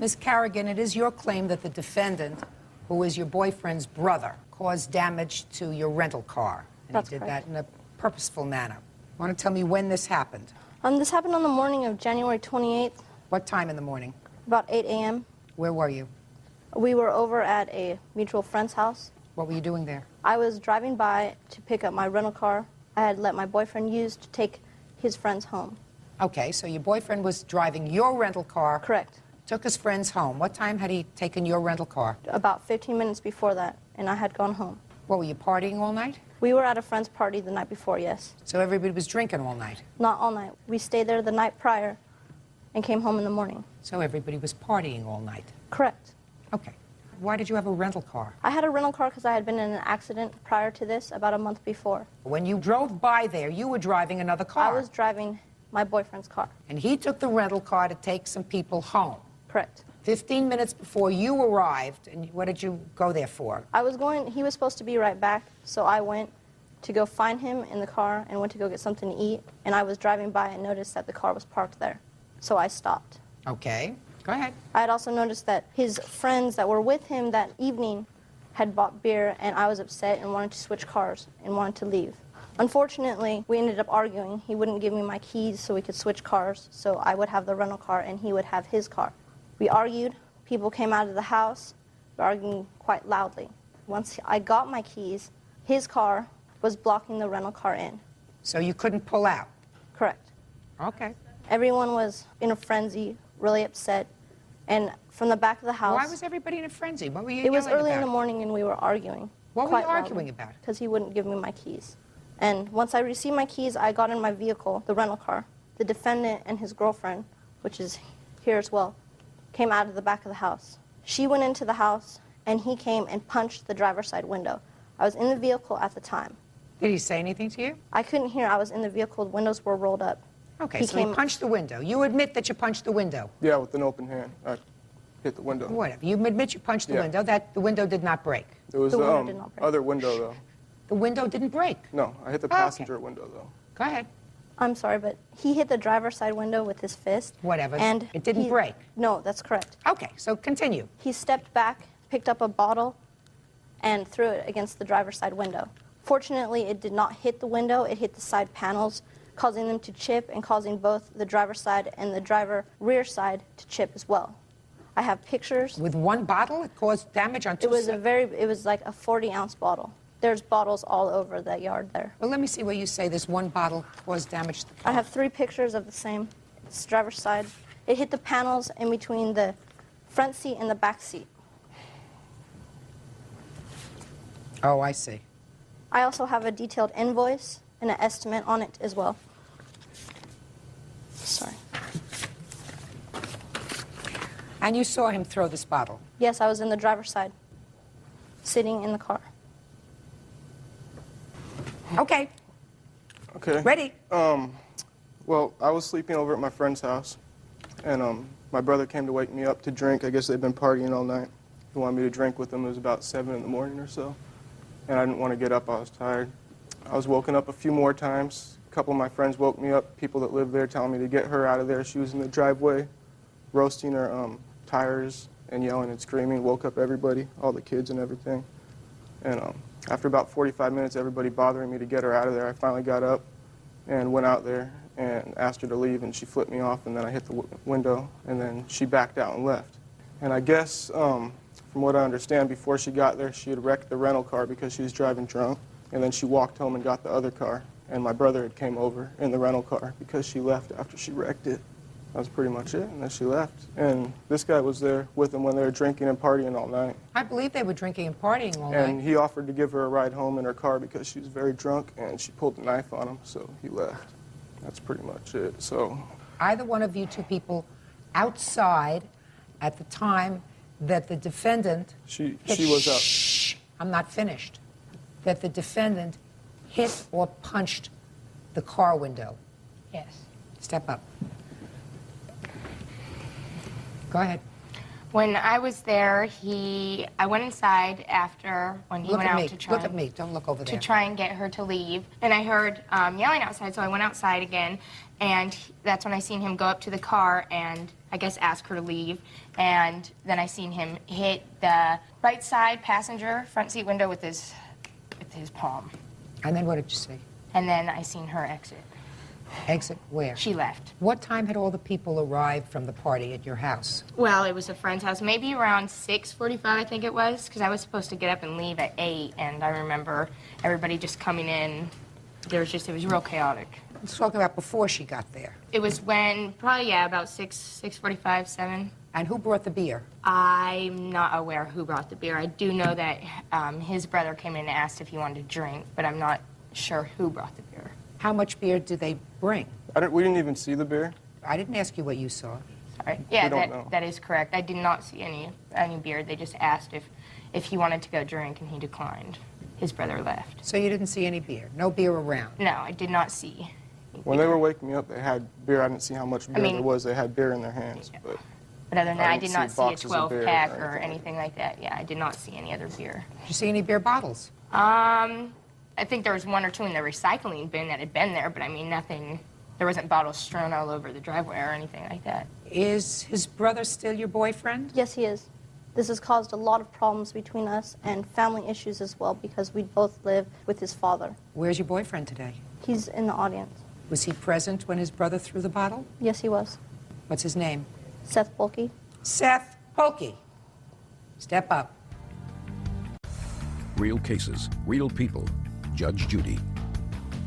Ms. Carrigan, it is your claim that the defendant, who is your boyfriend's brother, caused damage to your rental car. And That's he did correct. that in a purposeful manner. Want to tell me when this happened? This happened on the morning of January 28th, What time in the morning? about 8 a.m. Where were you? We were over at a mutual friend's house. What were you doing there? I was driving by to pick up my rental car I had let my boyfriend use to take his friends home. Okay, so your boyfriend was driving your rental car. Correct. Took his friends home. What time had he taken your rental car? About 15 minutes before that, and I had gone home. What, were you partying all night? We were at a friend's party the night before, yes. So everybody was drinking all night? Not all night. We stayed there the night prior and came home in the morning. So everybody was partying all night? Correct. Okay. Why did you have a rental car? I had a rental car because I had been in an accident prior to this about a month before. When you drove by there, you were driving another car. I was driving my boyfriend's car. And he took the rental car to take some people home. Correct. 15 minutes before you arrived, and what did you go there for? He was supposed to be right back, so I went to go find him in the car and went to go get something to eat, and I was driving by and noticed that the car was parked there. So I stopped. Okay, go ahead. I had also noticed that his friends that were with him that evening had bought beer, and I was upset and wanted to switch cars and wanted to leave. Unfortunately, we ended up arguing. He wouldn't give me my keys so we could switch cars, so I would have the rental car and he would have his car. We argued. People came out of the house. We were arguing quite loudly. Once I got my keys, his car was blocking the rental car in. So you couldn't pull out? Correct. Okay. Everyone was in a frenzy, really upset. And from the back of the house... Why was everybody in a frenzy? What were you It was yelling early about? in the morning and we were arguing. What were you arguing about? Because he wouldn't give me my keys. And once I received my keys, I got in my vehicle, the rental car. The defendant and his girlfriend, which is here as well, came out of the back of the house. She went into the house and he came and punched the driver's side window. I was in the vehicle at the time. Did he say anything to you? I couldn't hear. I was in the vehicle. The windows were rolled up. Okay, so he punched the window. You admit that you punched the window? Yeah, with an open hand. I hit the window. Whatever. You admit you punched the window, that the window did not break? It was the other window, though. The window didn't break? No, I hit the passenger window, though. Go ahead. I'm sorry, but he hit the driver's side window with his fist. Whatever. And it didn't break? No, that's correct. Okay, so continue. He stepped back, picked up a bottle, and threw it against the driver's side window. Fortunately, it did not hit the window. It hit the side panels, causing them to chip and causing both the driver's side and the driver rear side to chip as well. I have pictures. With one bottle, it caused damage on two sides? It was like a 40-ounce bottle. There's bottles all over the yard there. Well, let me see where you say this one bottle caused damage to the car. I have 3 pictures of the same. It's driver's side. It hit the panels in between the front seat and the back seat. Oh, I see. I also have a detailed invoice and an estimate on it as well. Sorry. And you saw him throw this bottle? Yes, I was in the driver's side, sitting in the car. Okay. Okay. Ready? Well, I was sleeping over at my friend's house, and my brother came to wake me up to drink. I guess they'd been partying all night. He wanted me to drink with him. It was about 7 in the morning or so, and I didn't want to get up. I was tired. I was woken up a few more times. A couple of my friends woke me up, people that lived there, telling me to get her out of there. She was in the driveway, roasting her tires and yelling and screaming. Woke up everybody, all the kids and everything. And after about 45 minutes, everybody bothering me to get her out of there, I finally got up and went out there and asked her to leave, and she flipped me off, and then I hit the window, and then she backed out and left. And I guess, from what I understand, before she got there, she had wrecked the rental car because she was driving drunk, and then she walked home and got the other car, and my brother had came over in the rental car because she left after she wrecked it. That was pretty much it, and then she left. And this guy was there with them when they were drinking and partying all night. I believe they were drinking and partying all And night. he offered to give her a ride home in her car because she was very drunk, and she pulled a knife on him, so he left. That's pretty much it. So, Either one of you two people outside at the time that the defendant... She was out. Shh, I'm not finished. That the defendant hit or punched the car window. Yes. Step up. Go ahead. When I was there, I went inside after when he Look went at out me. to try. Look at me. Don't look over there. To try and get her to leave, and I heard yelling outside, so I went outside again, and that's when I seen him go up to the car and I guess ask her to leave, and then I seen him hit the right side passenger front seat window with his palm. And then what did you see? And then I seen her exit. Exit where? She left. What time had all the people arrived from the party at your house? Well, it was a friend's house, maybe around 6:45, I think it was, because I was supposed to get up and leave at 8, and I remember everybody just coming in. It was real chaotic. Let's talk about before she got there. It was when, probably, yeah, about 6:45, 7. And who brought the beer? I'm not aware who brought the beer. I do know that his brother came in and asked if he wanted to drink, but I'm not sure who brought the beer. How much beer did they bring? We didn't even see the beer. I didn't ask you what you saw. Sorry. Yeah, We don't know. that is correct. I did not see any beer. They just asked if he wanted to go drink, and he declined. His brother left. So you didn't see any beer? No beer around? No, I did not see. When they were waking me up, they had beer. I didn't see how much beer there was. They had beer in their hands. Yeah. But other than that, I didn't did not see see a boxes of beer 12-pack or or anything like that. Yeah, I did not see any other beer. Did you see any beer bottles? I think there was 1 or 2 in the recycling bin that had been there, but I mean, nothing. There wasn't bottles strewn all over the driveway or anything like that. Is his brother still your boyfriend? Yes, he is. This has caused a lot of problems between us and family issues as well because we both live with his father. Where's your boyfriend today? He's in the audience. Was he present when his brother threw the bottle? Yes, he was. What's his name? Seth Bulkey. Seth Bulkey. Step up. Real cases, real people. Judge Judy.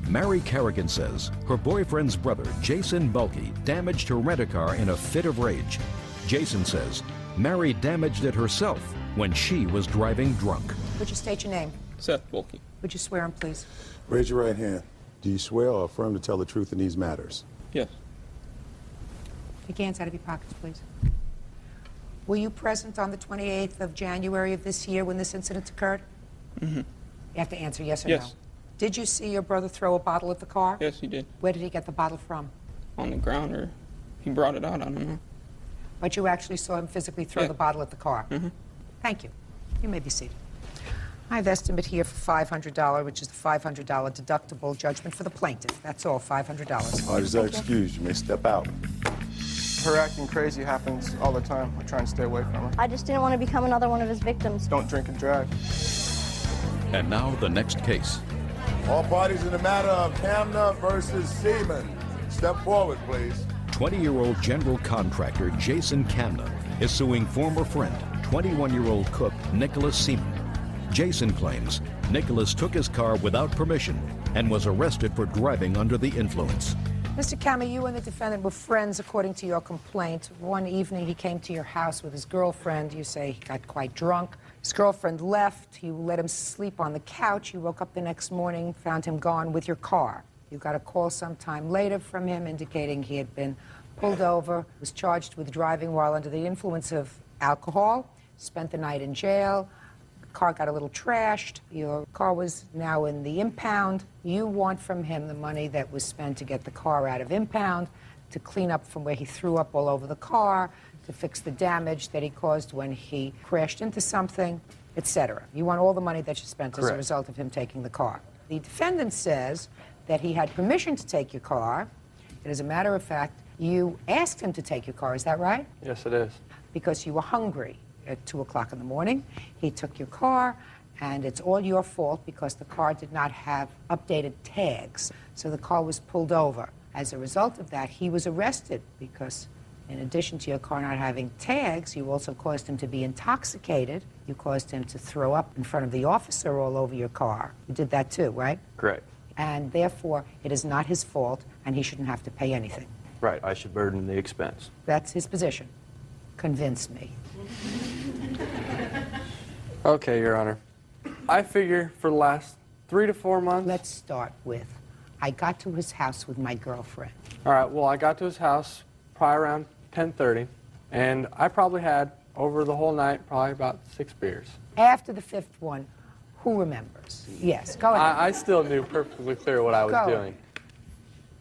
Mary Carrigan says her boyfriend's brother, Jason Bulkey, damaged her rent-a-car in a fit of rage. Jason says Mary damaged it herself when she was driving drunk. Would you state your name? Seth Bulkey. Would you swear him, please? Raise your right hand. Do you swear or affirm to tell the truth in these matters? Yes. Take your hands out of your pockets, please. Were you present on the 28th of January of this year when this incident occurred? Mm-hmm. You have to answer yes or Yes. no. Did you see your brother throw a bottle at the car? Yes, he did. Where did he get the bottle from? on the ground or he brought it out, I don't know. But you actually saw him physically throw the bottle at the car? Mm-hmm. Thank you. You may be seated. I have estimate here for $500, which is the $500 deductible judgment for the plaintiff. That's all, $500. Parties are excused. You may step out. Her acting crazy happens all the time. I try and stay away from her. I just didn't want to become another one of his victims. Don't drink and drive. And now the next case. All parties in the matter of Camna versus Seaman. Step forward, please. 20-year-old general contractor Jason Camna is suing former friend, 21-year-old cook Nicholas Seaman. Jason claims Nicholas took his car without permission and was arrested for driving under the influence. Mr. Kama, you and the defendant were friends, according to your complaint. One evening, he came to your house with his girlfriend. You say he got quite drunk. His girlfriend left. You let him sleep on the couch. You woke up the next morning, found him gone with your car. You got a call sometime later from him indicating he had been pulled over, was charged with driving while under the influence of alcohol, spent the night in jail. Car got a little trashed. Your car was now in the impound. You want from him the money that was spent to get the car out of impound, to clean up from where he threw up all over the car, to fix the damage that he caused when he crashed into something, etc. You want all the money that you spent as a result of him taking the car. The defendant says that he had permission to take your car. And as a matter of fact, you asked him to take your car. Is that right? Yes, it is. Because you were hungry at 2 o'clock in the morning. He took your car, and it's all your fault because the car did not have updated tags. So the car was pulled over. As a result of that, he was arrested because in addition to your car not having tags, you also caused him to be intoxicated. You caused him to throw up in front of the officer all over your car. You did that too, right? Correct. And therefore, it is not his fault, and he shouldn't have to pay anything. Right, I should burden the expense. That's his position. Convince me. Okay, Your Honor. I figure for the last 3 to 4 months... Let's start with, I got to his house with my girlfriend. All right, well, I got to his house probably around 10:30, and I probably had, over the whole night, probably about 6 beers. After the 5th one, who remembers? Yes, go ahead. I still knew perfectly clear what I was doing.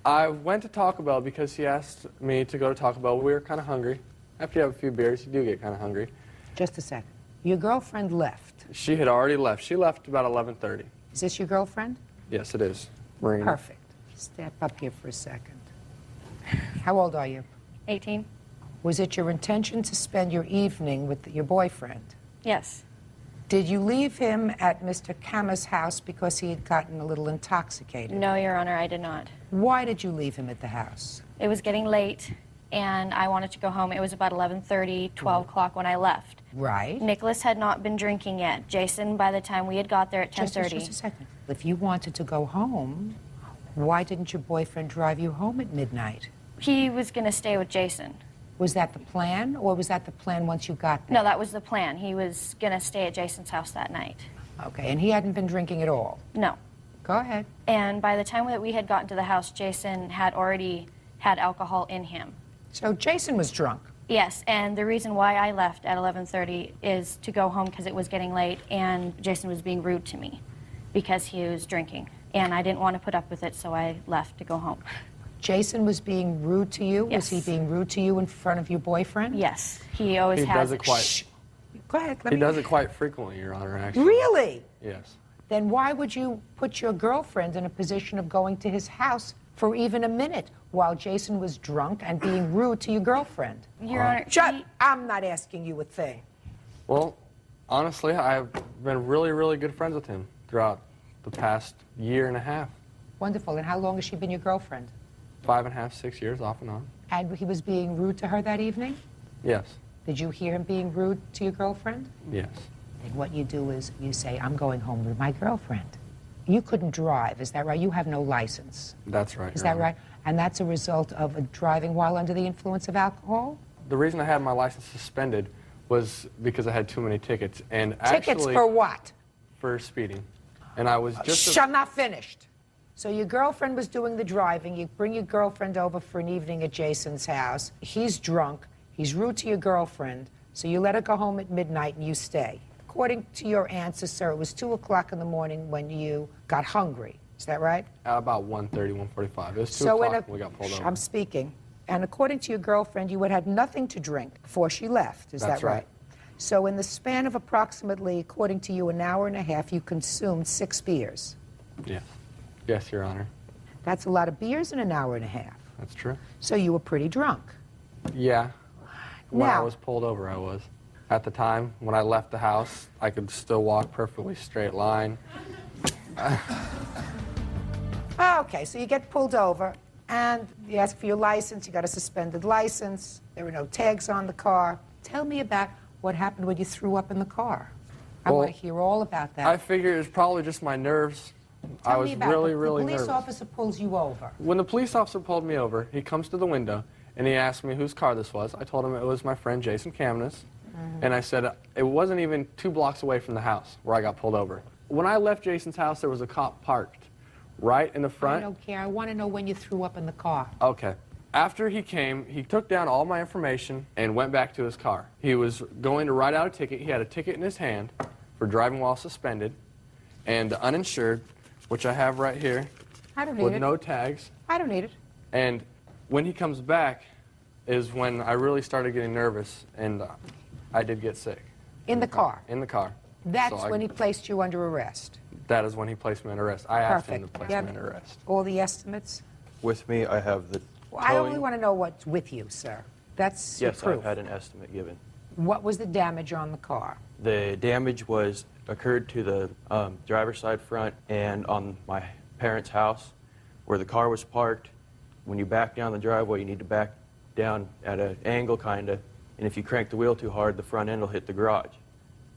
I went to Taco Bell because he asked me to go to Taco Bell. We were kind of hungry. After you have a few beers, you do get kind of hungry. Just a second. Your girlfriend left. She had already left. She left about 11:30. Is this your girlfriend? Yes, it is. Marina. Perfect. Step up here for a second. How old are you? 18. Was it your intention to spend your evening with your boyfriend? Yes. Did you leave him at Mr. Kama's house because he had gotten a little intoxicated? No, Your Honor, I did not. Why did you leave him at the house? It was getting late, and I wanted to go home. It was about 11:30, 12 o'clock when I left. Right. Nicholas had not been drinking yet. Jason, by the time we had got there at 10:30. Just a second. If you wanted to go home, why didn't your boyfriend drive you home at midnight? He was going to stay with Jason. Was that the plan, or was that the plan once you got there? No, that was the plan. He was going to stay at Jason's house that night. Okay, and he hadn't been drinking at all? No. Go ahead. And by the time that we had gotten to the house, Jason had already had alcohol in him. So Jason was drunk? Yes, and the reason why I left at 11:30 is to go home because it was getting late and Jason was being rude to me because he was drinking. And I didn't want to put up with it, so I left to go home. Jason was being rude to you? Yes. Was he being rude to you in front of your boyfriend? Yes, he always He has. does it quite. Shh. Go ahead. He does it quite frequently, Your Honor, actually. Really? Yes. Then why would you put your girlfriend in a position of going to his house for even a minute while Jason was drunk and being rude to your girlfriend? Your Honor, I'm not asking you a thing. Well, honestly, I've been really, really good friends with him throughout the past year and a half. Wonderful. And how long has she been your girlfriend? 5.5, 6 years, off and on. And he was being rude to her that evening? Yes. Did you hear him being rude to your girlfriend? Yes. And what you do is you say, I'm going home with my girlfriend. You couldn't drive, is that right? You have no license. That's right. Is Your that Honor. right? And that's a result of driving while under the influence of alcohol? The reason I had my license suspended was because I had too many tickets. And Tickets actually, for what? for speeding. And I was just... I'm not finished. So your girlfriend was doing the driving. You bring your girlfriend over for an evening at Jason's house. He's drunk. He's rude to your girlfriend. So you let her go home at midnight and you stay. According to your answer, sir, it was 2 o'clock in the morning when you got hungry. Is that right? About 1:30, 1:45. It was 2 So o'clock when we got pulled over. I'm speaking. And according to your girlfriend, you had had nothing to drink before she left. Is That's that right? right. So in the span of approximately, according to you, an hour and a half, you consumed 6 beers. Yes. Yes, Your Honor. That's a lot of beers in an hour and a half. That's true. So you were pretty drunk. Yeah. When I Now- was pulled over, I was. At the time, when I left the house, I could still walk perfectly straight line. Okay, so you get pulled over, and you ask for your license. You got a suspended license. There were no tags on the car. Tell me about what happened when you threw up in the car. I Well, want to hear all about that. I figured it was probably just my nerves. I Tell was me about really, it. really The police nervous. officer pulls you over. When the police officer pulled me over, he comes to the window and he asked me whose car this was. I told him it was my friend Jason Kamnas. And I said it wasn't even 2 blocks away from the house where I got pulled over. When I left Jason's house, there was a cop parked right in the I front. don't care. I want to know when you threw up in the car. Okay. After he came, he took down all my information and went back to his car. He was going to write out a ticket. He had a ticket in his hand for driving while suspended and uninsured, which I have right here, I don't need with it. no tags. I don't need it. And when he comes back is when I really started getting nervous, and I did get sick. In the car. In the car. That's So when he placed you under arrest. That is when he placed me under arrest. I asked him to Perfect. place You me have under arrest. all the estimates? With me, I have the Well, I only towing. want to know what's with you, sir. That's your Yes, proof. I've had an estimate given. What was the damage on the car? The damage occurred to the driver's side front and on my parents' house where the car was parked. When you back down the driveway, you need to back down at an angle, kind of, and if you crank the wheel too hard, the front end will hit the garage.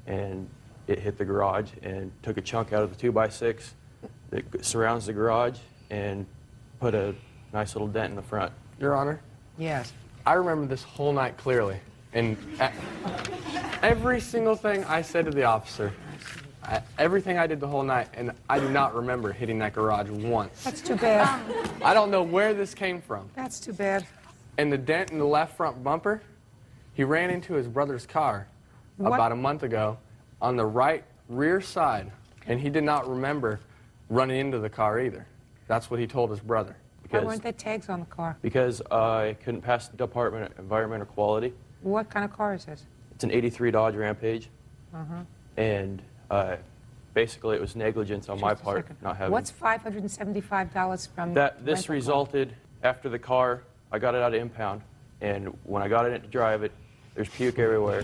And it hit the garage and took a chunk out of the 2x6 that surrounds the garage and put a nice little dent in the front. Your Honor, Yes. I remember this whole night clearly. And every single thing I said to the officer, everything I did the whole night, and I do not remember hitting that garage once. That's too bad. I don't know where this came from. That's too bad. And the dent in the left front bumper, he ran into his brother's car What? about a month ago on the right rear side, and he did not remember running into the car either. That's what he told his brother. Why weren't there tags on the car? Because I couldn't pass the Department of Environmental Quality. What kind of car is this? It's an '83 Dodge Rampage, Uh-huh. and basically it was negligence on my part not having. What's $575 from That this rental car? resulted after the car. I got it out of impound, and when I got it in to drive it, there's puke everywhere,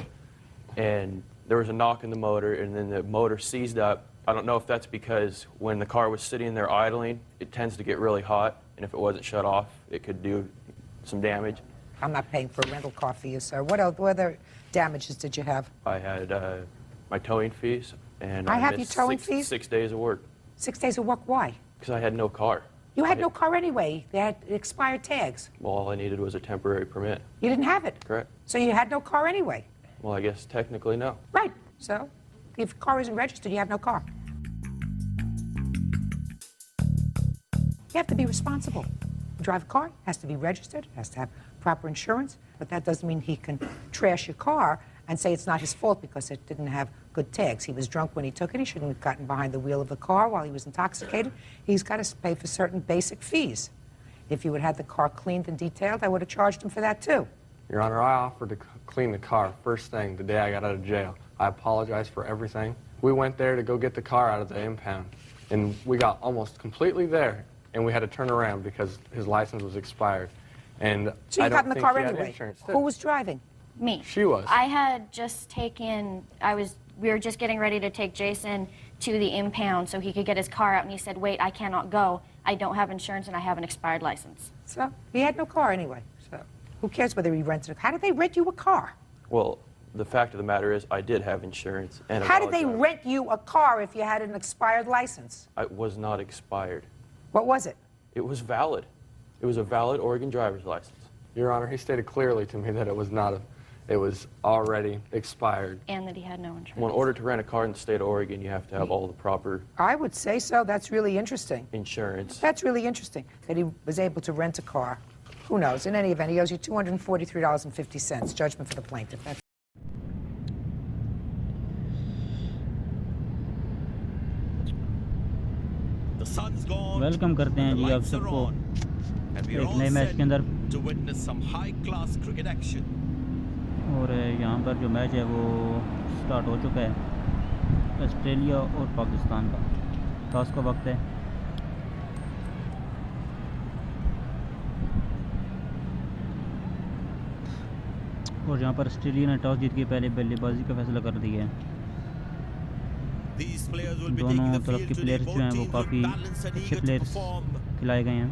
and there was a knock in the motor, and then the motor seized up. I don't know if that's because when the car was sitting there idling, it tends to get really hot, and if it wasn't shut off, it could do some damage. I'm not paying for a rental car for you, sir. What other damages did you have? I had my towing fees, and I have missed your towing 6 fees? 6 days of work 6 days of work. Why? because I had no car. You had no car anyway. They had expired tags. Well, all I needed was a temporary permit. You didn't have it. Correct. So you had no car anyway. Well, I guess technically no. Right. So if your car isn't registered, you have no car. You have to be responsible. You drive a car, it has to be registered, it has to have proper insurance, but that doesn't mean he can trash your car and say it's not his fault because it didn't have good tags. He was drunk when he took it. He shouldn't have gotten behind the wheel of the car while he was intoxicated. He's got to pay for certain basic fees. If you had had the car cleaned and detailed, I would have charged him for that too. Your Honor, I offered to clean the car first thing the day I got out of jail. I apologize for everything. We went there to go get the car out of the impound, and we got almost completely there, and we had to turn around because his license was expired. And So you I got don't in the think car he had anyway. insurance, Who too. was driving? Me. She was. I had just taken, we were just getting ready to take Jason to the impound so he could get his car out, and he said, wait, I cannot go. I don't have insurance and I have an expired license. So he had no car anyway. So who cares whether he rented a car? How did they rent you a car? Well, the fact of the matter is I did have insurance. And a How did they valid driver. rent you a car if you had an expired license? It was not expired. What was it? It was valid. It was a valid Oregon driver's license. Your Honor, he stated clearly to me that it was not it was already expired. And that he had no insurance. Well, in order to rent a car in the state of Oregon, you have to have all the proper I would say so. That's really interesting. insurance. That's really interesting that he was able to rent a car. Who knows? In any event, he owes you $243.50. Judgment for the plaintiff. That's welcome करते हैं जी आप सबको एक नए match के अंदर। और यहाँ पर जो मैच है वो स्टार्ट हो चुका है, ऑस्ट्रेलिया और पाकिस्तान का टॉस का वक्त है। और यहाँ पर ऑस्ट्रेलिया ने टॉस जीत के पहले बल्लेबाजी का फैसला कर दिया है। दोनों तरफ के प्लेयर्स जो हैं वो काफ़ी अच्छे प्लेयर्स खिलाए गए हैं।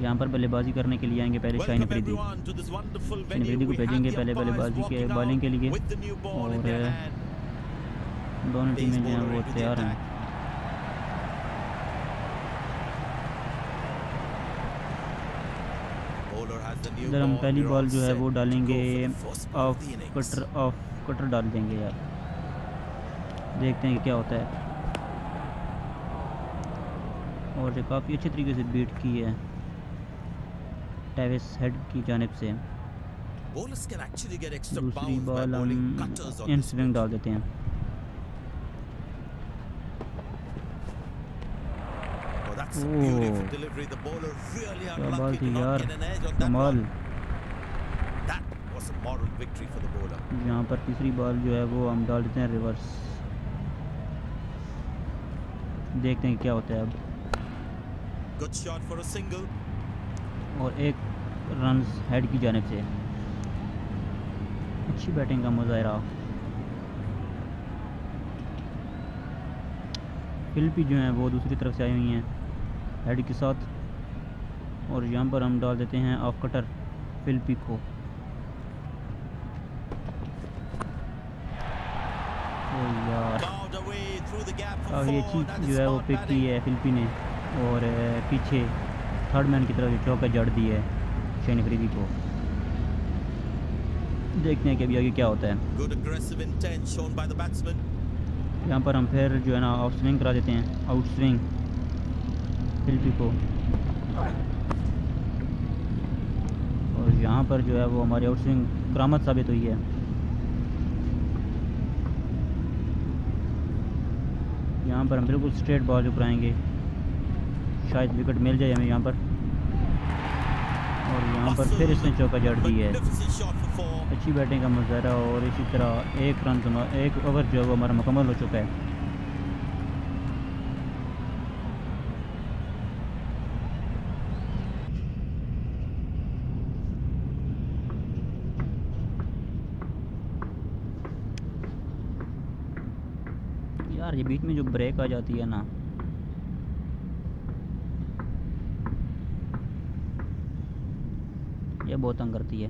यहाँ पर बल्लेबाजी करने के लिए आएंगे पहले शाइन अफरीदी को भेजेंगे पहले बल्लेबाजी के बॉलिंग के लिए। और दोनों टीमें जो हैं वो तैयार हैं। इधर हम पहली बॉल जो है वो डालेंगे ऑफ कटर डाल देंगे यार, देखते हैं क्या होता है। और ये काफ़ी अच्छे तरीके से बीट की है टेविस हेड की जानिब से। दूसरी बॉल हम इन स्विंग डाल देते हैं। क्या बॉल थी यार, कमाल। यहाँ पर तीसरी बॉल जो है वो हम डाल देते हैं रिवर्स, देखते हैं क्या होता है अब। और एक रन हेड की जानिब से, अच्छी बैटिंग का मुजाहरा। फिलिपी जो हैं वो दूसरी तरफ से आई हुई हैं हेड के साथ। और यहाँ पर हम डाल देते हैं ऑफ कटर फिलिपी को। ओ यार, ये चीज़ जो है वो पिक की है फिलिपी ने, और पीछे थर्ड मैन की तरफ चौका जड़ दी है शाइन अफरीदी को। देखते हैं कि अभी आगे क्या होता है। यहाँ पर हम फिर जो है ना ऑफ स्विंग करा देते हैं, आउट स्विंग फिलिपी को। और यहाँ पर जो है वो हमारी आउट स्विंग करामत साबित हुई है। यहाँ पर हम बिल्कुल स्ट्रेट बॉल जो कराएंगे, शायद विकेट मिल जाए हमें यहाँ पर। और यहाँ पर फिर इसने चौका जड़ दी है, अच्छी बैटिंग का मुजाहरा। और इसी तरह एक ओवर जो है वो हमारा मुकम्मल हो चुका है। यार ये बीच में जो ब्रेक आ जाती है ना, ये बहुत तंग करती है।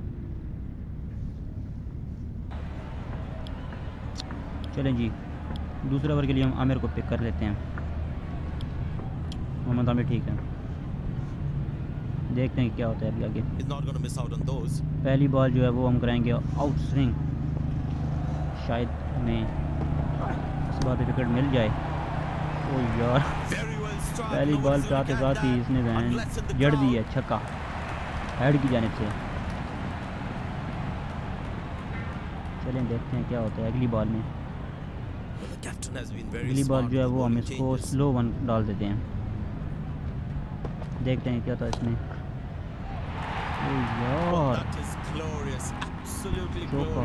चलें जी, दूसरे ओवर के लिए हम आमिर को पिक कर लेते हैं। मोहम्मद आमिर ठीक है, देखते हैं क्या होता है अभी आगे। पहली बॉल जो है वो हम कराएंगे आउट स्विंग, शायद हमें इस बार विकेट मिल जाए। ओ यार, पहली बॉल पे आते साथ ही इसने वैन जड़ दी है छक्का हेड की जानिब से। चलें देखते हैं क्या होता है अगली बॉल में। अगली बॉल जो है वो हम इसको स्लो वन डाल देते हैं, देखते हैं क्या था इसमें। ओ यार, चौका,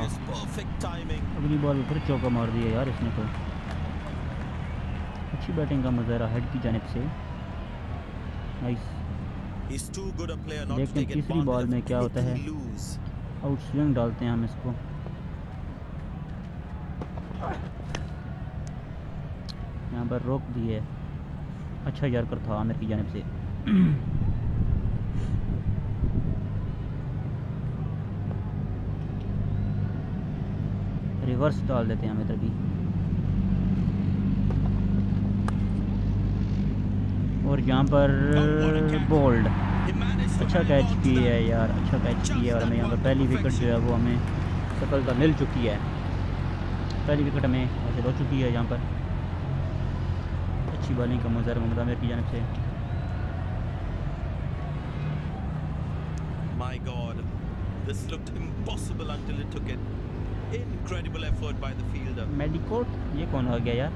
अगली बॉल फिर चौका मार दिया यार इसने तो। अच्छी बैटिंग का मुजाहरा हेड की जानिब से, नाइस। देखते हैं तीसरी बॉल में क्या होता है। आउट स्विंग डालते हैं हम इसको। यहाँ पर रोक दी है, अच्छा यार्कर था आमिर की जानिब से। रिवर्स डाल देते हैं हम इधर भी। और यहाँ पर बोल्ड, अच्छा कैच किया है यार, अच्छा कैच किया है। और हमें यहाँ पर पहली विकेट जो है वो हमें सफलता मिल चुकी है। पहली विकेट हमें हासिल हो चुकी है। यहाँ पर अच्छी बॉलिंग का मुजाहरा मोहम्मद आमिर की जानिब से। My God, this looked impossible until it took it. Incredible effort by the fielder. मेडिकोट ये कौन आ गया यार?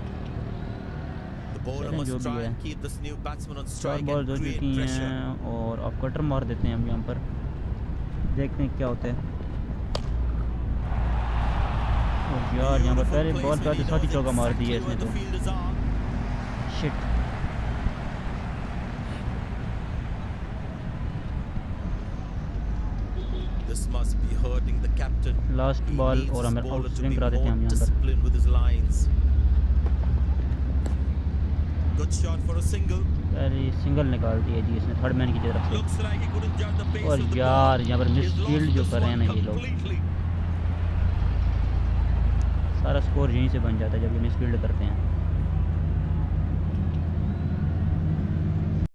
The bowler चलें, जो must भी try है। and keep this new batsman on 4 strike balls and हो create चुकी pressure. हैं और अब कटर मार देते हैं हम यहाँ पर, देखते हैं क्या होता है। और यार यहाँ पर पहले बॉल पे आते साथ ही चौका मार दिया इसने तो। Shit. This must be hurting the captain. Last He ball needs और his हमें bowler out to swing be करा देते हैं हम more यहाँ पर। disciplined with his lines. Good shot for a single. पहले सिंगल निकाल दिया जी इसने थर्ड मैन की तरफ से। Looks like he couldn't judge the pace और of the यार ball. यहाँ पर मिस He's lost फील्ड जो this कर रहे हैं one ना ये लोग, completely. सारा स्कोर यहीं से बन जाता है जब ये मिस फील्ड करते हैं।